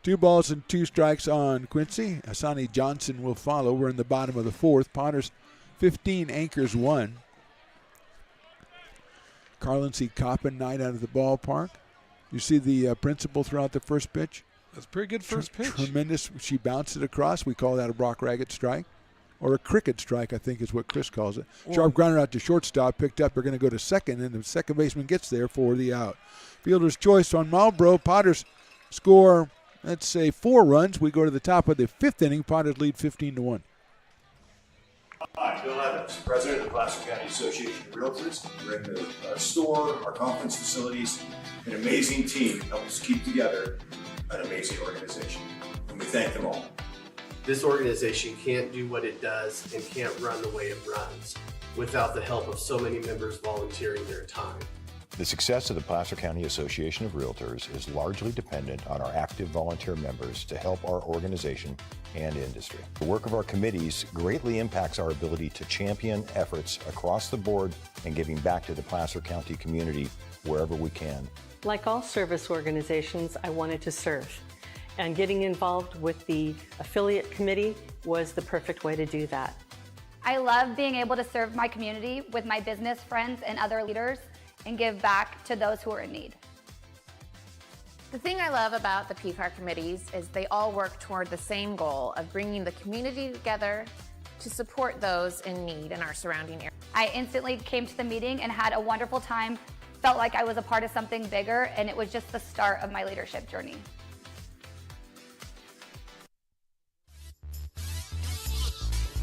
Speaker 10: 2 balls and 2 strikes on Quincy. Asani Johnson will follow. We're in the bottom of the 4th. Potters 15, Anchors 1. Carlin C. Coppin Knight out of the ballpark. You see the principal throughout the first pitch?
Speaker 21: That's a pretty good first pitch.
Speaker 10: Tremendous. She bounced it across. We call that a Brock Raggett strike. Or a cricket strike, I think is what Chris calls it. Sharp grounder out to shortstop, picked up. They're going to go to second, and the second baseman gets there for the out. Fielder's choice on Marlboro. Potters score, let's say, 4 runs. We go to the top of the 5th inning. Potters lead 15-1.
Speaker 2: Hi, Bill Evans, President of the Placer County Association of Realtors. We're in the store, our conference facilities, an amazing team that helps keep together an amazing organization. And we thank them all.
Speaker 5: This organization can't do what it does and can't run the way it runs without the help of so many members volunteering their time.
Speaker 23: The success of the Placer County Association of Realtors is largely dependent on our active volunteer members to help our organization and industry. The work of our committees greatly impacts our ability to champion efforts across the board and giving back to the Placer County community wherever we can.
Speaker 24: Like all service organizations, I wanted to serve. And getting involved with the affiliate committee was the perfect way to do that.
Speaker 25: I love being able to serve my community with my business friends and other leaders and give back to those who are in need.
Speaker 26: The thing I love about the PCAR committees is they all work toward the same goal of bringing the community together to support those in need in our surrounding area.
Speaker 25: I instantly came to the meeting and had a wonderful time, felt like I was a part of something bigger, and it was just the start of my leadership journey.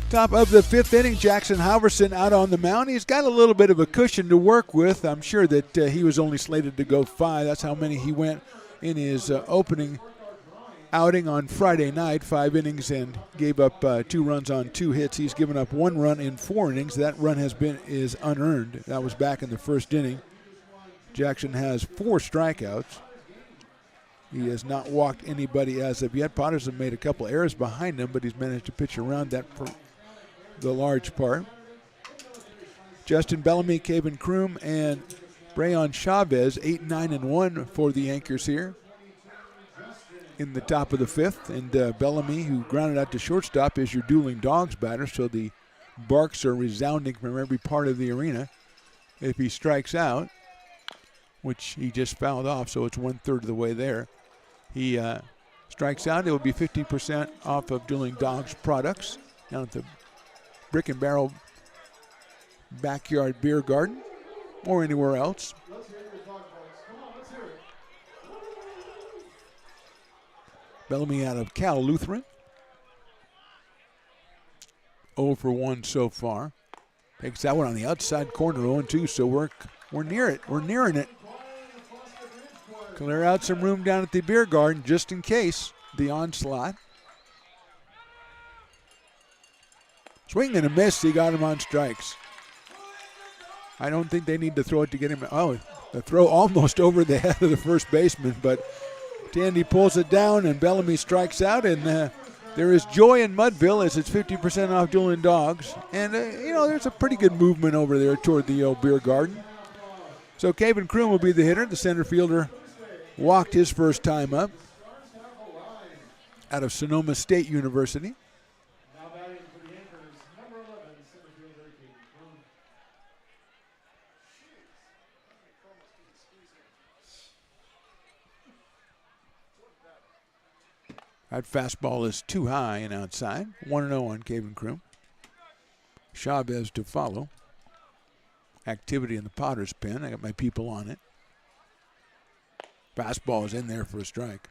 Speaker 10: Top of the 5th inning, Jackson Halverson out on the mound. He's got a little bit of a cushion to work with. I'm sure that he was only slated to go 5. That's how many he went in his opening outing on Friday night. 5 innings and gave up 2 runs on 2 hits. He's given up 1 run in 4 innings. That run is unearned. That was back in the 1st inning. Jackson has 4 strikeouts. He has not walked anybody as of yet. Potters have made a couple errors behind him, but he's managed to pitch around that for the large part. Justin Bellamy, Kevin Kroom, and Brayon Chavez, 8, 9, and 1 for the Anchors here in the top of the 5th. And Bellamy, who grounded out to shortstop, is your dueling dogs batter, so the barks are resounding from every part of the arena. If he strikes out, which he just fouled off, so it's 1/3 of the way there. He strikes out, it will be 50% off of dueling dogs products. down at the Brick and Barrel Backyard Beer Garden or anywhere else. Bellamy out of Cal Lutheran. 0 for 1 so far. Takes that one on the outside corner, 0-2, so we're near it. We're nearing it. Clear out some room down at the beer garden just in case the onslaught. Swing and a miss. He got him on strikes. I don't think they need to throw it to get him. Oh, the throw almost over the head of the first baseman, but Tandy pulls it down and Bellamy strikes out, and there is joy in Mudville as it's 50% off Julian Dogs. And, there's a pretty good movement over there toward the beer garden. So Caven Kroom will be the hitter. The center fielder walked his first time up out of Sonoma State University. That fastball is too high and outside. 1-0 on Caven Kroom. Chavez to follow. Activity in the Potter's pen. I got my people on it. Fastball is in there for a strike.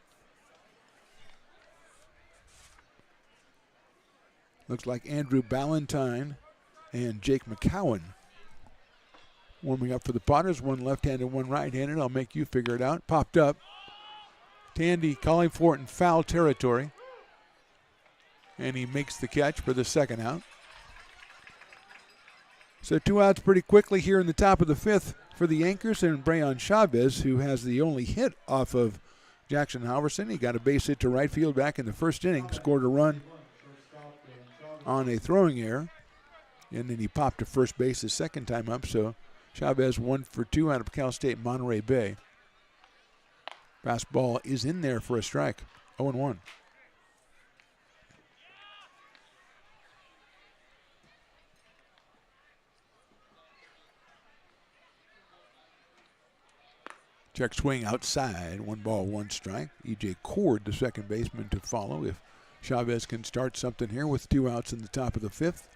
Speaker 10: Looks like Andrew Ballantyne and Jake McCowan warming up for the Potters. One left-handed, one right-handed. I'll make you figure it out. Popped up. Tandy calling for it in foul territory. And he makes the catch for the second out. So 2 outs pretty quickly here in the top of the 5th for the Anchors, and Brayon Chavez, who has the only hit off of Jackson Halverson. He got a base hit to right field back in the first inning, scored a run on a throwing error, and then he popped to first base the second time up. So Chavez 1 for 2 out of Cal State Monterey Bay. Fastball is in there for a strike. 0-1. Check swing outside. 1 ball, 1 strike. E.J. Cord, the second baseman, to follow if Chavez can start something here with 2 outs in the top of the 5th.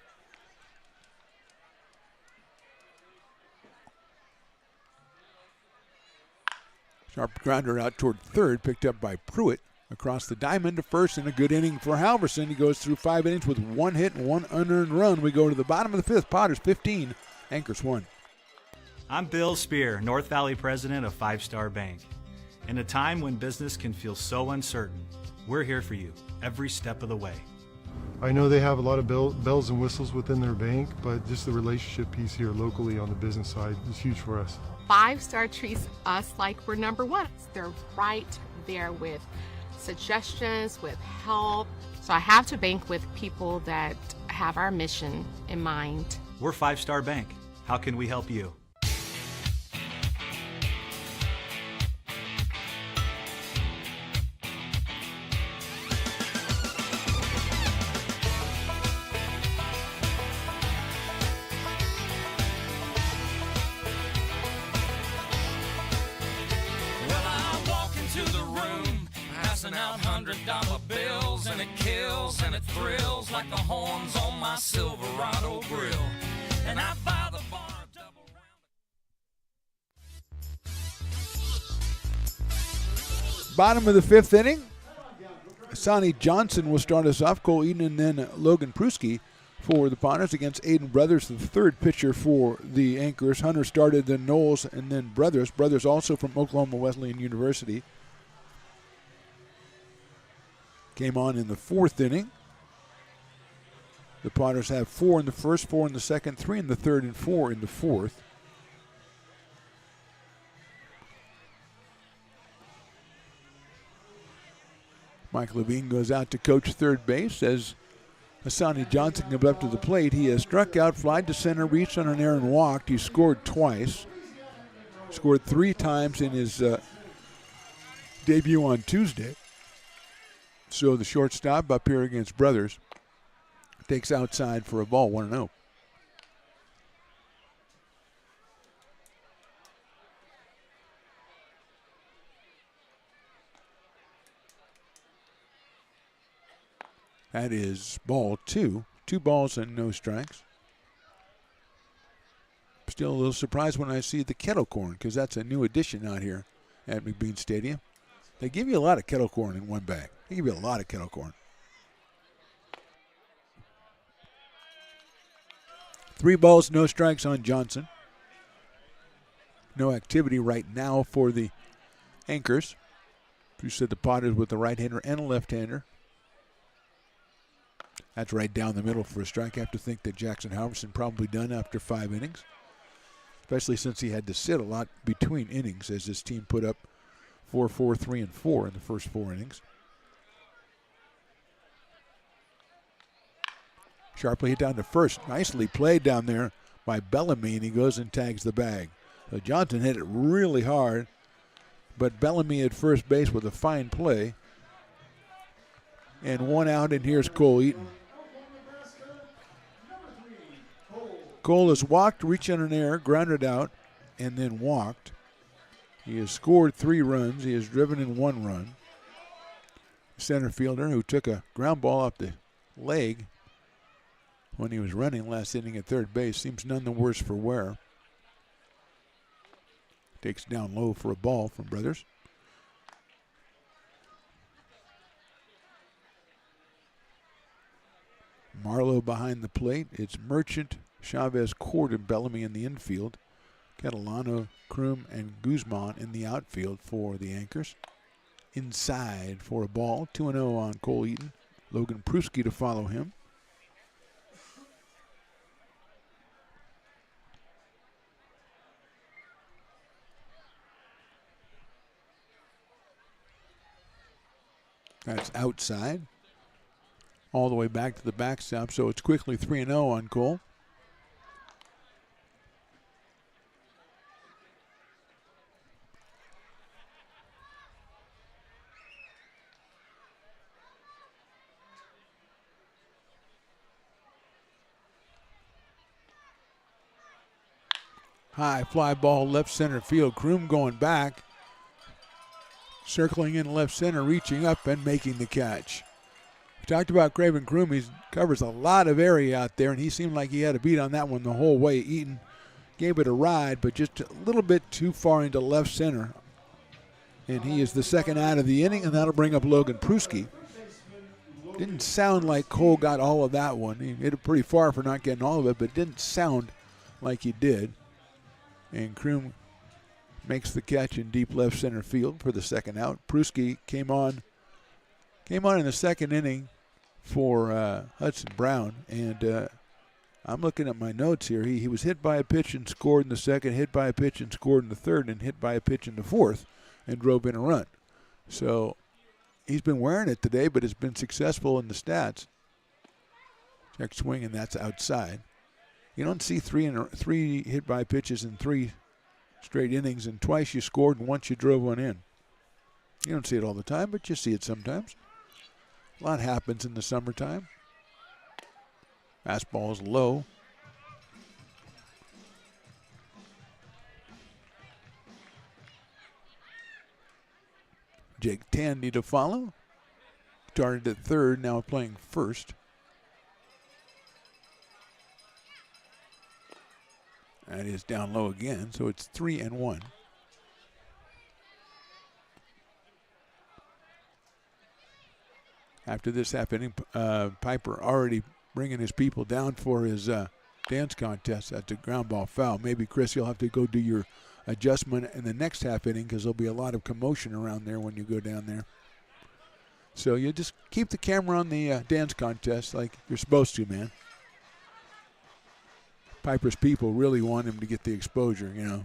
Speaker 10: Sharp grounder out toward third, picked up by Pruitt. Across the diamond to first, and a good inning for Halverson. He goes through 5 innings with 1 hit and 1 unearned run. We go to the bottom of the 5th. Potters 15, Anchors 1.
Speaker 15: I'm Bill Spear, North Valley president of 5 Star Bank. In a time when business can feel so uncertain, we're here for you every step of the way.
Speaker 16: I know they have a lot of bells and whistles within their bank, but just the relationship piece here locally on the business side is huge for us.
Speaker 17: 5 Star treats us like we're number 1. They're right there with suggestions, with help. So I have to bank with people that have our mission in mind.
Speaker 15: We're 5 Star Bank. How can we help you?
Speaker 3: Out $100 bills, and it kills and it thrills like the horns on my Silverado grill. And I buy the bar double round.
Speaker 10: Bottom of the 5th inning. Sonny Johnson will start us off. Cole Eden and then Logan Pruski for the Potters against Aiden Brothers, the 3rd pitcher for the Anchors. Hunter started, then Knowles, and then Brothers. Brothers also from Oklahoma Wesleyan University. Came on in the 4th inning. The Potters have 4 in the first, 4 in the second, 3 in the third, and 4 in the 4th. Mike Levine goes out to coach third base as Hassani Johnson comes up to the plate. He has struck out, flied to center, reached on an error, and walked. He scored twice. Scored 3 times in his debut on Tuesday. So the shortstop up here against Brothers takes outside for a ball, 1-0. That is ball 2, 2 balls and no strikes. Still a little surprised when I see the kettle corn, because that's a new addition out here at McBean Stadium. They give you a lot of kettle corn in one bag. They give you a lot of kettle corn. 3 balls, no strikes on Johnson. No activity right now for the Anchors. You said the Potters with a right-hander and a left-hander. That's right down the middle for a strike. I have to think that Jackson Halverson probably done after 5 innings, especially since he had to sit a lot between innings as his team put up 4-4, 3, and 4 in the first 4 innings. Sharply hit down to first. Nicely played down there by Bellamy, and he goes and tags the bag. So Johnson hit it really hard, but Bellamy at first base with a fine play. And 1 out, and here's Cole Eaton. Cole has walked, reached in an air, grounded out, and then walked. He has scored 3 runs. He has driven in 1 run. Center fielder who took a ground ball off the leg when he was running last inning at third base seems none the worse for wear. Takes down low for a ball from Brothers. Marlowe behind the plate. It's Merchant, Chavez, Cord, and Bellamy in the infield. Catalano, Kroom, and Guzman in the outfield for the Anchors. Inside for a ball. 2-0 on Cole Eaton. Logan Pruski to follow him. That's outside. All the way back to the backstop, so it's quickly 3-0 on Cole. High fly ball left center field. Kroom going back. Circling in left center, reaching up and making the catch. We talked about Craven Kroom. He covers a lot of area out there, and he seemed like he had a beat on that one the whole way. Eaton gave it a ride, but just a little bit too far into left center. And he is the second out of the inning, and that'll bring up Logan Pruski. Didn't sound like Cole got all of that one. He hit it pretty far for not getting all of it, but it didn't sound like he did. And Kroom makes the catch in deep left center field for the second out. Pruski came on in the second inning for Hudson Brown, and I'm looking at my notes here. He was hit by a pitch and scored in the second, hit by a pitch and scored in the third, and hit by a pitch in the fourth and drove in a run. So he's been wearing it today, but has been successful in the stats. Check swing, and that's outside. You don't see three hit by pitches in 3 straight innings, and twice you scored and once you drove one in. You don't see it all the time, but you see it sometimes. A lot happens in the summertime. Fastball is low. Jake Tandy to follow. Started at third, now playing first. That is down low again, so it's 3-1. After this half inning, Piper already bringing his people down for his dance contest. That's a ground ball foul. Maybe, Chris, you'll have to go do your adjustment in the next half inning because there'll be a lot of commotion around there when you go down there. So you just keep the camera on the dance contest like you're supposed to, man. Piper's people really want him to get the exposure, you know.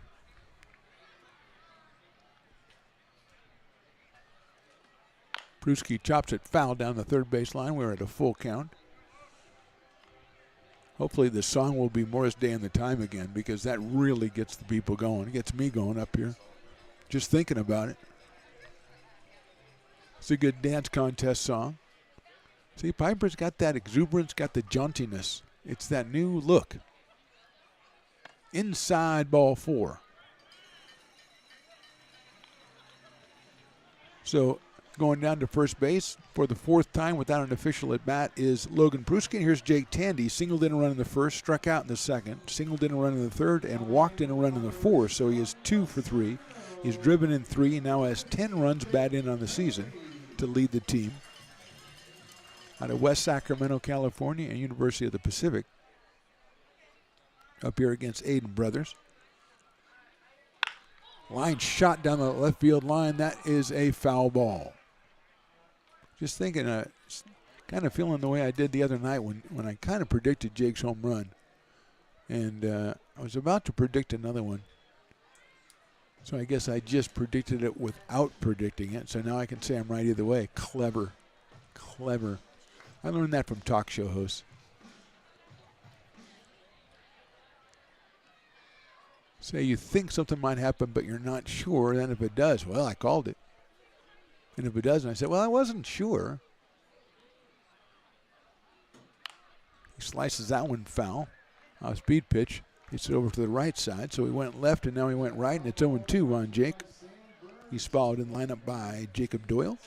Speaker 10: Pruski chops it foul down the third base line. We're at a full count. Hopefully the song will be Morris Day and the Time again, because that really gets the people going. It gets me going up here just thinking about it. It's a good dance contest song. See, Piper's got that exuberance, got the jauntiness. It's that new look. Inside, ball 4. So Going down to first base for the fourth time without an official at bat is Logan Pruski. Here's Jake Tandy. Singled in a run in the first, struck out in the second, singled in a run in the third, and walked in a run in the fourth. So he is 2 for 3. He's driven in 3 and now has 10 runs batted in on the season to lead the team. Out of West Sacramento, California, and University of the Pacific. Up here against Aiden Brothers. Line shot down the left field line. That is a foul ball. Just thinking, kind of feeling the way I did the other night when I kind of predicted Jake's home run. And I was about to predict another one. So I guess I just predicted it without predicting it. So now I can say I'm right either way. Clever. Clever. I learned that from talk show hosts. Say you think something might happen, but you're not sure. Then if it does, well, I called it. And if it doesn't, I said, well, I wasn't sure. He slices that one foul. Off speed pitch. Hits it over to the right side. So he went left, and now he went right, and it's 0-2 on Jake. He's followed in lineup by Jacob Doyle.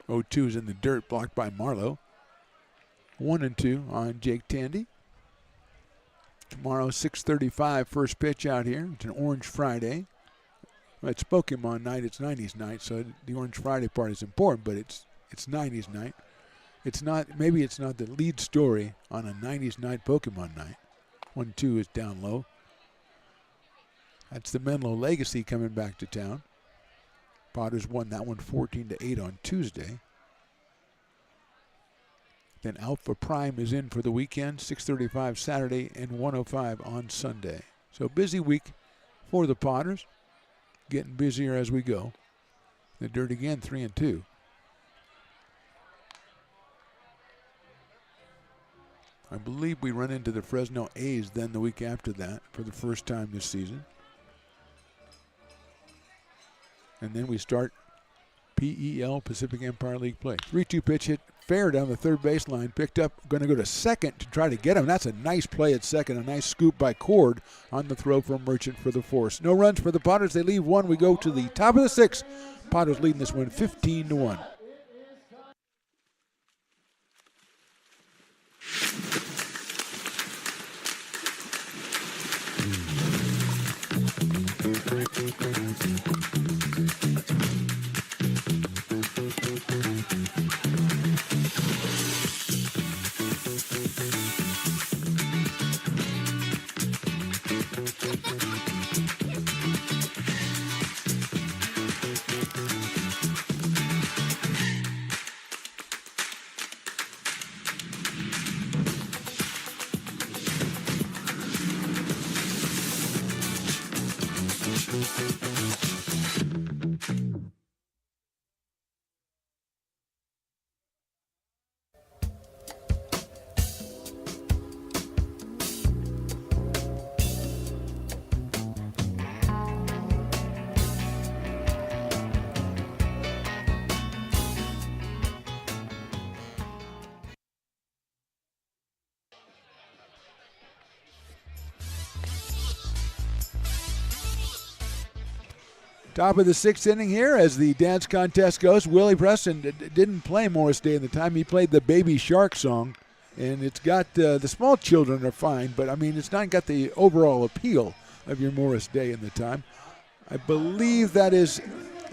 Speaker 10: Oh-2 is in the dirt, blocked by Marlowe. 1-2 on Jake Tandy. Tomorrow, 6:35, first pitch out here. It's an Orange Friday. Well, it's Pokemon night. It's 90s night, so the Orange Friday part is important, but it's 90s night. It's not. Maybe it's not the lead story on a 90s night Pokemon night. 1-2 is down low. That's the Menlo Legacy coming back to town. Potters won that one 14-8 on Tuesday. Then Alpha Prime is in for the weekend, 6:35 Saturday and 1:05 on Sunday. So busy week for the Potters. Getting busier as we go. The dirt again, 3-2. I believe we run into the Fresno A's then the week after that for the first time this season. And then we start PEL, Pacific Empire League play. 3-2 pitch hit fair down the third baseline. Picked up, going to go to second to try to get him. That's a nice play at second. A nice scoop by Cord on the throw from Merchant for the force. No runs for the Potters. They leave one. We go to the top of the sixth. Potters leading this one 15-1. Top of the sixth inning here as the dance contest goes. Willie Preston didn't play Morris Day in the time. He played the Baby Shark song, and it's got the small children are fine, but I mean it's not got the overall appeal of your Morris Day in the time. I believe that is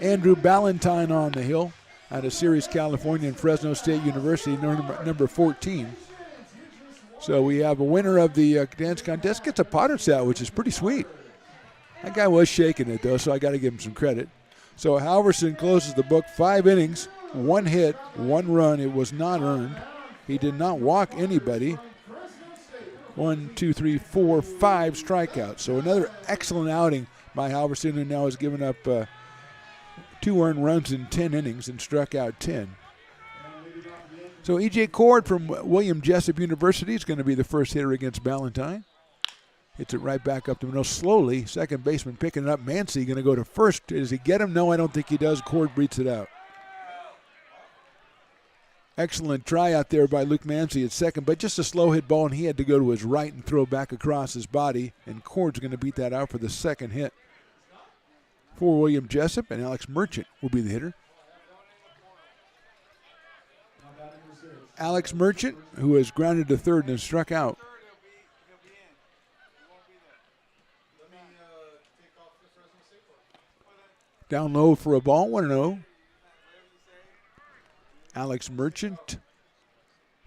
Speaker 10: Andrew Ballantyne on the hill out of Ceres, California, and Fresno State University, number 14. So we have a winner of the dance contest. Gets a Potter set, which is pretty sweet. That guy was shaking it, though, so I got to give him some credit. So Halverson closes the book. 5 innings, 1 hit, 1 run. It was not earned. He did not walk anybody. 1, 2, 3, 4, 5 strikeouts. So another excellent outing by Halverson, who now has given up 2 earned runs in 10 innings and struck out 10. So E.J. Cord from William Jessup University is going to be the first hitter against Ballantyne. Hits it right back up the middle slowly. Second baseman picking it up. Mancy going to go to first. Does he get him? No, I don't think he does. Cord beats it out. Excellent try out there by Luke Mancy at second, but just a slow hit ball, and he had to go to his right and throw back across his body, and Cord's going to beat that out for the second hit. For William Jessup, and Alex Merchant will be the hitter. Alex Merchant, who has grounded to third and struck out. Down low for a ball, 1-0. Alex Merchant,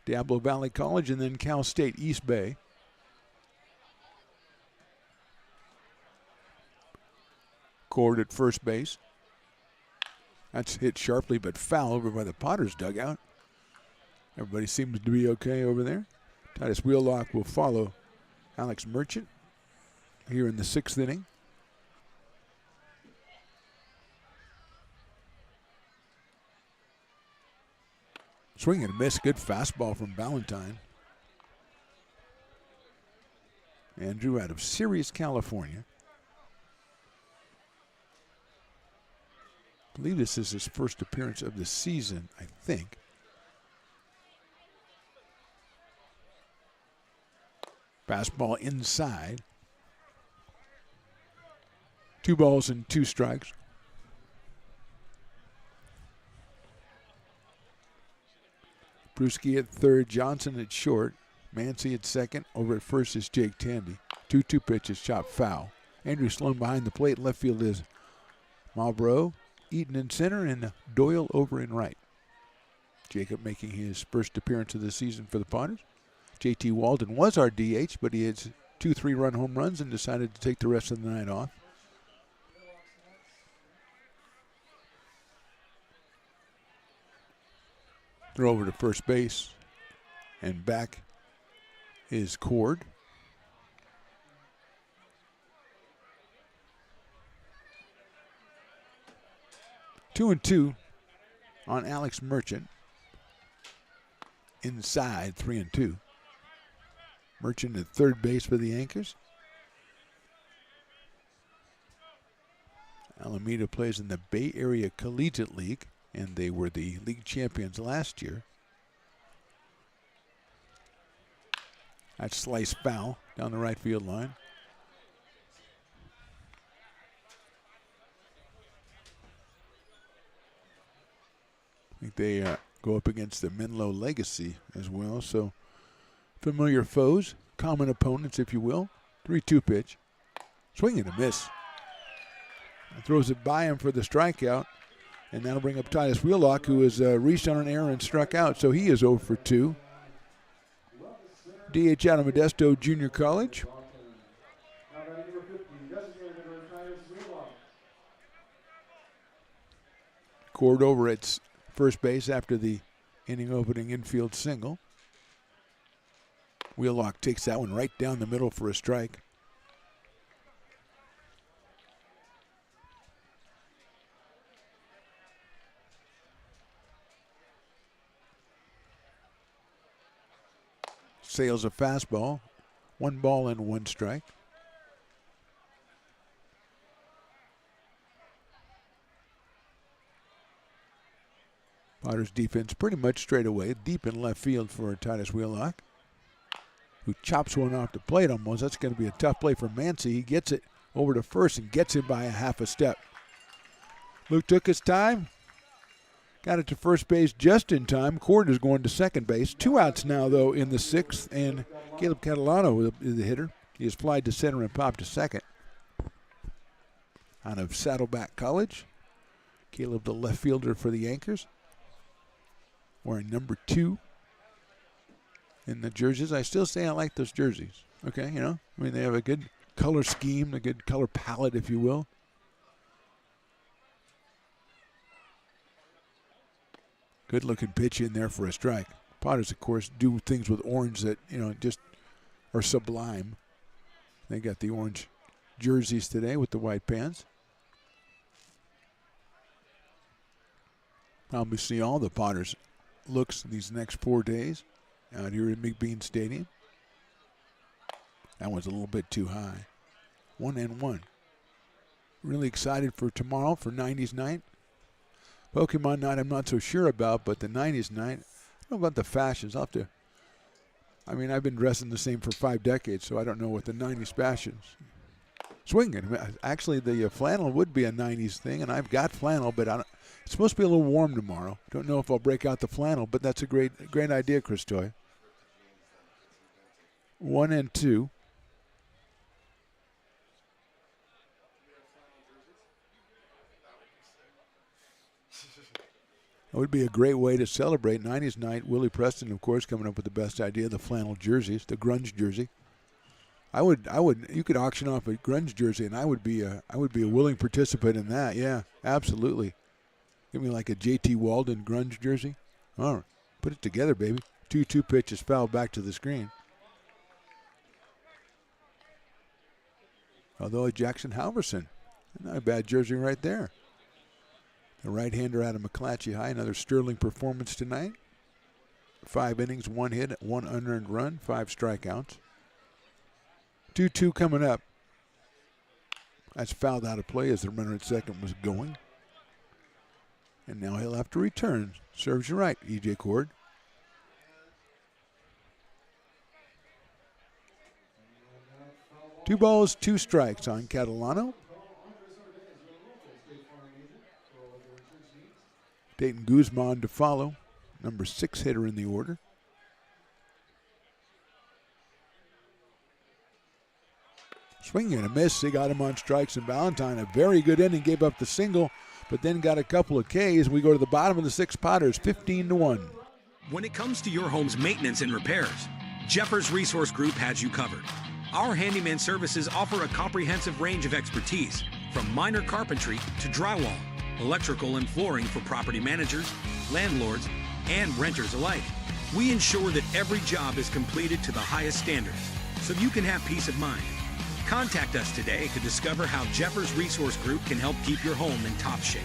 Speaker 10: Diablo Valley College, and then Cal State East Bay. Cord at first base. That's hit sharply but foul over by the Potters dugout. Everybody seems to be okay over there. Titus Wheelock will follow Alex Merchant here in the 6th inning. Swing and a miss. Good fastball from Valentine. Andrew out of Sirius, California. I believe this is his first appearance of the season, I think. Fastball inside. 2 balls and 2 strikes. Bruschi at third, Johnson at short, Mancy at second. Over at first is Jake Tandy. 2-2 pitches, chopped foul. Andrew Sloan behind the plate. Left field is Marlboro, Eaton in center, and Doyle over in right. Jacob making his first appearance of the season for the Potters. JT Walden was our DH, but he had 2 3-run home runs and decided to take the rest of the night off. Throw over to first base, and back is Cord. Two and two on Alex Merchant. Inside, 3-2. Merchant at third base for the Anchors. Alameda plays in the Bay Area Collegiate League, and they were the league champions last year. That's slice foul down the right field line. I think they go up against the Menlo Legacy as well, so familiar foes, common opponents, if you will. 3-2 pitch. Swing and a miss. Throws it by him for the strikeout, and that'll bring up Titus Wheelock, who has reached on an error and struck out, so he is 0 for 2. DH out of Modesto Junior College. Cord over at first base after the inning opening infield single. Wheelock takes that one right down the middle for a strike. Sails a fastball. 1 ball and 1 strike. Potters defense pretty much straight away, deep in left field for Titus Wheelock, who chops one off the plate almost. That's going to be a tough play for Mancy. He gets it over to first and gets it by a half a step. Luke took his time, got it to first base just in time. Cord is going to second base. 2 outs now, though, in the 6th, and Caleb Catalano is the hitter. He has flied to center and popped to second. Out of Saddleback College, Caleb, the left fielder for the Anchors, wearing number 2 in the jerseys. I still say I like those jerseys. Okay, you know, I mean, they have a good color scheme, a good color palette, if you will. Good looking pitch in there for a strike. Potters, of course, do things with orange that, you know, just are sublime. They got the orange jerseys today with the white pants. Probably see all the Potters looks these next 4 days out here at McBean Stadium. That one's a little bit too high. 1-1. Really excited for tomorrow for 90s night. Pokemon night I'm not so sure about, but the 90s night, don't know about the fashions. I've been dressing the same for 5 decades, so I don't know what the 90s fashions. Swinging. Actually, the flannel would be a 90s thing, and I've got flannel, but it's supposed to be a little warm tomorrow. Don't know if I'll break out the flannel, but that's a great idea, Chris Toy. 1 and 2. That would be a great way to celebrate 90s night. Willie Preston, of course, coming up with the best idea, the flannel jerseys, the grunge jersey. You could auction off a grunge jersey, and I would be a willing participant in that. Yeah, absolutely. Give me like a J.T. Walden grunge jersey. All right, put it together, baby. 2-2 pitch is fouled back to the screen. Although Jackson Halverson, not a bad jersey right there. The right-hander out of McClatchy High, another sterling performance tonight. 5 innings, 1 hit, 1 unearned run, 5 strikeouts. 2-2 coming up. That's fouled out of play as the runner at second was going. And now he'll have to return. Serves you right, E.J. Cord. Two balls, 2 strikes on Catalano. Dayton Guzman to follow, number 6 hitter in the order. Swing and a miss. They got him on strikes, and Valentine, a very good inning, gave up the single, but then got a couple of Ks. We go to the bottom of the 6 Potters, 15-1.
Speaker 14: When it comes to your home's maintenance and repairs, Jeffers Resource Group has you covered. Our handyman services offer a comprehensive range of expertise, from minor carpentry to drywall, electrical and flooring for property managers, landlords, and renters alike. We ensure that every job is completed to the highest standards, so you can have peace of mind. Contact us today to discover how Jeffers Resource Group can help keep your home in top shape.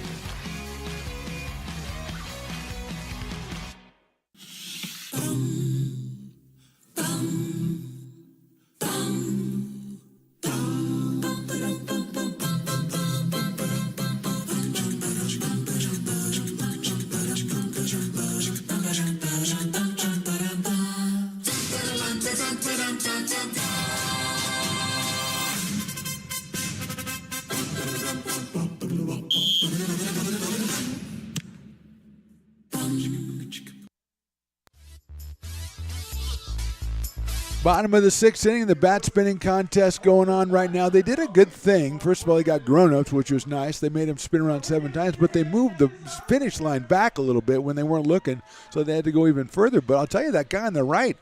Speaker 10: Bottom of the 6th inning, the bat spinning contest going on right now. They did a good thing. First of all, they got grown-ups, which was nice. They made them spin around 7 times, but they moved the finish line back a little bit when they weren't looking, so they had to go even further. But I'll tell you, that guy on the right,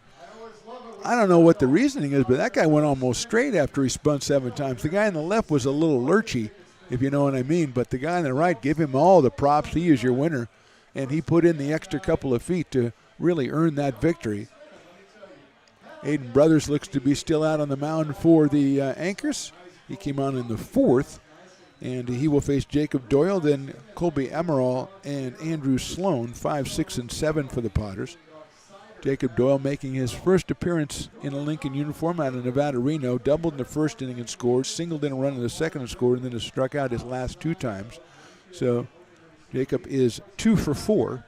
Speaker 10: I don't know what the reasoning is, but that guy went almost straight after he spun 7 times. The guy on the left was a little lurchy, if you know what I mean, but the guy on the right, give him all the props. He is your winner, and he put in the extra couple of feet to really earn that victory. Aiden Brothers looks to be still out on the mound for the Anchors. He came on in the 4th, and he will face Jacob Doyle, then Colby Emerald and Andrew Sloan, 5, 6, and 7 for the Potters. Jacob Doyle making his first appearance in a Lincoln uniform out of Nevada Reno, doubled in the 1st inning and scored, singled in a run in the 2nd and scored, and then has struck out his last 2 times. So Jacob is 2 for 4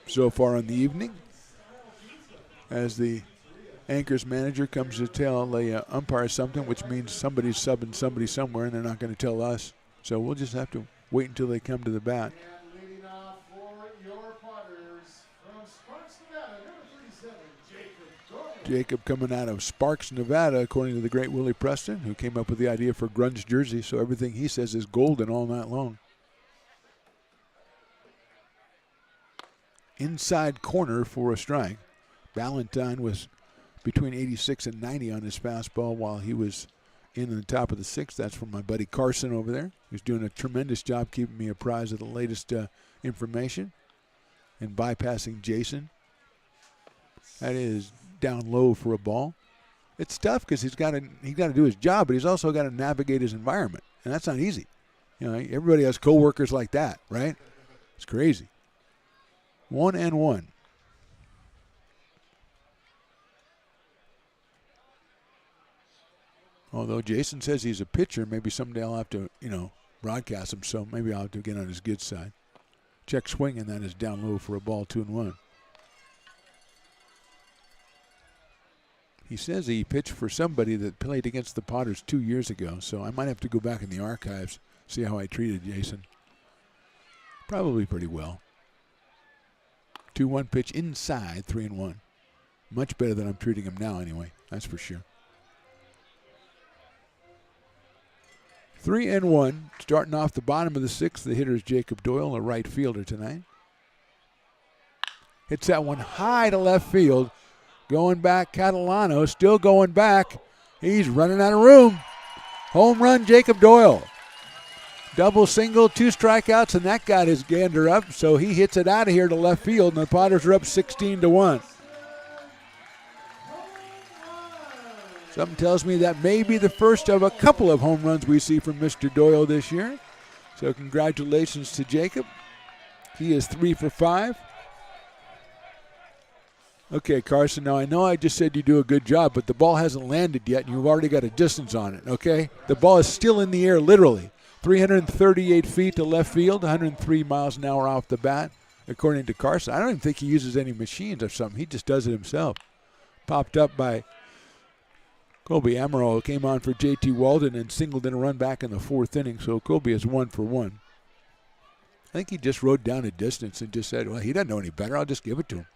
Speaker 10: so far in the evening, as the Anchors manager comes to tell the umpire something, which means somebody's subbing somebody somewhere, and they're not going to tell us. So we'll just have to wait until they come to the bat.
Speaker 20: Leading off for your Potters from Sparks, Nevada, number 37, Jacob Doyle.
Speaker 10: Jacob coming out of Sparks, Nevada, according to the great Willie Preston, who came up with the idea for grunge jersey, so everything he says is golden all night long. Inside corner for a strike. Valentine was between 86 and 90 on his fastball while he was in the top of the 6th. That's from my buddy Carson over there, who's doing a tremendous job keeping me apprised of the latest information and bypassing Jason. That is down low for a ball. It's tough because he's got to do his job, but he's also got to navigate his environment, and that's not easy. You know, everybody has coworkers like that, right? It's crazy. 1-1. Although Jason says he's a pitcher, maybe someday I'll have to, broadcast him, so maybe I'll have to get on his good side. Check swing, and that is down low for a ball, 2-1. He says he pitched for somebody that played against the Potters 2 years ago, so I might have to go back in the archives, see how I treated Jason. Probably pretty well. 2-1 pitch inside, 3-1. Much better than I'm treating him now anyway, that's for sure. 3-1, starting off the bottom of the sixth. The hitter is Jacob Doyle, a right fielder tonight. Hits that one high to left field. Going back, Catalano, still going back. He's running out of room. Home run, Jacob Doyle. Double, single, 2 strikeouts, and that got his gander up, so he hits it out of here to left field, and the Potters are up 16-1. Something tells me that may be the first of a couple of home runs we see from Mr. Doyle this year. So congratulations to Jacob. He is 3 for 5. Okay, Carson, now I know I just said you do a good job, but the ball hasn't landed yet, and you've already got a distance on it, okay? The ball is still in the air, literally. 338 feet to left field, 103 miles an hour off the bat, according to Carson. I don't even think he uses any machines or something. He just does it himself. Popped up by Colby Amaral, who came on for J.T. Walden and singled in a run back in the 4th inning, so Colby is 1 for 1. I think he just wrote down a distance and just said, well, he doesn't know any better. I'll just give it to him.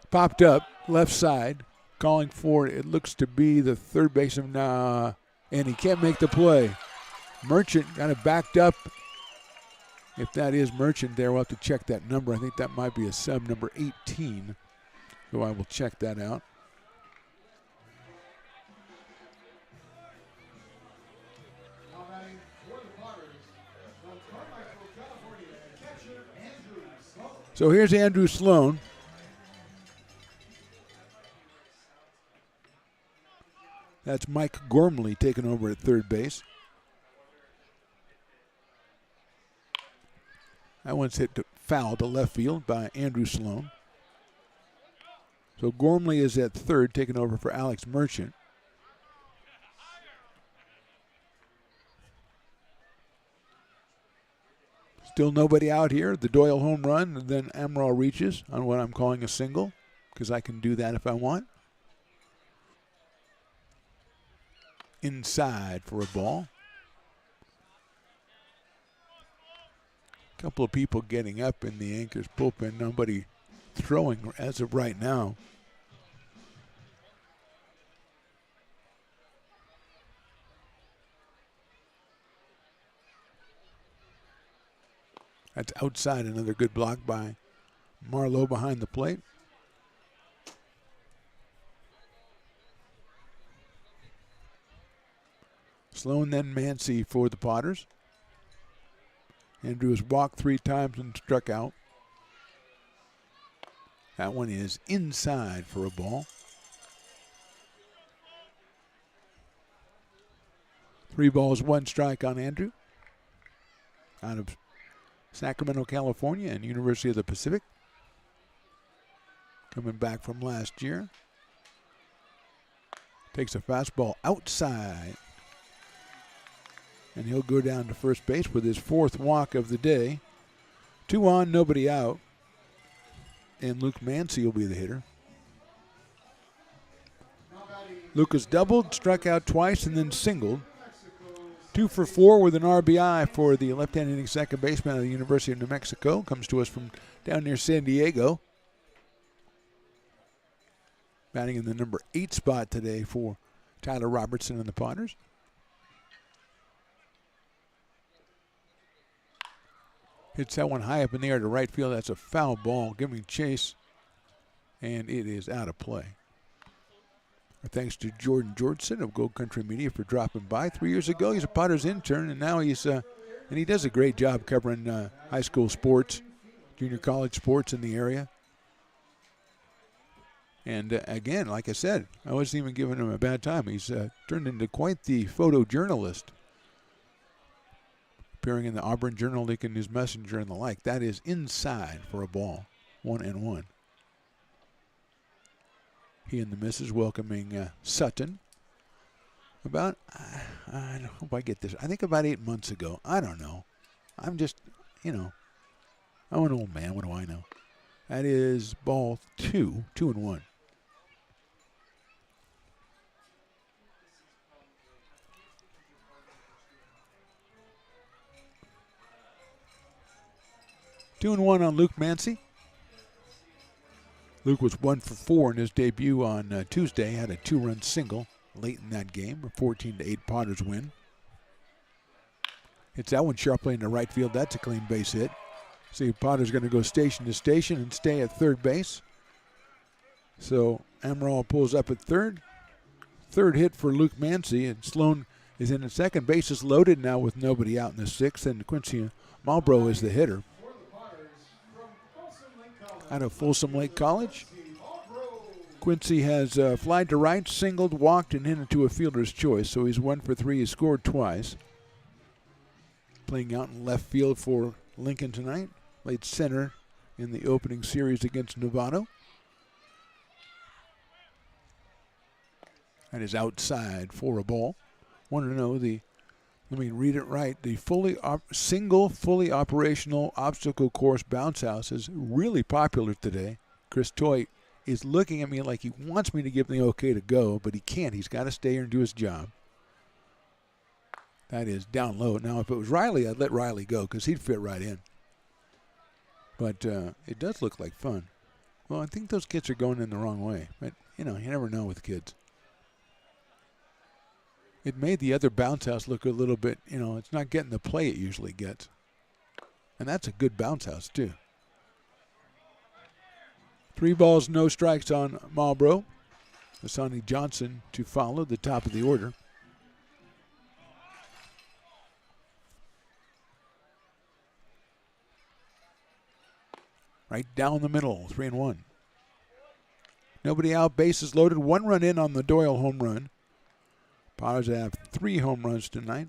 Speaker 10: Popped up, left side, calling for it looks to be the third baseman, and he can't make the play. Merchant kind of backed up. If that is Merchant there, we'll have to check that number. I think that might be a sub number 18, so I will check that out. So here's Andrew Sloan. That's Mike Gormley taking over at third base. That one's hit foul to left field by Andrew Sloan. So Gormley is at third, taking over for Alex Merchant. Still nobody out here. The Doyle home run, and then Amaral reaches on what I'm calling a single, because I can do that if I want. Inside for a ball. A couple of people getting up in the Anchors bullpen. Nobody throwing as of right now. That's outside. Another good block by Marlowe behind the plate. Sloan, then Mancy for the Potters. Andrew has walked 3 times and struck out. That one is inside for a ball. 3 balls, 1 strike on Andrew. Out of Sacramento, California, and University of the Pacific. Coming back from last year. Takes a fastball outside. And he'll go down to first base with his 4th walk of the day. 2 on, nobody out. And Luke Mancy will be the hitter. Lucas doubled, struck out twice, and then singled. 2 for 4 with an RBI for the left-hand hitting second baseman of the University of New Mexico. Comes to us from down near San Diego. Batting in the number 8 spot today for Tyler Robertson and the Potters. Hits that one high up in the air to right field. That's a foul ball, giving chase, and it is out of play. Our thanks to Jordan Georgeson of Gold Country Media for dropping by. 3 years ago, he's a Potters intern, and now he's and he does a great job covering high school sports, junior college sports in the area. And again, like I said, I wasn't even giving him a bad time. He's turned into quite the photojournalist, appearing in the Auburn Journal, Lincoln News Messenger, and the like. That is inside for a ball, 1-1. He and the missus welcoming Sutton. About, I hope I get this, I think about 8 months ago. I don't know. I'm just, I'm an old man. What do I know? That is ball 2, 2-1. Two and one on Luke Mancy. Luke was 1 for 4 in his debut on Tuesday. Had a 2-run single late in that game. A 14-8 Potters win. Hits that one sharply into right field. That's a clean base hit. See, Potter's going to go station to station and stay at third base. So Amaral pulls up at third. Third hit for Luke Mancy, and Sloan is in the second. Base is loaded now with nobody out in the sixth, and Quincy Malbrough is the hitter. Out of Folsom Lake College, Quincy has flied to right, singled, walked, and hit into a fielder's choice. So he's 1 for 3. He scored twice. Playing out in left field for Lincoln tonight. Played center in the opening series against Novato. That is outside for a ball. Want to know let me read it right. The single fully operational obstacle course bounce house is really popular today. Chris Toy is looking at me like he wants me to give the okay to go, but he can't. He's got to stay here and do his job. That is down low. Now, if it was Riley, I'd let Riley go because he'd fit right in. But it does look like fun. Well, I think those kids are going in the wrong way. But, you never know with kids. It made the other bounce house look a little bit, it's not getting the play it usually gets. And that's a good bounce house, too. 3 balls, no strikes on Malbrough. Asani Johnson to follow, the top of the order. Right down the middle, 3-1. Nobody out, bases loaded. 1 run in on the Doyle home run. Potters have 3 home runs tonight.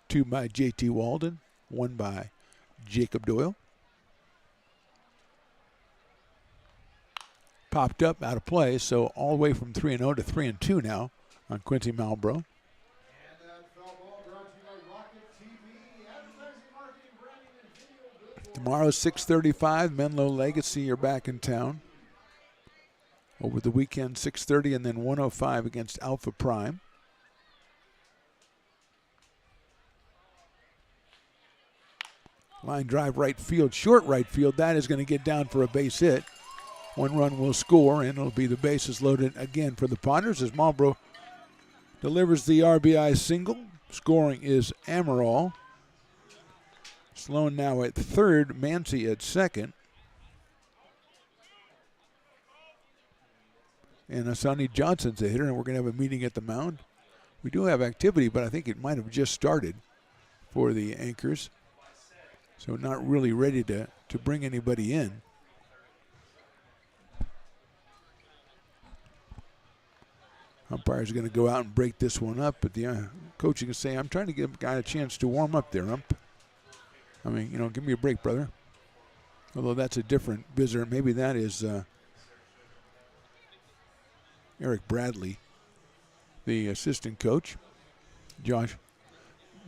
Speaker 10: 2 by J.T. Walden, 1 by Jacob Doyle. Popped up, out of play, so all the way from 3-0 to 3-2 now on Quincy Malbrough. Tomorrow, 6:35, Menlo Legacy are back in town. Over the weekend, 6:30 and then 1:05 against Alpha Prime. Line drive right field, short right field. That is going to get down for a base hit. 1 run will score, and it'll be the bases loaded again for the Potters as Malbrough delivers the RBI single. Scoring is Amaral. Sloan now at third, Mancy at second. And Asani Johnson's a hitter, and we're going to have a meeting at the mound. We do have activity, but I think it might have just started for the Anchors. So not really ready to bring anybody in. Umpire's going to go out and break this one up, but the coach can say, I'm trying to give a guy a chance to warm up there, ump. I mean, give me a break, brother. Although that's a different visitor. Maybe that is Eric Bradley, the assistant coach. Josh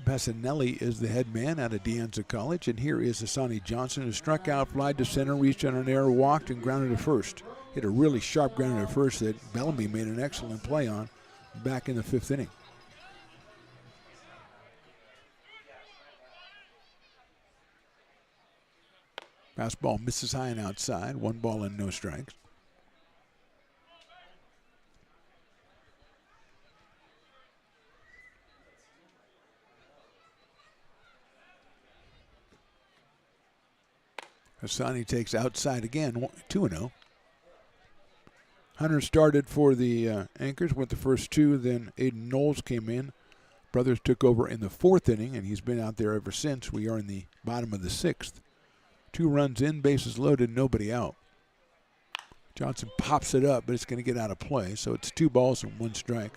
Speaker 10: Passanelli is the head man out of De Anza College. And here is Asani Johnson, who struck out, flied to center, reached on an error, walked, and grounded to first. Hit a really sharp grounder at first that Bellamy made an excellent play on back in the 5th inning. Fastball misses high and outside. 1 ball and no strikes. Asani takes outside again, 2-0. Hunter started for the Anchors, went the first 2, then Aiden Knowles came in. Brothers took over in the 4th inning, and he's been out there ever since. We are in the bottom of the 6th. 2 runs in, bases loaded, nobody out. Johnson pops it up, but it's going to get out of play, so it's 2 balls and 1 strike.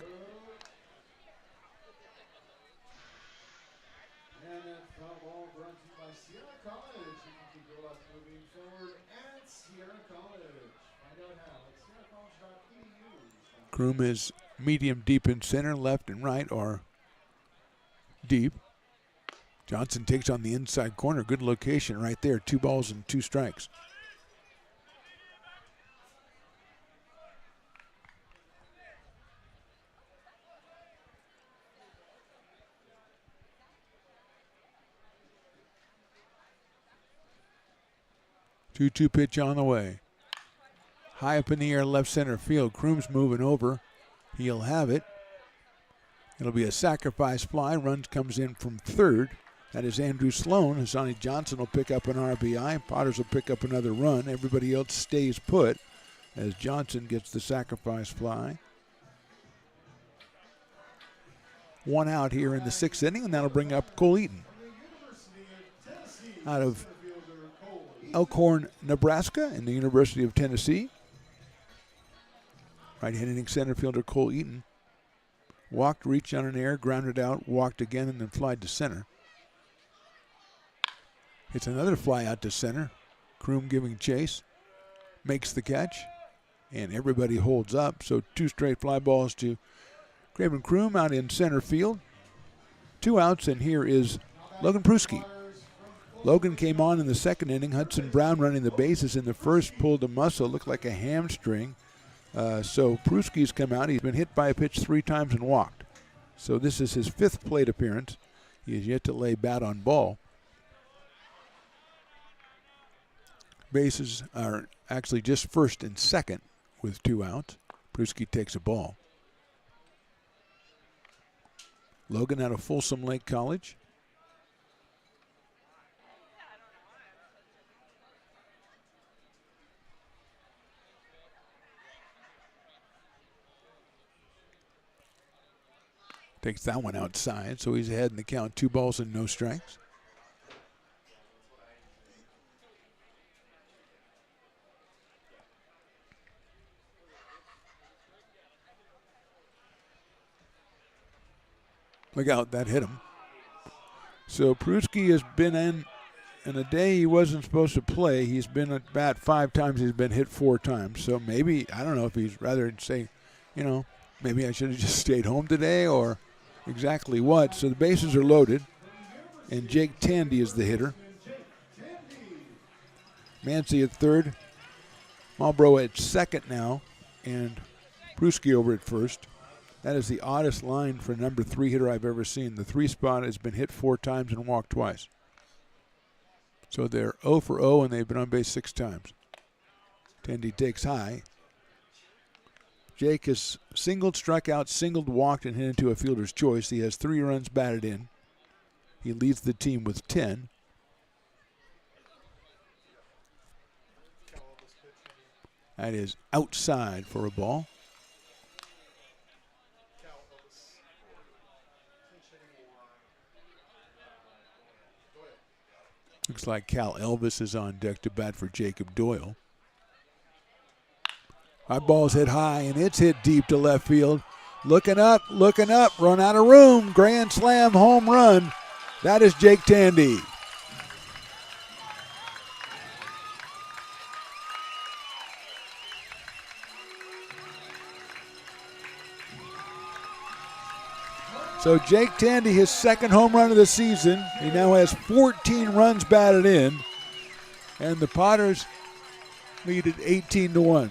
Speaker 10: Kroom is medium deep in center, left and right are deep. Johnson takes on the inside corner. Good location right there. 2 balls and 2 strikes. 2-2 pitch on the way. High up in the air, left center field. Kroom's moving over. He'll have it. It'll be a sacrifice fly. Runs comes in from third. That is Andrew Sloan. Hassani Johnson will pick up an RBI. Potters will pick up another run. Everybody else stays put as Johnson gets the sacrifice fly. 1 out here in the 6th inning, and that'll bring up Cole Eaton out of Elkhorn, Nebraska, in the University of Tennessee. Right-hand hitting center fielder Cole Eaton walked, reached on an air, grounded out, walked again, and then flied to center. It's another fly out to center. Kroom giving chase, makes the catch, and everybody holds up. So 2 straight fly balls to Craven Kroom out in center field. 2 outs, and here is Logan Pruski. Logan came on in the 2nd inning. Hudson Brown running the bases in the 1st, pulled a muscle, looked like a hamstring. So Pruski's come out. He's been hit by a pitch 3 times and walked. So this is his 5th plate appearance. He has yet to lay bat on ball. Bases are actually just 1st and 2nd with 2 outs. Pruski takes a ball. Logan out of Folsom Lake College. Takes that one outside, so he's ahead in the count. 2 balls and no strikes. Look out, that hit him. So Pruski has been in a day he wasn't supposed to play. He's been at bat 5 times. He's been hit 4 times. So maybe, I don't know if he's rather say, maybe I should have just stayed home today or exactly what. So the bases are loaded, and Jake Tandy is the hitter. Mancy at 3rd. Marlboro at 2nd now, and Pruski over at 1st. That is the oddest line for number 3 hitter I've ever seen. The 3 spot has been hit 4 times and walked twice. So they're 0 for 0, and they've been on base 6 times. Tandy takes high. Jake has singled, struck out, singled, walked, and hit into a fielder's choice. He has 3 runs batted in. He leads the team with 10. That is outside for a ball. Looks like Cal Elvis is on deck to bat for Jacob Doyle. Our ball's hit high, and it's hit deep to left field. Looking up, run out of room. Grand slam home run. That is Jake Tandy. So Jake Tandy, his 2nd home run of the season. He now has 14 runs batted in, and the Potters lead at 18-1.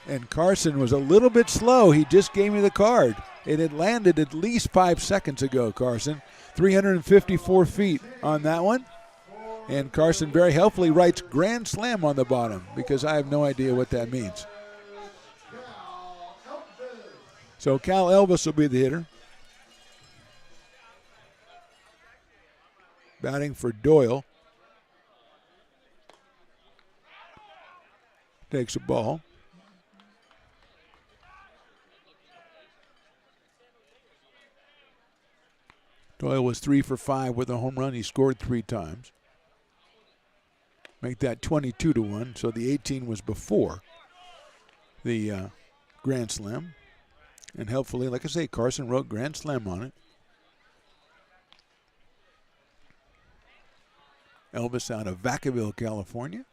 Speaker 10: And Carson was a little bit slow. He just gave me the card. It had landed at least 5 seconds ago, Carson. 354 feet on that one. And Carson very helpfully writes grand slam on the bottom because I have no idea what that means. So Cal Elvis will be the hitter. Batting for Doyle. Takes a ball. Doyle was 3 for 5 with a home run. He scored 3 times. Make that 22-1. So the 18 was before the grand slam. And helpfully, like I say, Carson wrote grand slam on it. Elvis out of Vacaville, California.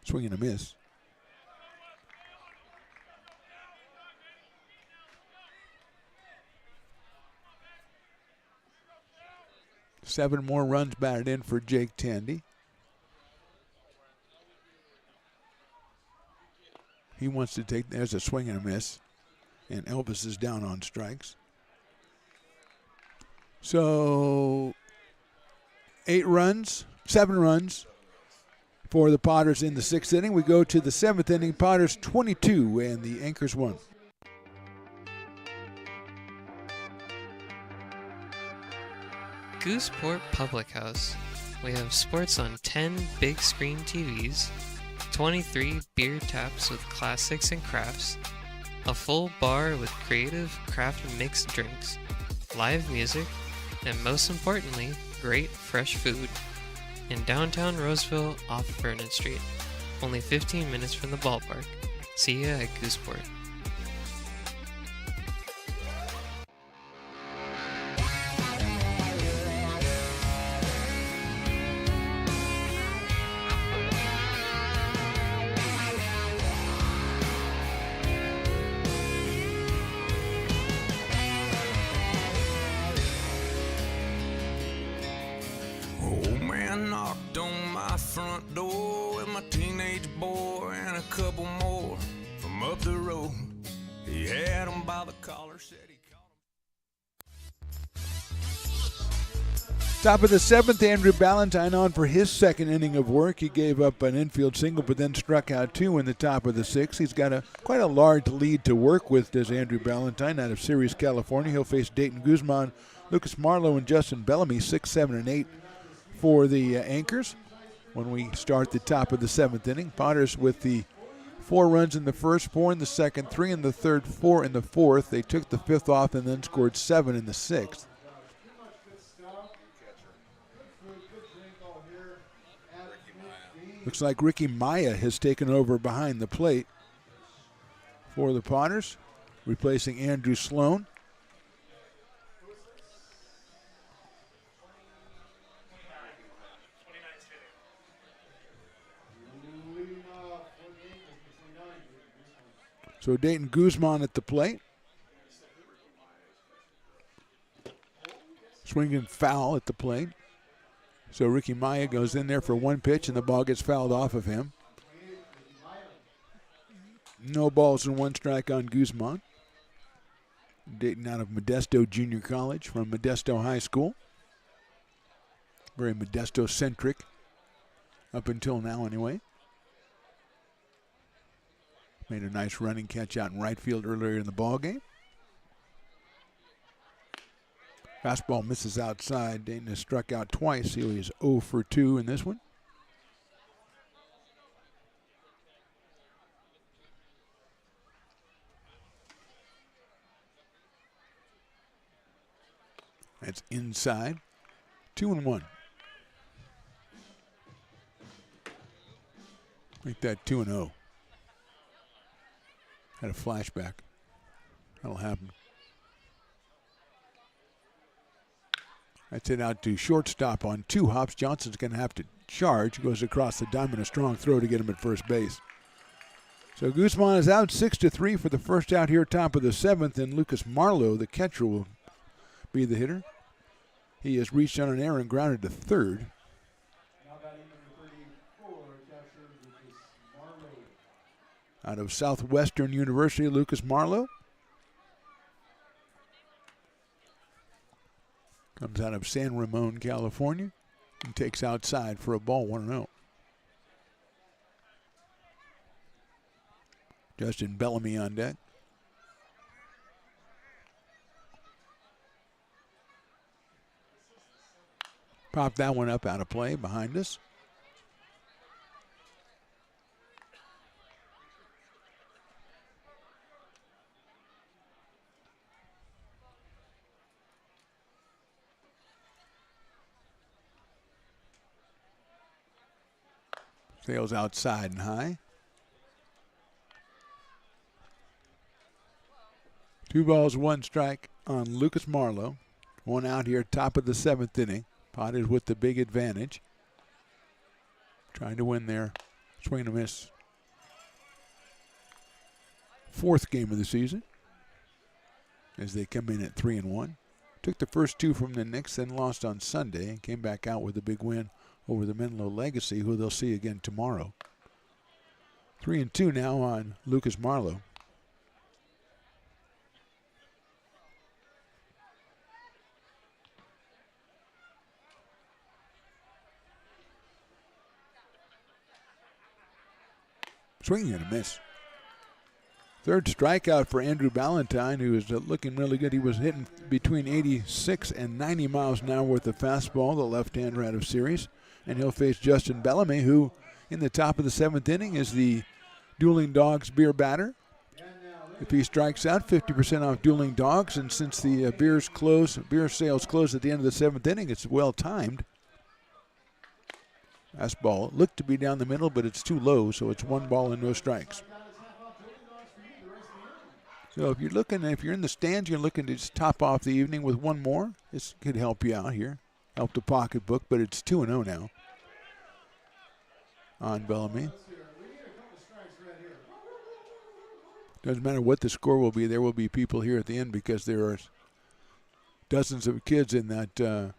Speaker 10: Swing and a miss. Seven more runs batted in for Jake Tandy. He wants to take, there's a swing and a miss. And Elvis is down on strikes. So 8 runs 7 runs for the Potters in the 6th inning. We go to the 7th inning. Potters 22 and the Anchors 1.
Speaker 13: Gooseport Public House. We have sports on 10 big screen TVs, 23 beer taps with classics and crafts, a full bar with creative craft mixed drinks, live music, and most importantly, great fresh food. In downtown Roseville off Vernon Street, only 15 minutes from the ballpark. See ya at Gooseport.
Speaker 4: Old man knocked on my front door with my teenage boy and a couple more from up the road. He had him by the collar, said he
Speaker 10: Top of the 7th, Andrew Ballantyne on for his 2nd inning of work. He gave up an infield single but then struck out 2 in the top of the 6th. He's got quite a large lead to work with, does Andrew Ballantyne out of Ceres, California. He'll face Dayton Guzman, Lucas Marlowe, and Justin Bellamy, 6, 7, and 8 for the Anchors. When we start the top of the 7th inning, Potters with the 4 runs in the first, 4 in the second, 3 in the third, 4 in the fourth. They took the 5th off and then scored 7 in the 6th. Looks like Ricky Maya has taken over behind the plate for the Potters, replacing Andrew Sloan. So Dayton Guzman at the plate. Swinging foul at the plate. So Ricky Maya goes in there for 1 pitch, and the ball gets fouled off of him. No balls and 1 strike on Guzman. Dayton out of Modesto Junior College from Modesto High School. Very Modesto-centric up until now anyway. Made a nice running catch out in right field earlier in the ball game. Fastball misses outside. Dayton has struck out twice. He is 0 for 2 in this one. That's inside. 2-1. Make that 2-0. Had a flashback. That'll happen. That's it out to shortstop on 2 hops. Johnson's going to have to charge. Goes across the diamond, a strong throw to get him at first base. So Guzman is out 6-3 for the first out here, top of the 7th, and Lucas Marlowe, the catcher, will be the hitter. He has reached on an error and grounded to third. Out of Southwestern University, Lucas Marlowe. Comes out of San Ramon, California, and takes outside for a ball, 1-0. Justin Bellamy on deck. Popped that one up out of play behind us. Sails outside and high. 2 balls, 1 strike on Lucas Marlowe. 1 out here, top of the 7th inning. Potters with the big advantage. Trying to win their swing and a miss 4th game of the season as they come in at 3-1. Took the first 2 from the Knicks, then lost on Sunday and came back out with a big win over the Menlo Legacy, who they'll see again tomorrow. 3-2 now on Lucas Marlowe. Swinging and a miss. Third strikeout for Andrew Ballantyne, who is looking really good. He was hitting between 86 and 90 miles an hour with the fastball, the left-hander out of series. And he'll face Justin Bellamy, who in the top of the 7th inning is the Dueling Dogs beer batter. If he strikes out, 50% off Dueling Dogs. And since the beer sales close at the end of the 7th inning, it's well timed. Fastball looked to be down the middle, but it's too low, so it's 1 ball and no strikes. So if you're in the stands, you're looking to just top off the evening with 1 more, this could help you out here. Help the pocketbook, but it's 2-0 now on Bellamy. Doesn't matter what the score will be, there will be people here at the end because there are dozens of kids in that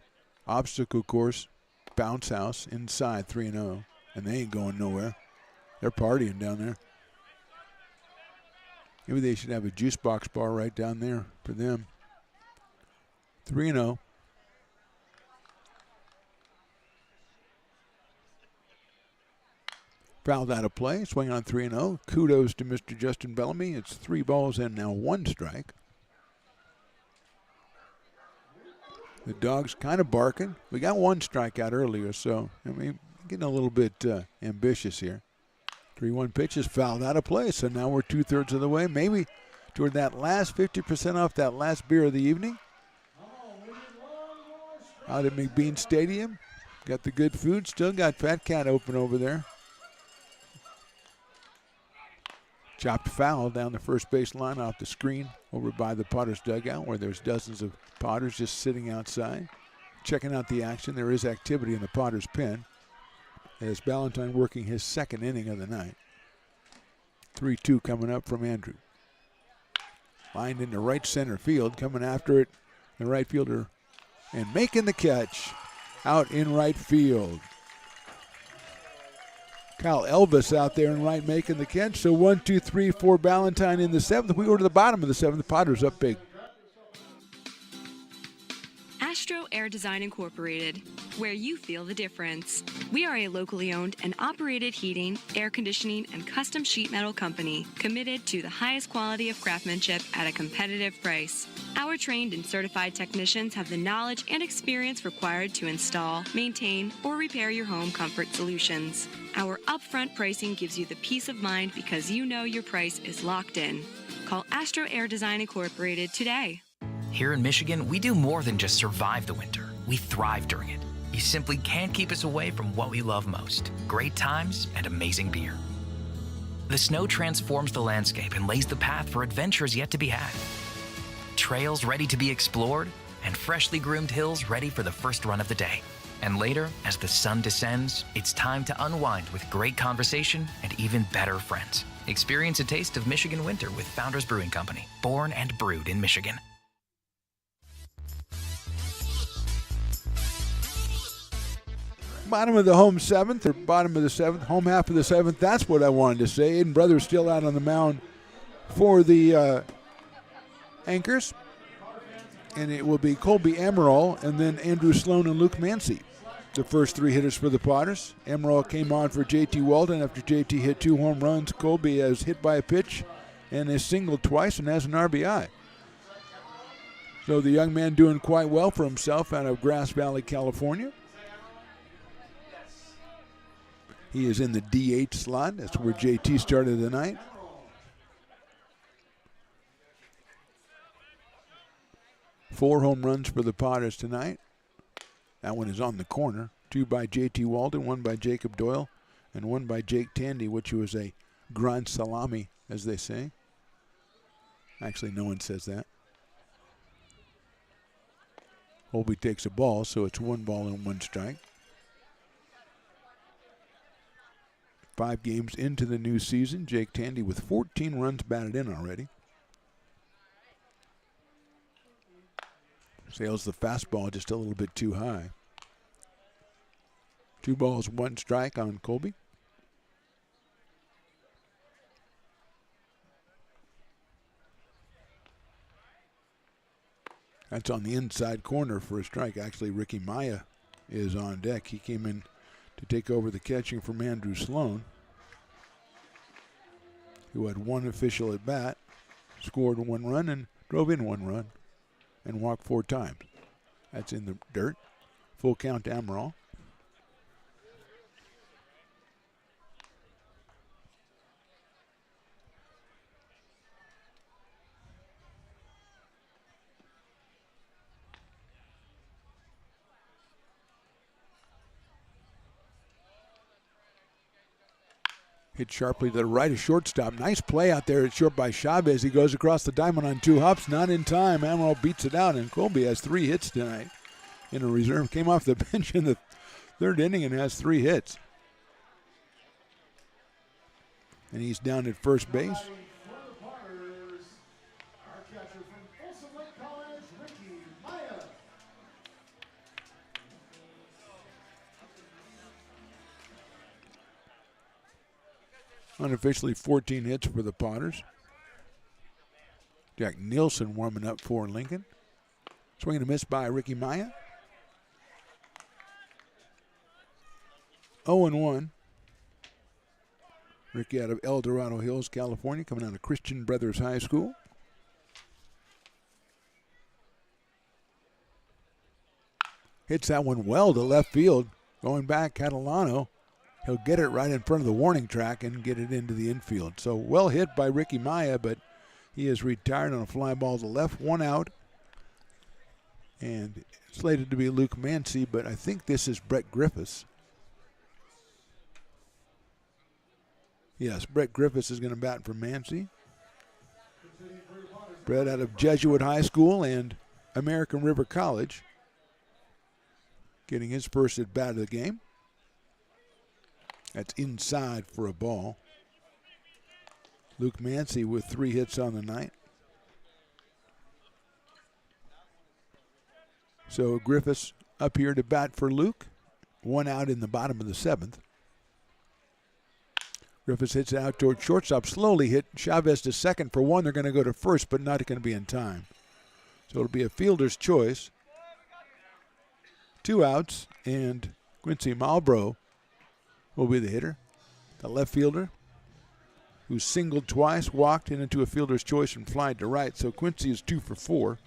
Speaker 10: obstacle course bounce house inside 3-0, and they ain't going nowhere. They're partying down there. Maybe they should have a juice box bar right down there for them. 3-0. Fouled out of play, swing on 3-0. Kudos to Mr. Justin Bellamy. It's 3 balls and now 1 strike. The Dogs kind of barking. We got 1 strikeout earlier, so I mean, getting a little bit ambitious here. 3-1 pitch is fouled out of play, so now we're 2/3 of the way, maybe toward that last 50% off that last beer of the evening. Out at McBean Stadium, got the good food, still got Fat Cat open over there. Chopped foul down the first base line off the screen over by the Potters dugout where there's dozens of Potters just sitting outside, checking out the action. There is activity in the Potters pen as Ballantyne working his 2nd inning of the night. 3-2 coming up from Andrew. Lined into right center field, coming after it, the right fielder, and making the catch out in right field. Kyle Elvis out there in right making the catch. So 1, 2, 3, 4 Ballantyne in the 7th. We go to the bottom of the 7th. Potters up big.
Speaker 11: Astro Air Design Incorporated, where you feel the difference. We are a locally owned and operated heating, air conditioning, and custom sheet metal company committed to the highest quality of craftsmanship at a competitive price. Our trained and certified technicians have the knowledge and experience required to install, maintain, or repair your home comfort solutions. Our upfront pricing gives you the peace of mind because you know your price is locked in. Call Astro Air Design Incorporated today.
Speaker 6: Here in Michigan, we do more than just survive the winter. We thrive during it. You simply can't keep us away from what we love most: great times and amazing beer. The snow transforms the landscape and lays the path for adventures yet to be had. Trails ready to be explored and freshly groomed hills ready for the first run of the day. And later, as the sun descends, it's time to unwind with great conversation and even better friends. Experience a taste of Michigan winter with Founders Brewing Company, born and brewed in Michigan.
Speaker 10: Bottom of the home 7th, or bottom of the 7th, home half of the 7th. That's what I wanted to say. Aiden Brothers still out on the mound for the Anchors. And it will be Colby Amaral and then Andrew Sloan and Luke Mancy, the first 3 hitters for the Potters. Amaral came on for JT Walton after JT hit 2 home runs. Colby has hit by a pitch and has singled twice and has an RBI. So the young man doing quite well for himself out of Grass Valley, California. He is in the DH slot. That's where JT started the night. Four home runs for the Potters tonight. That one is on the corner. 2 by JT Walden, 1 by Jacob Doyle, and 1 by Jake Tandy, which was a grand salami, as they say. Actually, no one says that. Colby takes a ball, so it's 1 ball and 1 strike. 5 games into the new season. Jake Tandy with 14 runs batted in already. Sails the fastball just a little bit too high. 2 balls, 1 strike on Colby. That's on the inside corner for a strike. Actually, Ricky Maya is on deck. He came in to take over the catching from Andrew Sloan. who had one official at bat, scored 1 run and drove in 1 run and walked 4 times. That's in the dirt. Full count to Amaral. Hit sharply to the right of shortstop. Nice play out there at short by Chavez. He goes across the diamond on 2 hops. Not in time. Amaral beats it out, and Colby has 3 hits tonight in a reserve. Came off the bench in the 3rd inning and has 3 hits. And he's down at first base. Unofficially 14 hits for the Potters. Jack Nielsen warming up for Lincoln. Swing and a miss by Ricky Maya. 0-1. Ricky out of El Dorado Hills, California, coming out of Christian Brothers High School. Hits that one well to left field. Going back, Catalano. He'll get it right in front of the warning track and get it into the infield. So well hit by Ricky Maya, but he is retired on a fly ball to left. 1 out. And slated to be Luke Mancy, but I think this is Brett Griffiths. Yes, Brett Griffiths is going to bat for Mancy. Brett out of Jesuit High School and American River College, getting his first at bat of the game. That's inside for a ball. Luke Mancy with 3 hits on the night. So Griffiths up here to bat for Luke. 1 out in the bottom of the 7th. Griffiths hits it out toward shortstop. Slowly hit Chavez to second for 1. They're going to go to first, but not going to be in time. So it'll be a fielder's choice. 2 outs, and Quincy Malbrough will be the hitter. The left fielder who singled twice, walked in into a fielder's choice and flied to right. So Quincy is 2 for 4.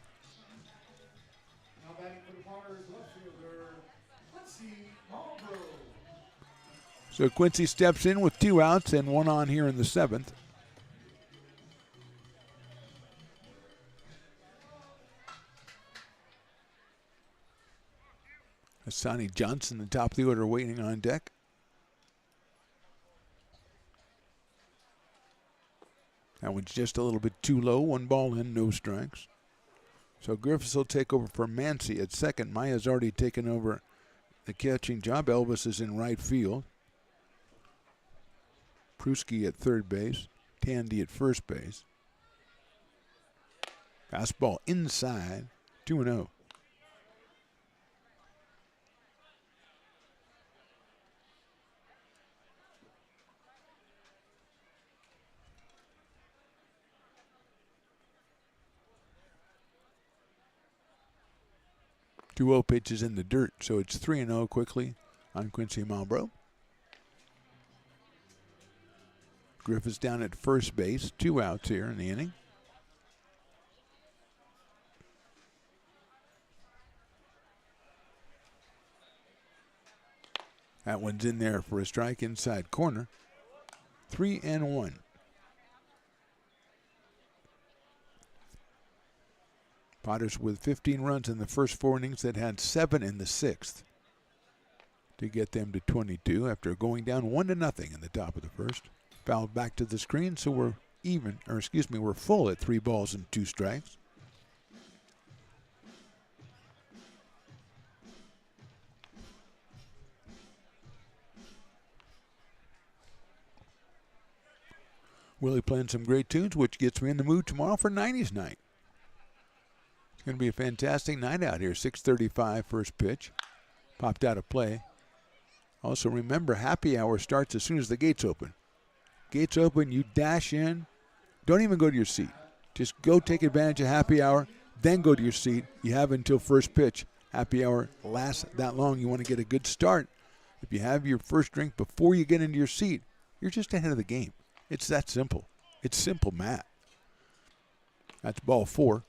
Speaker 10: So Quincy steps in with 2 outs and 1 on here in the 7th. Sonny Johnson, the top of the order, waiting on deck. That one's just a little bit too low. 1 ball in, no strikes. So Griffiths will take over for Mancy at second. Maya's already taken over the catching job. Elvis is in right field. Pruski at third base. Tandy at first base. Fastball inside. 2-0. Two-0 pitches in the dirt, so it's 3-0 quickly on Quincy Malbrough. Griffiths down at first base, 2 outs here in the inning. That one's in there for a strike inside corner. 3-1. Potters with 15 runs in the first 4 innings that had 7 in the 6th to get them to 22 after going down 1-0 in the top of the first. Fouled back to the screen, so we're full at 3 balls and 2 strikes. Willie playing some great tunes, which gets me in the mood tomorrow for 90s night. It's going to be a fantastic night out here. 6:35 first pitch. Popped out of play. Also remember, happy hour starts as soon as the gates open. Gates open, you dash in. Don't even go to your seat. Just go take advantage of happy hour, then go to your seat. You have until first pitch. Happy hour lasts that long. You want to get a good start. If you have your first drink before you get into your seat, you're just ahead of the game. It's that simple. It's simple math. That's ball 4.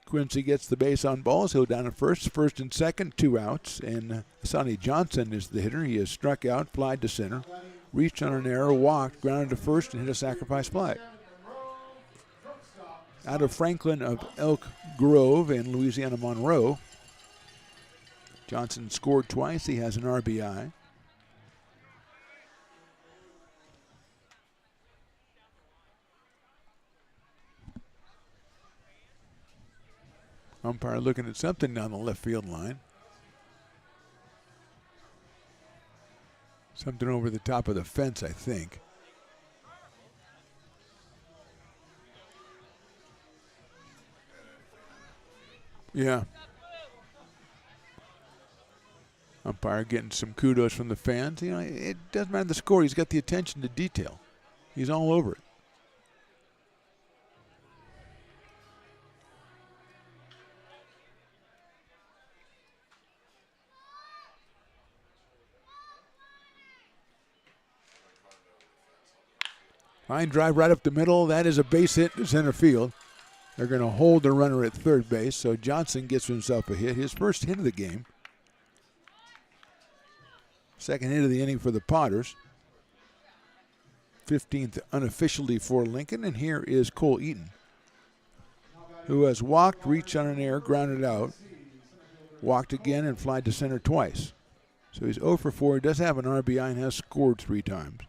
Speaker 10: Quincy gets the base on balls. He'll down at first. First and second, 2 outs. And Sonny Johnson is the hitter. He is struck out, flied to center, reached on an error, walked, grounded to first, and hit a sacrifice fly. Out of Franklin of Elk Grove and Louisiana Monroe, Johnson scored twice. He has an RBI. Umpire looking at something down the left field line. Something over the top of the fence, I think. Yeah. Umpire getting some kudos from the fans. You know, it doesn't matter the score. He's got the attention to detail. He's all over it. Line drive right up the middle. That is a base hit to center field. They're going to hold the runner at third base, so Johnson gets himself a hit. His first hit of the game. Second hit of the inning for the Potters. 15th unofficially for Lincoln, and here is Cole Eaton, who has walked, reached on an error, grounded out, walked again, and flied to center twice. So he's 0 for 4. He does have an RBI and has scored 3 times.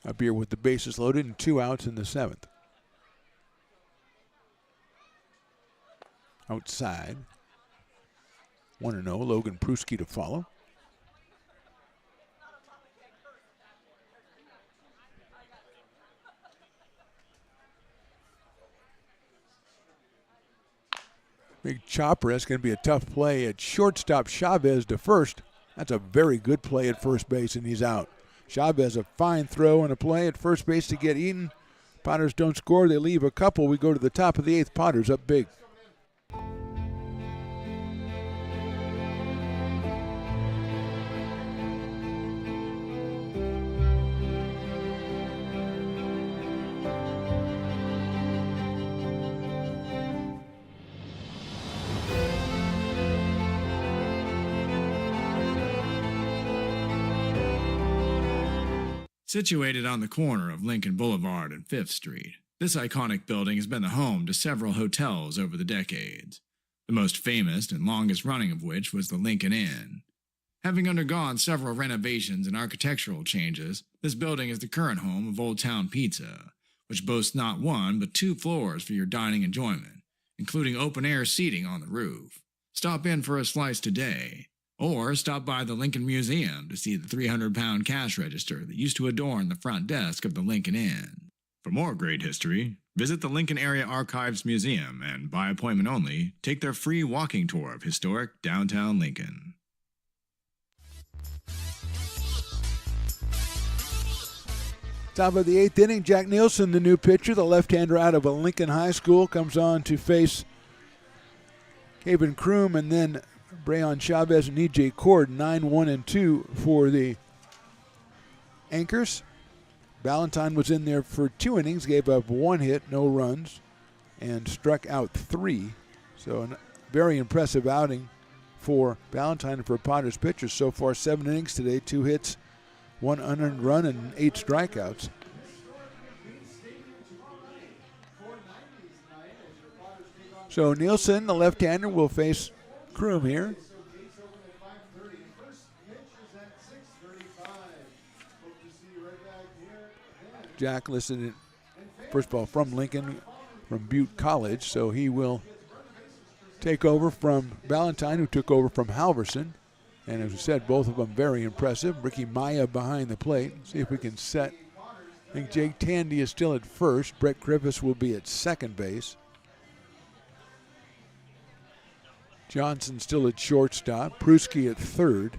Speaker 10: Up here with the bases loaded and 2 outs in the 7th. Outside. 1-0, Logan Pruski to follow. Big chopper. That's going to be a tough play at shortstop. Chavez to first. That's a very good play at first base, and he's out. Chavez, a fine throw and a play at first base to get Eaton. Potters don't score. They leave a couple. We go to the top of the 8th. Potters up big.
Speaker 7: Situated on the corner of Lincoln Boulevard and 5th Street, this iconic building has been the home to several hotels over the decades, the most famous and longest-running of which was the Lincoln Inn. Having undergone several renovations and architectural changes, this building is the current home of Old Town Pizza, which boasts not 1 but 2 floors for your dining enjoyment, including open-air seating on the roof. Stop in for a slice today. Or stop by the Lincoln Museum to see the 300-pound cash register that used to adorn the front desk of the Lincoln Inn. For more great history, visit the Lincoln Area Archives Museum and, by appointment only, take their free walking tour of historic downtown Lincoln.
Speaker 10: Top of the 8th inning, Jack Nielsen, the new pitcher, the left-hander out of a Lincoln High School, comes on to face Haven Kroom, and then Brayon Chavez and E.J. Cord, 9-1-2 for the Anchors. Ballantyne was in there for 2 innings, gave up 1 hit, no runs, and struck out 3. So a very impressive outing for Ballantyne and for Potters pitchers. So far, 7 innings today, 2 hits, 1 unearned run, and 8 strikeouts. So Nielsen, the left-hander, will face Kroom here. Jack listed it, first of all, from Lincoln, from Butte College, so he will take over from Ballantyne, who took over from Halverson. And as we said, both of them very impressive. Ricky Maya behind the plate. See if we can set. I think Jake Tandy is still at first. Brett Griffiths will be at second base. Johnson still at shortstop. Pruski at third.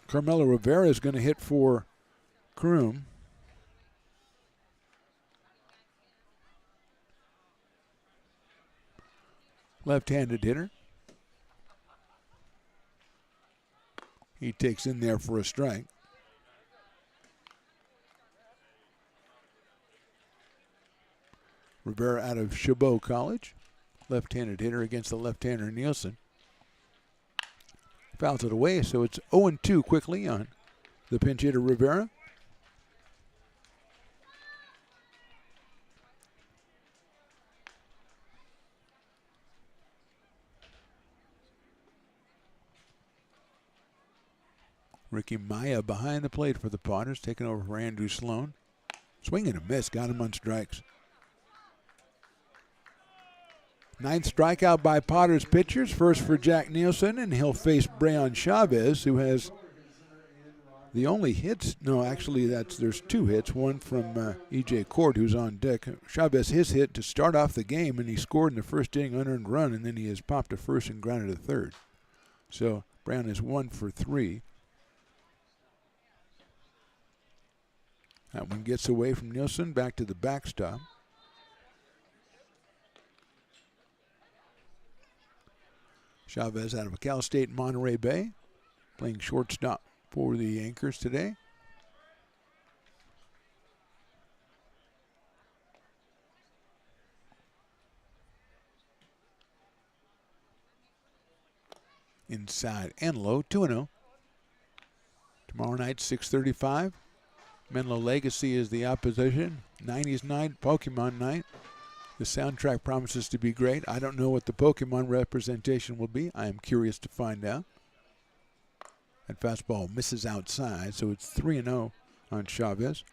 Speaker 10: Carmelo Rivera is going to hit for Kroom. left-handed hitter. He takes in there for a strike. Rivera out of Chabot College. Left-handed hitter against the left-hander Nielsen. Fouls it away, so it's 0-2 quickly on the pinch hitter Rivera. Ricky Maya behind the plate for the Potters, taking over for Andrew Sloan. Swing and a miss, got him on strikes. 9th strikeout by Potters pitchers. First for Jack Nielsen, and he'll face Brayon Chavez, who has the only hits. No, actually, there's 2 hits. One from E.J. Court, who's on deck. Chavez, his hit to start off the game, and he scored in the first inning, unearned run, and then he has popped to first and grounded to third. So Brayon is 1 for 3. That one gets away from Nielsen, back to the backstop. Chavez out of Cal State Monterey Bay, playing shortstop for the Anchors today. Inside and low, 2-0. Tomorrow night, 6:35. Menlo Legacy is the opposition. 90s night, Pokemon night. The soundtrack promises to be great. I don't know what the Pokemon representation will be. I am curious to find out. That fastball misses outside, so it's 3-0 on Chavez.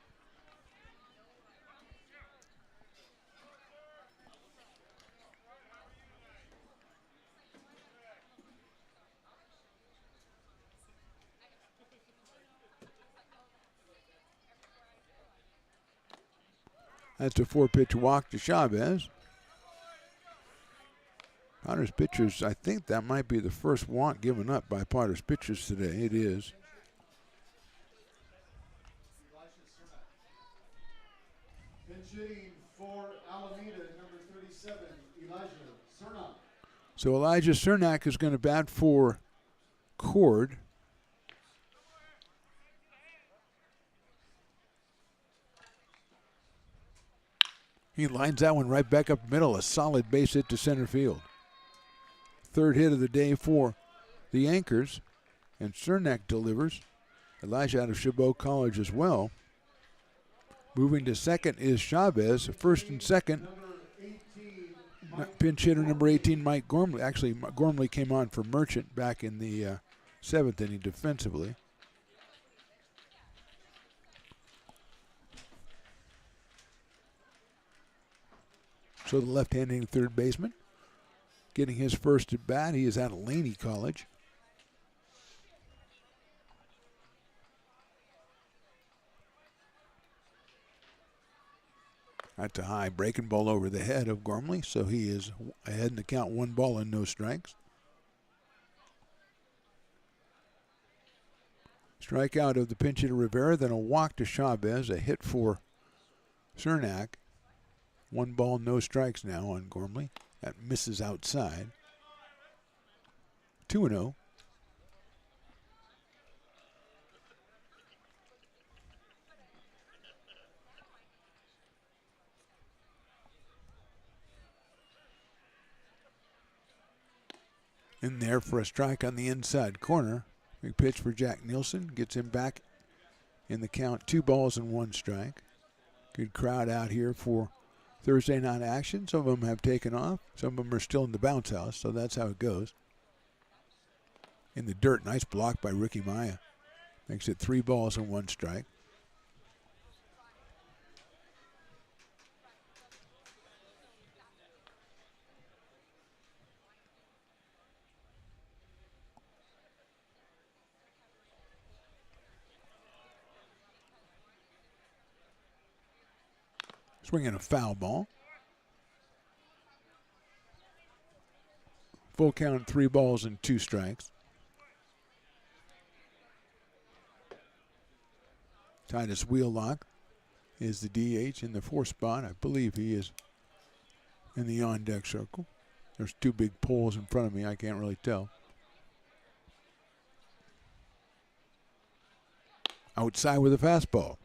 Speaker 10: That's a 4-pitch walk to Chavez. Potters pitchers, I think that might be the first walk given up by Potters pitchers today. It is.
Speaker 1: Pinch hitting for Alameda, number 37, Elijah Cernak.
Speaker 10: So Elijah Cernak is going to bat for Cord. He lines that one right back up middle, a solid base hit to center field. 3rd hit of the day for the Anchors, and Cernak delivers. Elijah out of Chabot College as well. Moving to second is Chavez. First and second, pinch hitter number 18, Mike Gormley. Actually, Gormley came on for Merchant back in the 7th inning defensively. So the left-handed third baseman getting his first at bat. He is out of Laney College. That's a high breaking ball over the head of Gormley, so he is ahead in the count, 1 ball and no strikes. Strikeout of the pinch hitter Rivera, then a walk to Chavez, a hit for Cernak. 1 ball, no strikes now on Gormley. That misses outside. 2-0. In there for a strike on the inside corner. Big pitch for Jack Nielsen. Gets him back in the count. 2 balls and 1 strike. Good crowd out here for Thursday night action. Some of them have taken off. Some of them are still in the bounce house, so that's how it goes. In the dirt, nice block by Ricky Maya. Makes it 3 balls and 1 strike. Swinging a foul ball. Full count, 3 balls and 2 strikes. Titus Wheelock is the DH in the 4th spot. I believe he is in the on-deck circle. There's two big poles in front of me. I can't really tell. Outside with a fastball.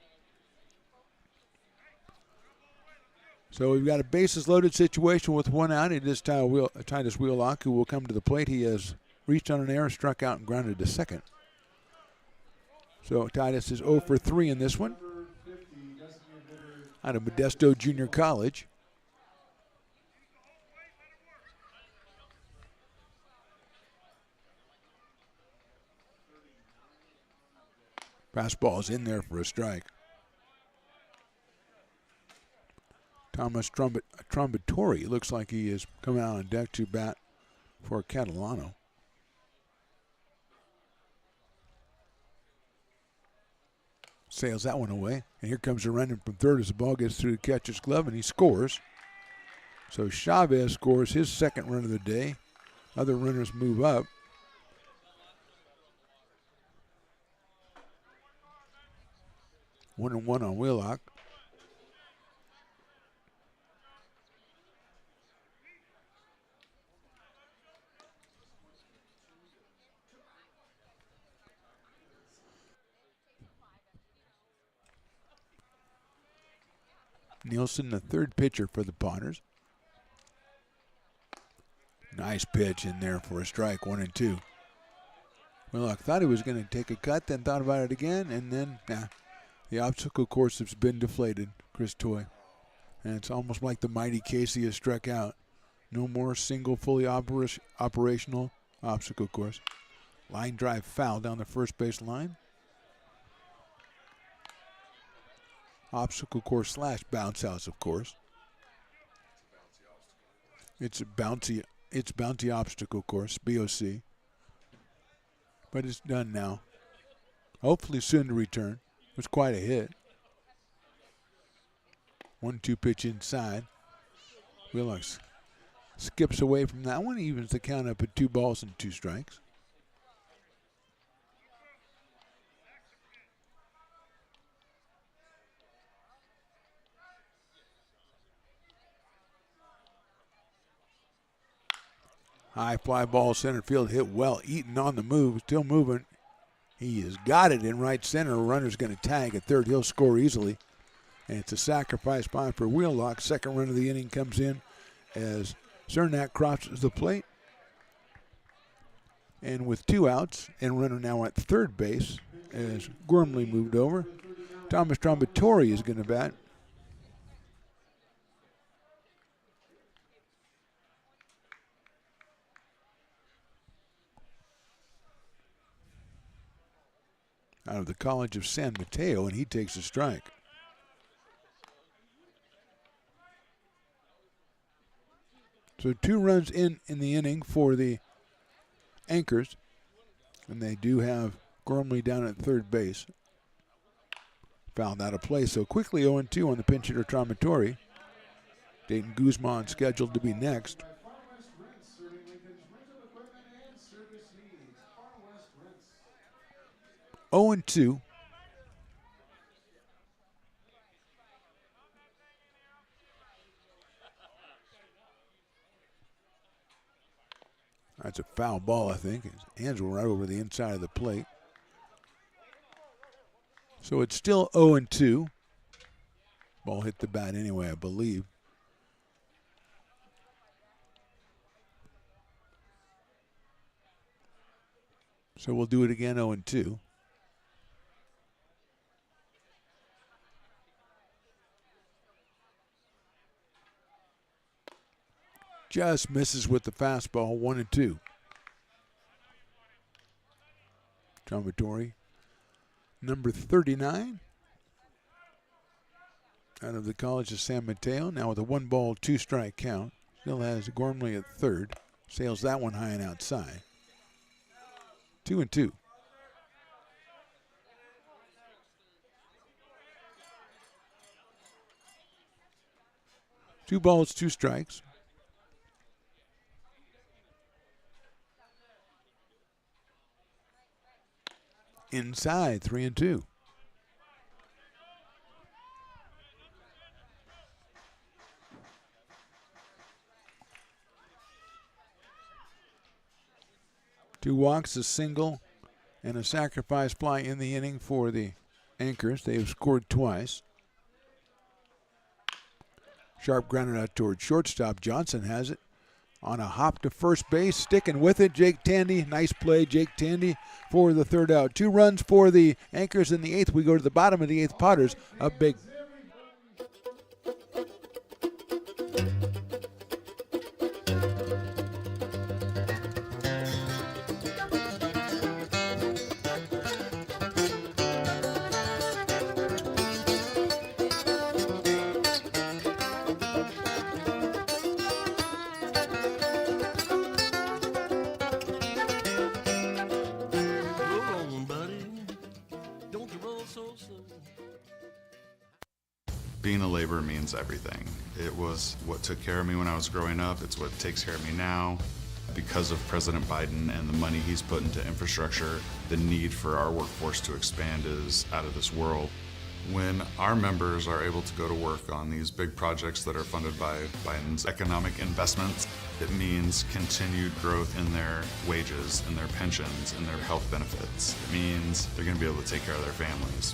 Speaker 10: So we've got a bases loaded situation with one out. It is Titus Wheelock who will come to the plate. He has reached on an error, struck out, and grounded to second. So Titus is 0 for 3 in this one. Out of Modesto Junior College. Fastball is in there for a strike. Thomas Trombatori looks like he is coming out on deck to bat for Catalano. Sails that one away. And here comes a run in from third as the ball gets through the catcher's glove, and he scores. So Chavez scores his second run of the day. Other runners move up. One and one on Wheelock. Nielsen, the third pitcher for the Potters. Nice pitch in there for a strike, 1 and 2. Wheelock thought he was going to take a cut, then thought about it again, and then, the obstacle course has been deflated, Chris Toy. And it's almost like the mighty Casey has struck out. No more single fully operational obstacle course. Line drive foul down the first base line. Obstacle course / bounce house, of course. It's bouncy obstacle course, BOC. But it's done now. Hopefully soon to return. It was quite a hit. 1-2 pitch inside. Wheelock skips away from that one, evens the count up at 2 balls and 2 strikes. High fly ball center field hit well. Eaton on the move, still moving. He has got it in right center. Runner's going to tag at third. He'll score easily. And it's a sacrifice bunt for Wheelock. Second run of the inning comes in as Cernak crosses the plate. And with 2 outs and runner now at third base as Gormley moved over, Thomas Trombatori is going to bat. Out of the College of San Mateo, and he takes a strike. So 2 runs in the inning for the Anchors, and they do have Gormley down at third base. Fouled out of play, so quickly 0-2 on the pinch hitter Trombatori. Dayton Guzman scheduled to be next. 0-2. That's a foul ball, I think. His hands were right over the inside of the plate. So it's still 0-2. Ball hit the bat anyway, I believe. So we'll do it again, 0-2. Just misses with the fastball, 1-2. Trombatori, number 39, out of the College of San Mateo. Now with a 1-ball, 2-strike count. Still has Gormley at third. Sails that one high and outside. 2-2. Two balls, 2 strikes. Inside, 3-2. 2 walks, a single, and a sacrifice fly in the inning for the Anchors. They have scored twice. Sharp grounded out towards shortstop. Johnson has it on a hop to first base, sticking with it. Jake Tandy, nice play, Jake Tandy for the 3rd out. 2 runs for the Anchors in the 8th. We go to the bottom of the 8th. Potters up big.
Speaker 8: Being a laborer means everything. It was what took care of me when I was growing up. It's what takes care of me now. Because of President Biden and the money he's put into infrastructure, the need for our workforce to expand is out of this world. When our members are able to go to work on these big projects that are funded by Biden's economic investments, it means continued growth in their wages, in their pensions, in their health benefits. It means they're going to be able to take care of their families.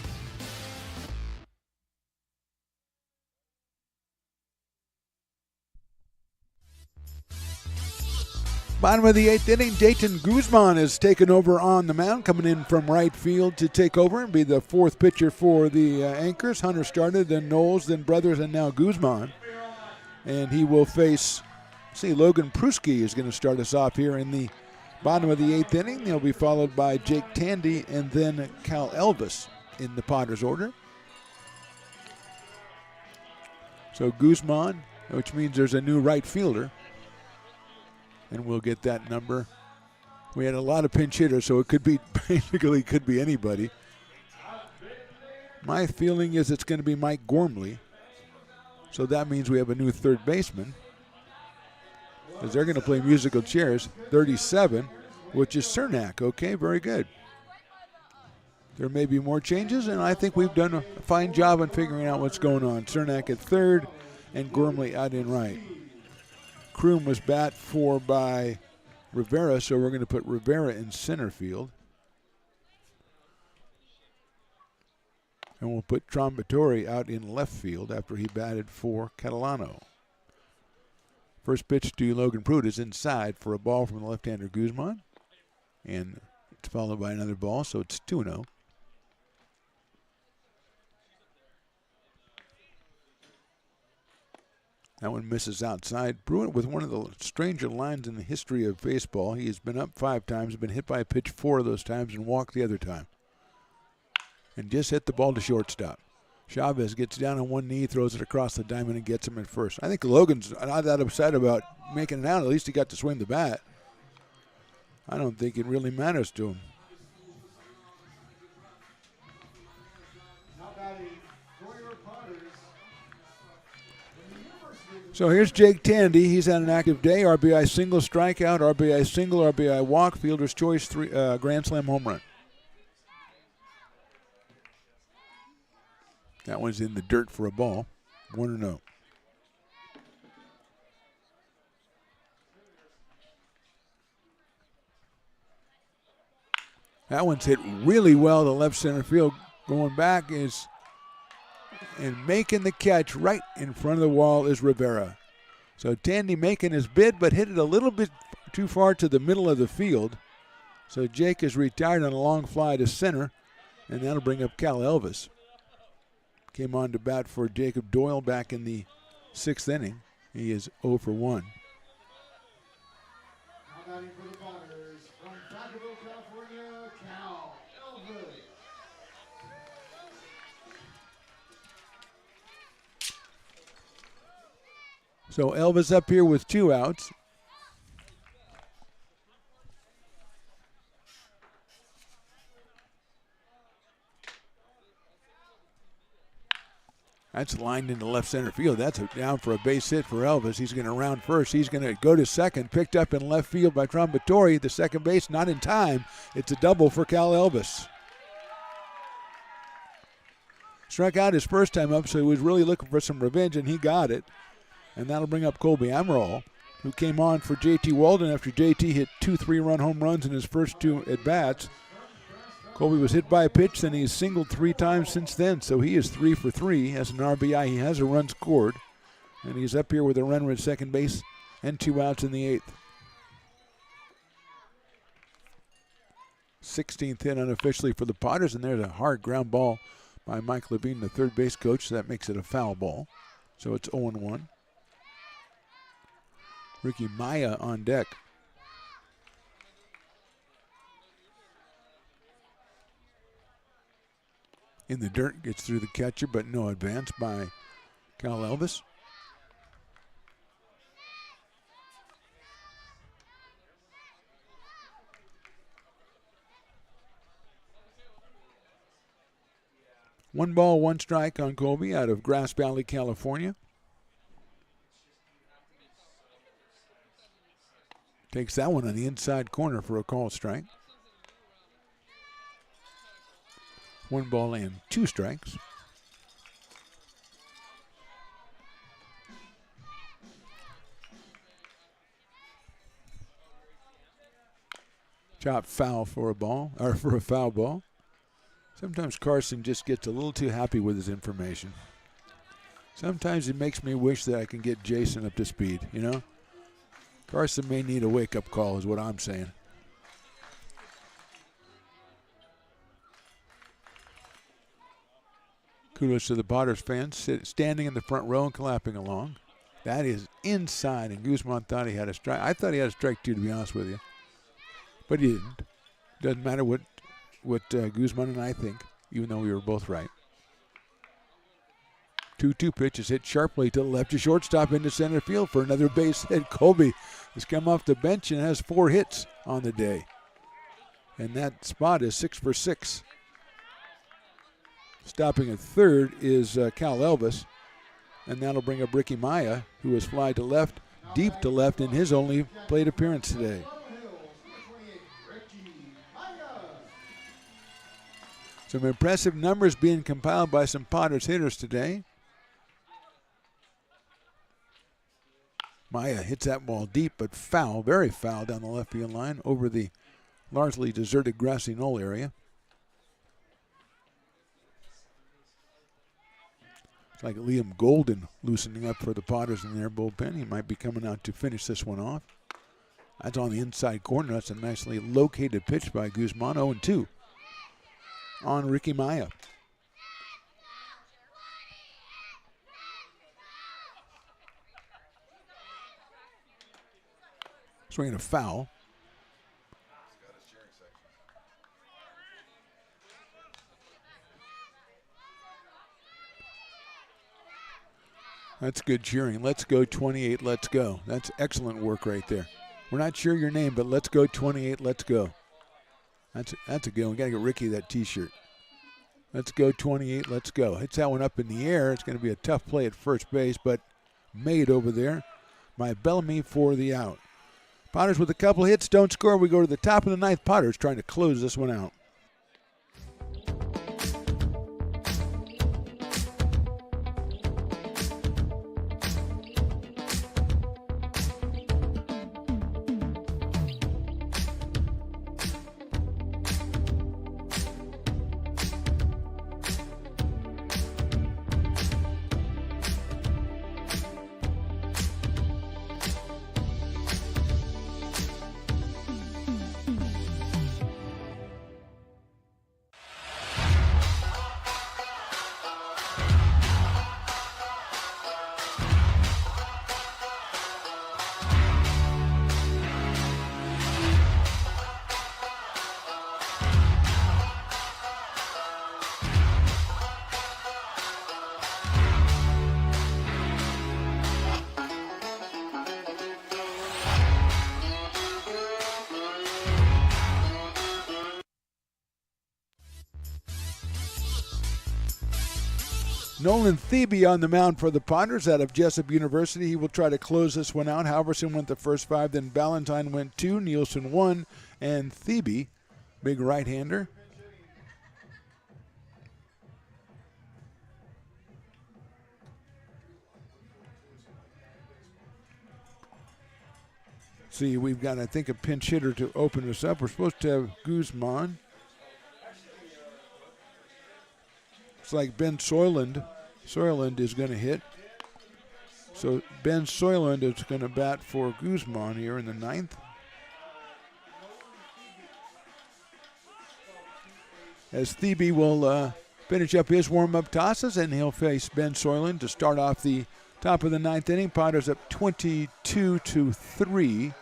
Speaker 10: Bottom of the 8th inning, Dayton Guzman is taken over on the mound, coming in from right field to take over and be the 4th pitcher for the Anchors. Hunter started, then Knowles, then Brothers, and now Guzman. And he will face, Logan Pruski is going to start us off here in the bottom of the 8th inning. He'll be followed by Jake Tandy and then Cal Elvis in the Potters order. So Guzman, which means there's a new right fielder. And we'll get that number. We had a lot of pinch hitters, so it could be basically could be anybody. My feeling is it's going to be Mike Gormley. So that means we have a new 3rd baseman. Because they're going to play musical chairs. 37, which is Cernak. Okay, very good. There may be more changes, and I think we've done a fine job in figuring out what's going on. Cernak at 3rd and Gormley out in right. Kroom was bat for by Rivera, so we're going to put Rivera in center field. And we'll put Trombatori out in left field after he batted for Catalano. First pitch to Logan Pruitt is inside for a ball from the left-hander Guzman. And it's followed by another ball, so it's 2-0. That one misses outside. Pruitt with one of the stranger lines in the history of baseball. He has been up 5 times, been hit by a pitch 4 of those times, and walked the other time. And just hit the ball to shortstop. Chavez gets down on one knee, throws it across the diamond, and gets him at first. I think Logan's not that upset about making it out. At least he got to swing the bat. I don't think it really matters to him. So here's Jake Tandy. He's had an active day. RBI single, strikeout, RBI single, RBI walk, fielder's choice, grand slam home run. That one's in the dirt for a ball. 1-0. That one's hit really well to left center field. Going back is, and making the catch right in front of the wall is Rivera. So Tandy making his bid, but hit it a little bit too far to the middle of the field. So Jake is retired on a long fly to center, and that'll bring up Cal Elvis. Came on to bat for Jacob Doyle back in the 6th inning. He is 0 for 1.
Speaker 1: Now batting for the Potters from Vacaville, California, Cal Elvis.
Speaker 10: So Elvis up here with 2 outs. That's lined into left center field. That's down for a base hit for Elvis. He's going to round first. He's going to go to second. Picked up in left field by Trombatori. The second base not in time. It's a double for Cal Elvis. Struck out his first time up, so he was really looking for some revenge, and he got it. And that'll bring up Colby Amaral, who came on for JT Walden after JT hit 2 3-run home runs in his first 2 at-bats. Colby was hit by a pitch, then he's singled 3 times since then, so he is 3 for 3 as an RBI. He has a run scored, and he's up here with a runner at second base and 2 outs in the 8th. 16th hit unofficially for the Potters, and there's a hard ground ball by Mike Levine, the third base coach, so that makes it a foul ball. So it's 0-1. Ricky Maya on deck. In the dirt, gets through the catcher, but no advance by Cal Elvis. One ball, one strike on Colby out of Grass Valley, California. Takes that one on the inside corner for a call strike. 1 ball and 2 strikes. Chop foul for a ball, or for a foul ball. Sometimes Carson just gets a little too happy with his information. Sometimes it makes me wish that I can get Jason up to speed, you know? Carson may need a wake-up call is what I'm saying. Kudos to the Potters fans standing in the front row and clapping along. That is inside, and Guzman thought he had a strike. I thought he had a strike too, to be honest with you. But he didn't. Doesn't matter what Guzman and I think, even though we were both right. 2-2 pitch is hit sharply to the left to shortstop into center field for another base hit. Colby has come off the bench and has 4 hits on the day. And that spot is 6 for 6. Stopping at third is Cal Elvis. And that'll bring up Ricky Maya, who has fly to left, deep to left in his only plate appearance today. Some impressive numbers being compiled by some Potters hitters today. Maya hits that ball deep, but foul, very foul down the left field line over the largely deserted grassy knoll area. It's like Liam Golden loosening up for the Potters in their bullpen. He might be coming out to finish this one off. That's on the inside corner. That's a nicely located pitch by Guzman. 0-2 on Ricky Maya. Swinging a foul. That's good cheering. Let's go 28, let's go. That's excellent work right there. We're not sure your name, but let's go 28, let's go. That's a good one. We got to get Ricky that T-shirt. Let's go 28, let's go. Hits that one up in the air. It's going to be a tough play at first base, but made over there by Bellamy for the out. Potters with a couple hits, don't score. We go to the top of the ninth. Potters trying to close this one out. Nolan Thebe on the mound for the Potters out of Jessup University. He will try to close this one out. Halverson went the first 5, then Ballantyne went 2, Nielsen 1, and Thebe, big right-hander. See, we've got, I think, a pinch hitter to open us up. We're supposed to have Guzman. It's like Ben Soyland. Soyland is going to hit. So Ben Soyland is going to bat for Guzman here in the 9th. As Thebe will finish up his warm-up tosses, and he'll face Ben Soyland to start off the top of the 9th inning. Padres up 22-3.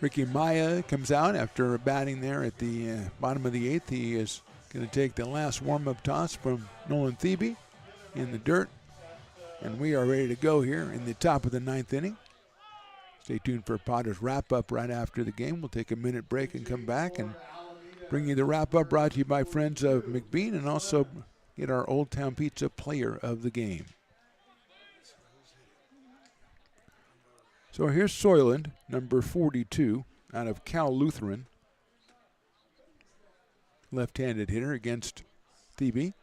Speaker 10: Ricky Maya comes out after batting there at the bottom of the 8th. He is going to take the last warm-up toss from Nolan Thebe in the dirt. And we are ready to go here in the top of the 9th inning. Stay tuned for Padres wrap-up right after the game. We'll take a minute break and come back and bring you the wrap-up brought to you by friends of McBean, and also get our Old Town Pizza player of the game. So here's Soyland, number 42, out of Cal Lutheran. Left-handed hitter against Thebe.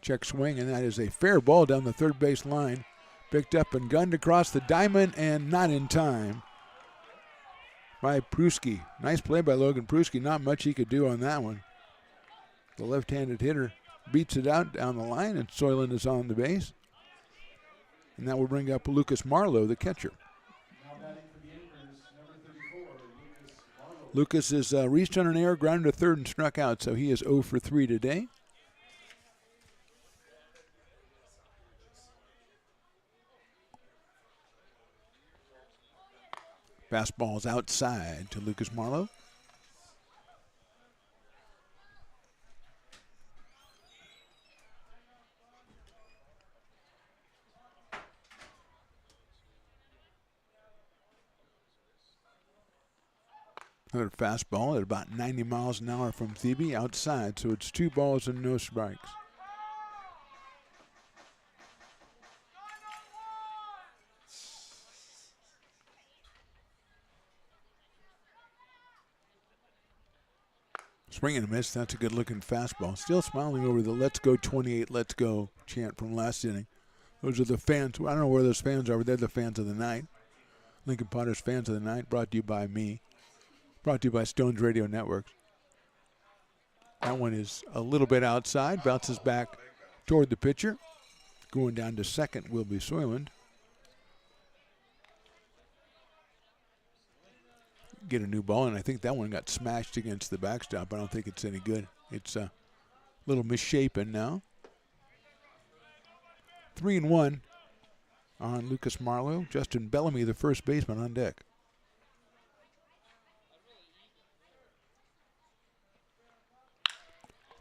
Speaker 10: Check swing, and that is a fair ball down the third base line. Picked up and gunned across the diamond, and not in time by Pruski. Nice play by Logan Pruski. Not much he could do on that one. The left-handed hitter beats it out down the line, and Soyland is on the base. And that will bring up Lucas Marlowe, the catcher. Lucas has reached on an error, grounded to third, and struck out, so he is 0 for 3 today. Fastball's outside to Lucas Marlowe. Another fastball at about 90 miles an hour from Thebe outside, so it's 2 balls and no strikes. Swing and a miss. That's a good-looking fastball. Still smiling over the "Let's go 28, let's go" chant from last inning. Those are the fans. I don't know where those fans are, but they're the fans of the night. Lincoln Padres fans of the night, brought to you by me. Brought to you by Stones Radio Networks. That one is a little bit outside. Bounces back toward the pitcher. Going down to second will be Soyland. Get a new ball, and I think that one got smashed against the backstop. I don't think it's any good. It's a little misshapen now. 3-1 on Lucas Marlowe. Justin Bellamy, the first baseman, on deck.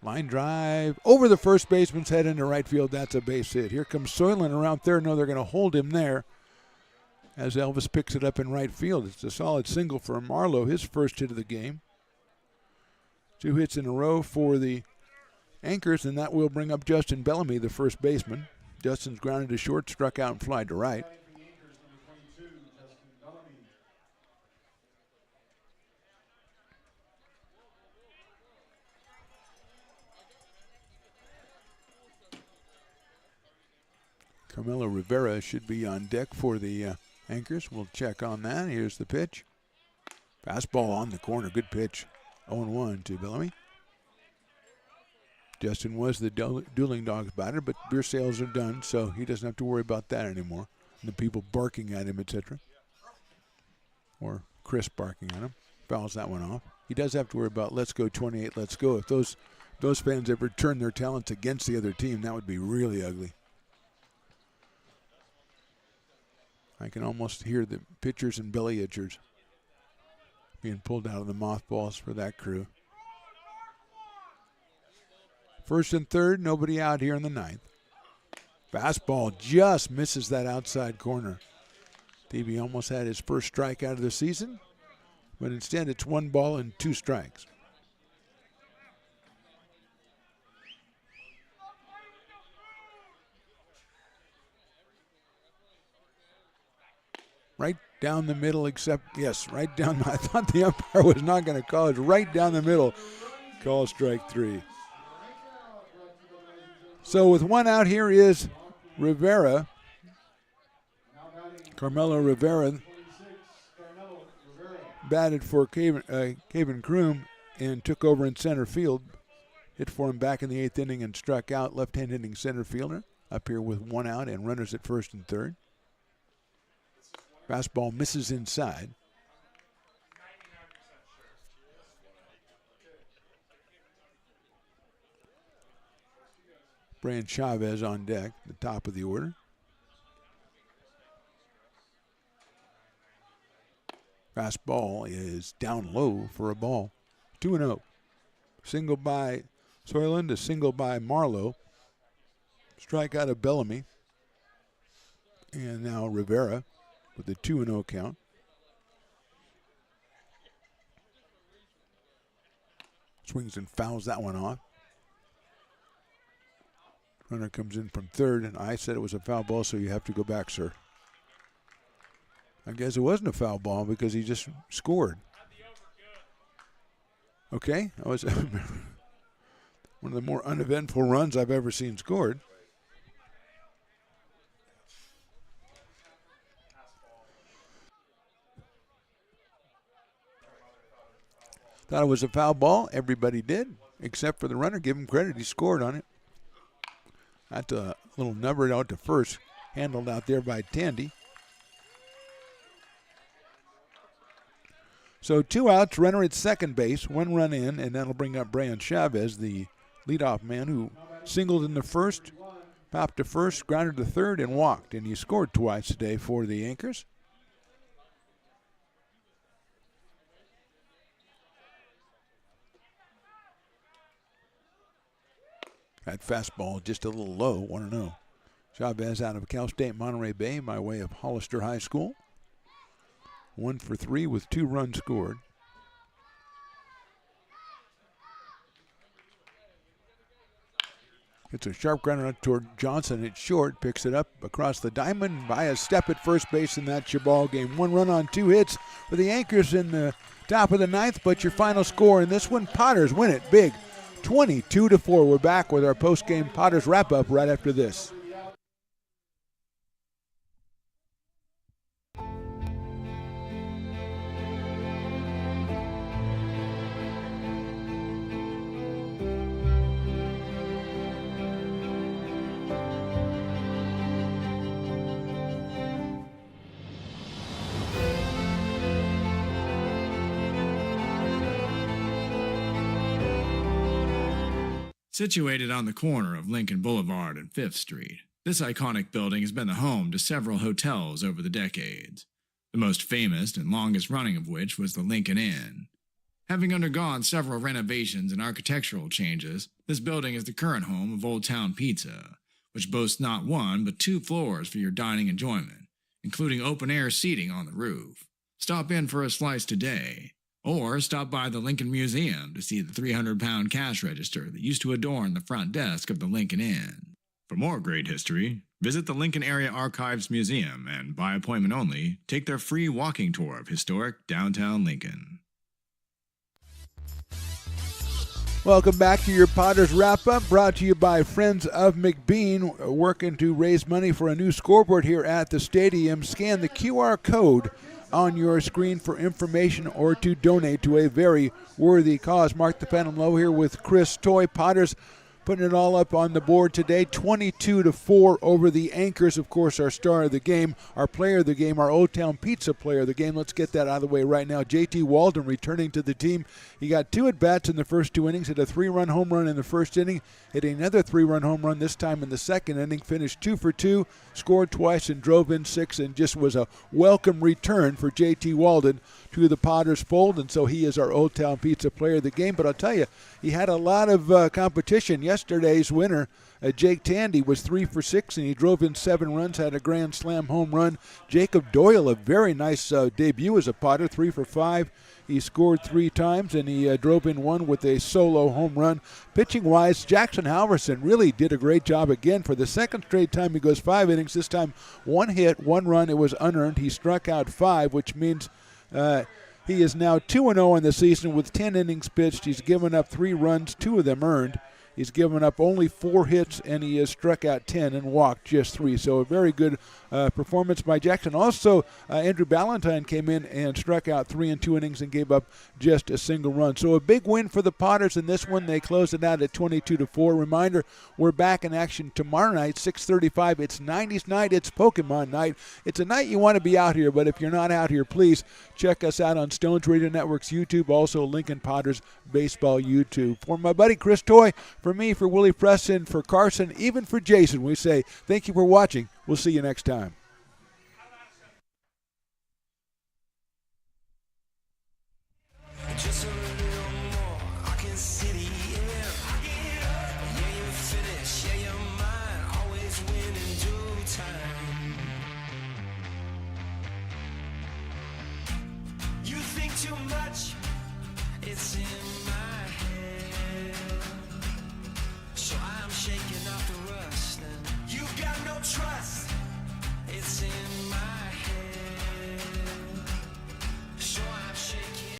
Speaker 10: Line drive over the first baseman's head into right field. That's a base hit. Here comes Soyland around third. No, they're going to hold him there as Elvis picks it up in right field. It's a solid single for Marlowe, his first hit of the game. 2 hits in a row for the Anchors, and that will bring up Justin Bellamy, the first baseman. Justin's grounded to short, struck out, and fly to right. Carmelo Rivera should be on deck for the Anchors. We'll check on that. Here's the pitch. Fastball on the corner. Good pitch. 0-1 to Bellamy. Justin was the Dueling Dogs batter, but beer sales are done, so he doesn't have to worry about that anymore. And the people barking at him, etc. Or Chris barking at him. Fouls that one off. He does have to worry about "Let's go 28, let's go." If those fans ever turn their talents against the other team, that would be really ugly. I can almost hear the pitchers and belly itchers being pulled out of the mothballs for that crew. First and third, nobody out here in the 9th. Fastball just misses that outside corner. Thebe almost had his first strikeout of the season, but instead it's 1 ball and 2 strikes. down the middle, except, yes, right down. I thought the umpire was not going to call it. Right down the middle. Call strike 3. So with one out, here is Rivera. Carmelo Rivera batted for Caven Kroom and took over in center field. Hit for him back in the 8th inning and struck out. Left-hand hitting center fielder up here with one out and runners at first and third. Fastball misses inside. Brian Chavez on deck, the top of the order. Fastball is down low for a ball. 2-0. Single by Soyland, a single by Marlowe. Strikeout of Bellamy. And now Rivera with a 2-0 count. Swings and fouls that one off. Runner comes in from third, and I said it was a foul ball, so you have to go back, sir. I guess it wasn't a foul ball because he just scored. Okay, that was one of the more uneventful runs I've ever seen scored. Thought it was a foul ball. Everybody did, except for the runner. Give him credit. He scored on it. That's a little numbered out to first. Handled out there by Tandy. So 2 outs, runner at second base, 1 run in, and that'll bring up Brian Chavez, the leadoff man who singled in the first, popped to first, grounded to third, and walked. And he scored twice today for the Anchors. That fastball just a little low, 1-0. Chavez out of Cal State Monterey Bay by way of Hollister High School. 1 for 3 with 2 runs scored. It's a sharp grounder out toward Johnson at short. Picks it up across the diamond by a step at first base, and that's your ball game. 1 run on 2 hits for the Anchors in the top of the 9th, but your final score in this one, Potters win it big. 22-4. We're back with our post-game Potters wrap-up right after this.
Speaker 7: Situated on the corner of Lincoln Boulevard and 5th Street, this iconic building has been the home to several hotels over the decades, the most famous and longest running of which was the Lincoln Inn. Having undergone several renovations and architectural changes, this building is the current home of Old Town Pizza, which boasts not 1 but 2 floors for your dining enjoyment, including open-air seating on the roof. Stop in for a slice today. Or stop by the Lincoln Museum to see the 300-pound cash register that used to adorn the front desk of the Lincoln Inn. For more great history, visit the Lincoln Area Archives Museum and, by appointment only, take their free walking tour of historic downtown Lincoln.
Speaker 10: Welcome back to your Potters Wrap-Up, brought to you by Friends of McBean, working to raise money for a new scoreboard here at the stadium. Scan the QR code on your screen for information or to donate to a very worthy cause. Mark the Phantom Low here with Chris Toy. Potters putting it all up on the board today, 22-4 over the Anchors. Of course, our star of the game, our player of the game, our Old Town Pizza player of the game. Let's get that out of the way right now. JT Walden returning to the team. He got 2 at-bats in the first 2 innings, hit a 3-run home run in the first inning, hit another 3-run home run this time in the second inning, finished 2 for 2, scored twice and drove in 6, and just was a welcome return for JT Walden to the Potters fold, and so he is our Old Town Pizza player of the game. But I'll tell you, he had a lot of competition yesterday. yesterday's winner, Jake Tandy, was 3 for 6, and he drove in 7 runs, had a grand slam home run. Jacob Doyle, a very nice debut as a Potter, 3 for 5. He scored 3 times, and he drove in 1 with a solo home run. Pitching-wise, Jackson Halverson really did a great job again. For the second straight time, he goes 5 innings. This time, 1 hit, 1 run. It was unearned. He struck out 5, which means he is now 2-0 in the season with 10 innings pitched. He's given up 3 runs, 2 of them earned. He's given up only 4 hits, and he has struck out 10 and walked just 3. So a very good performance by Jackson. Also, Andrew Ballantyne came in and struck out 3 in 2 innings and gave up just a single run. So a big win for the Potters in this one. They closed it out at 22-4. Reminder, we're back in action tomorrow night, 6:35. It's 90s night. It's Pokemon night. It's a night you want to be out here, but if you're not out here, please check us out on Stones Radio Network's YouTube, also Lincoln Potters Baseball YouTube. For my buddy Chris Toy, for me, for Willie Preston, for Carson, even for Jason, we say thank you for watching. We'll see you next time.
Speaker 3: Just a little more, I can see the end. Yeah, you finish, yeah, your mind always win in due time. You think too much, it's in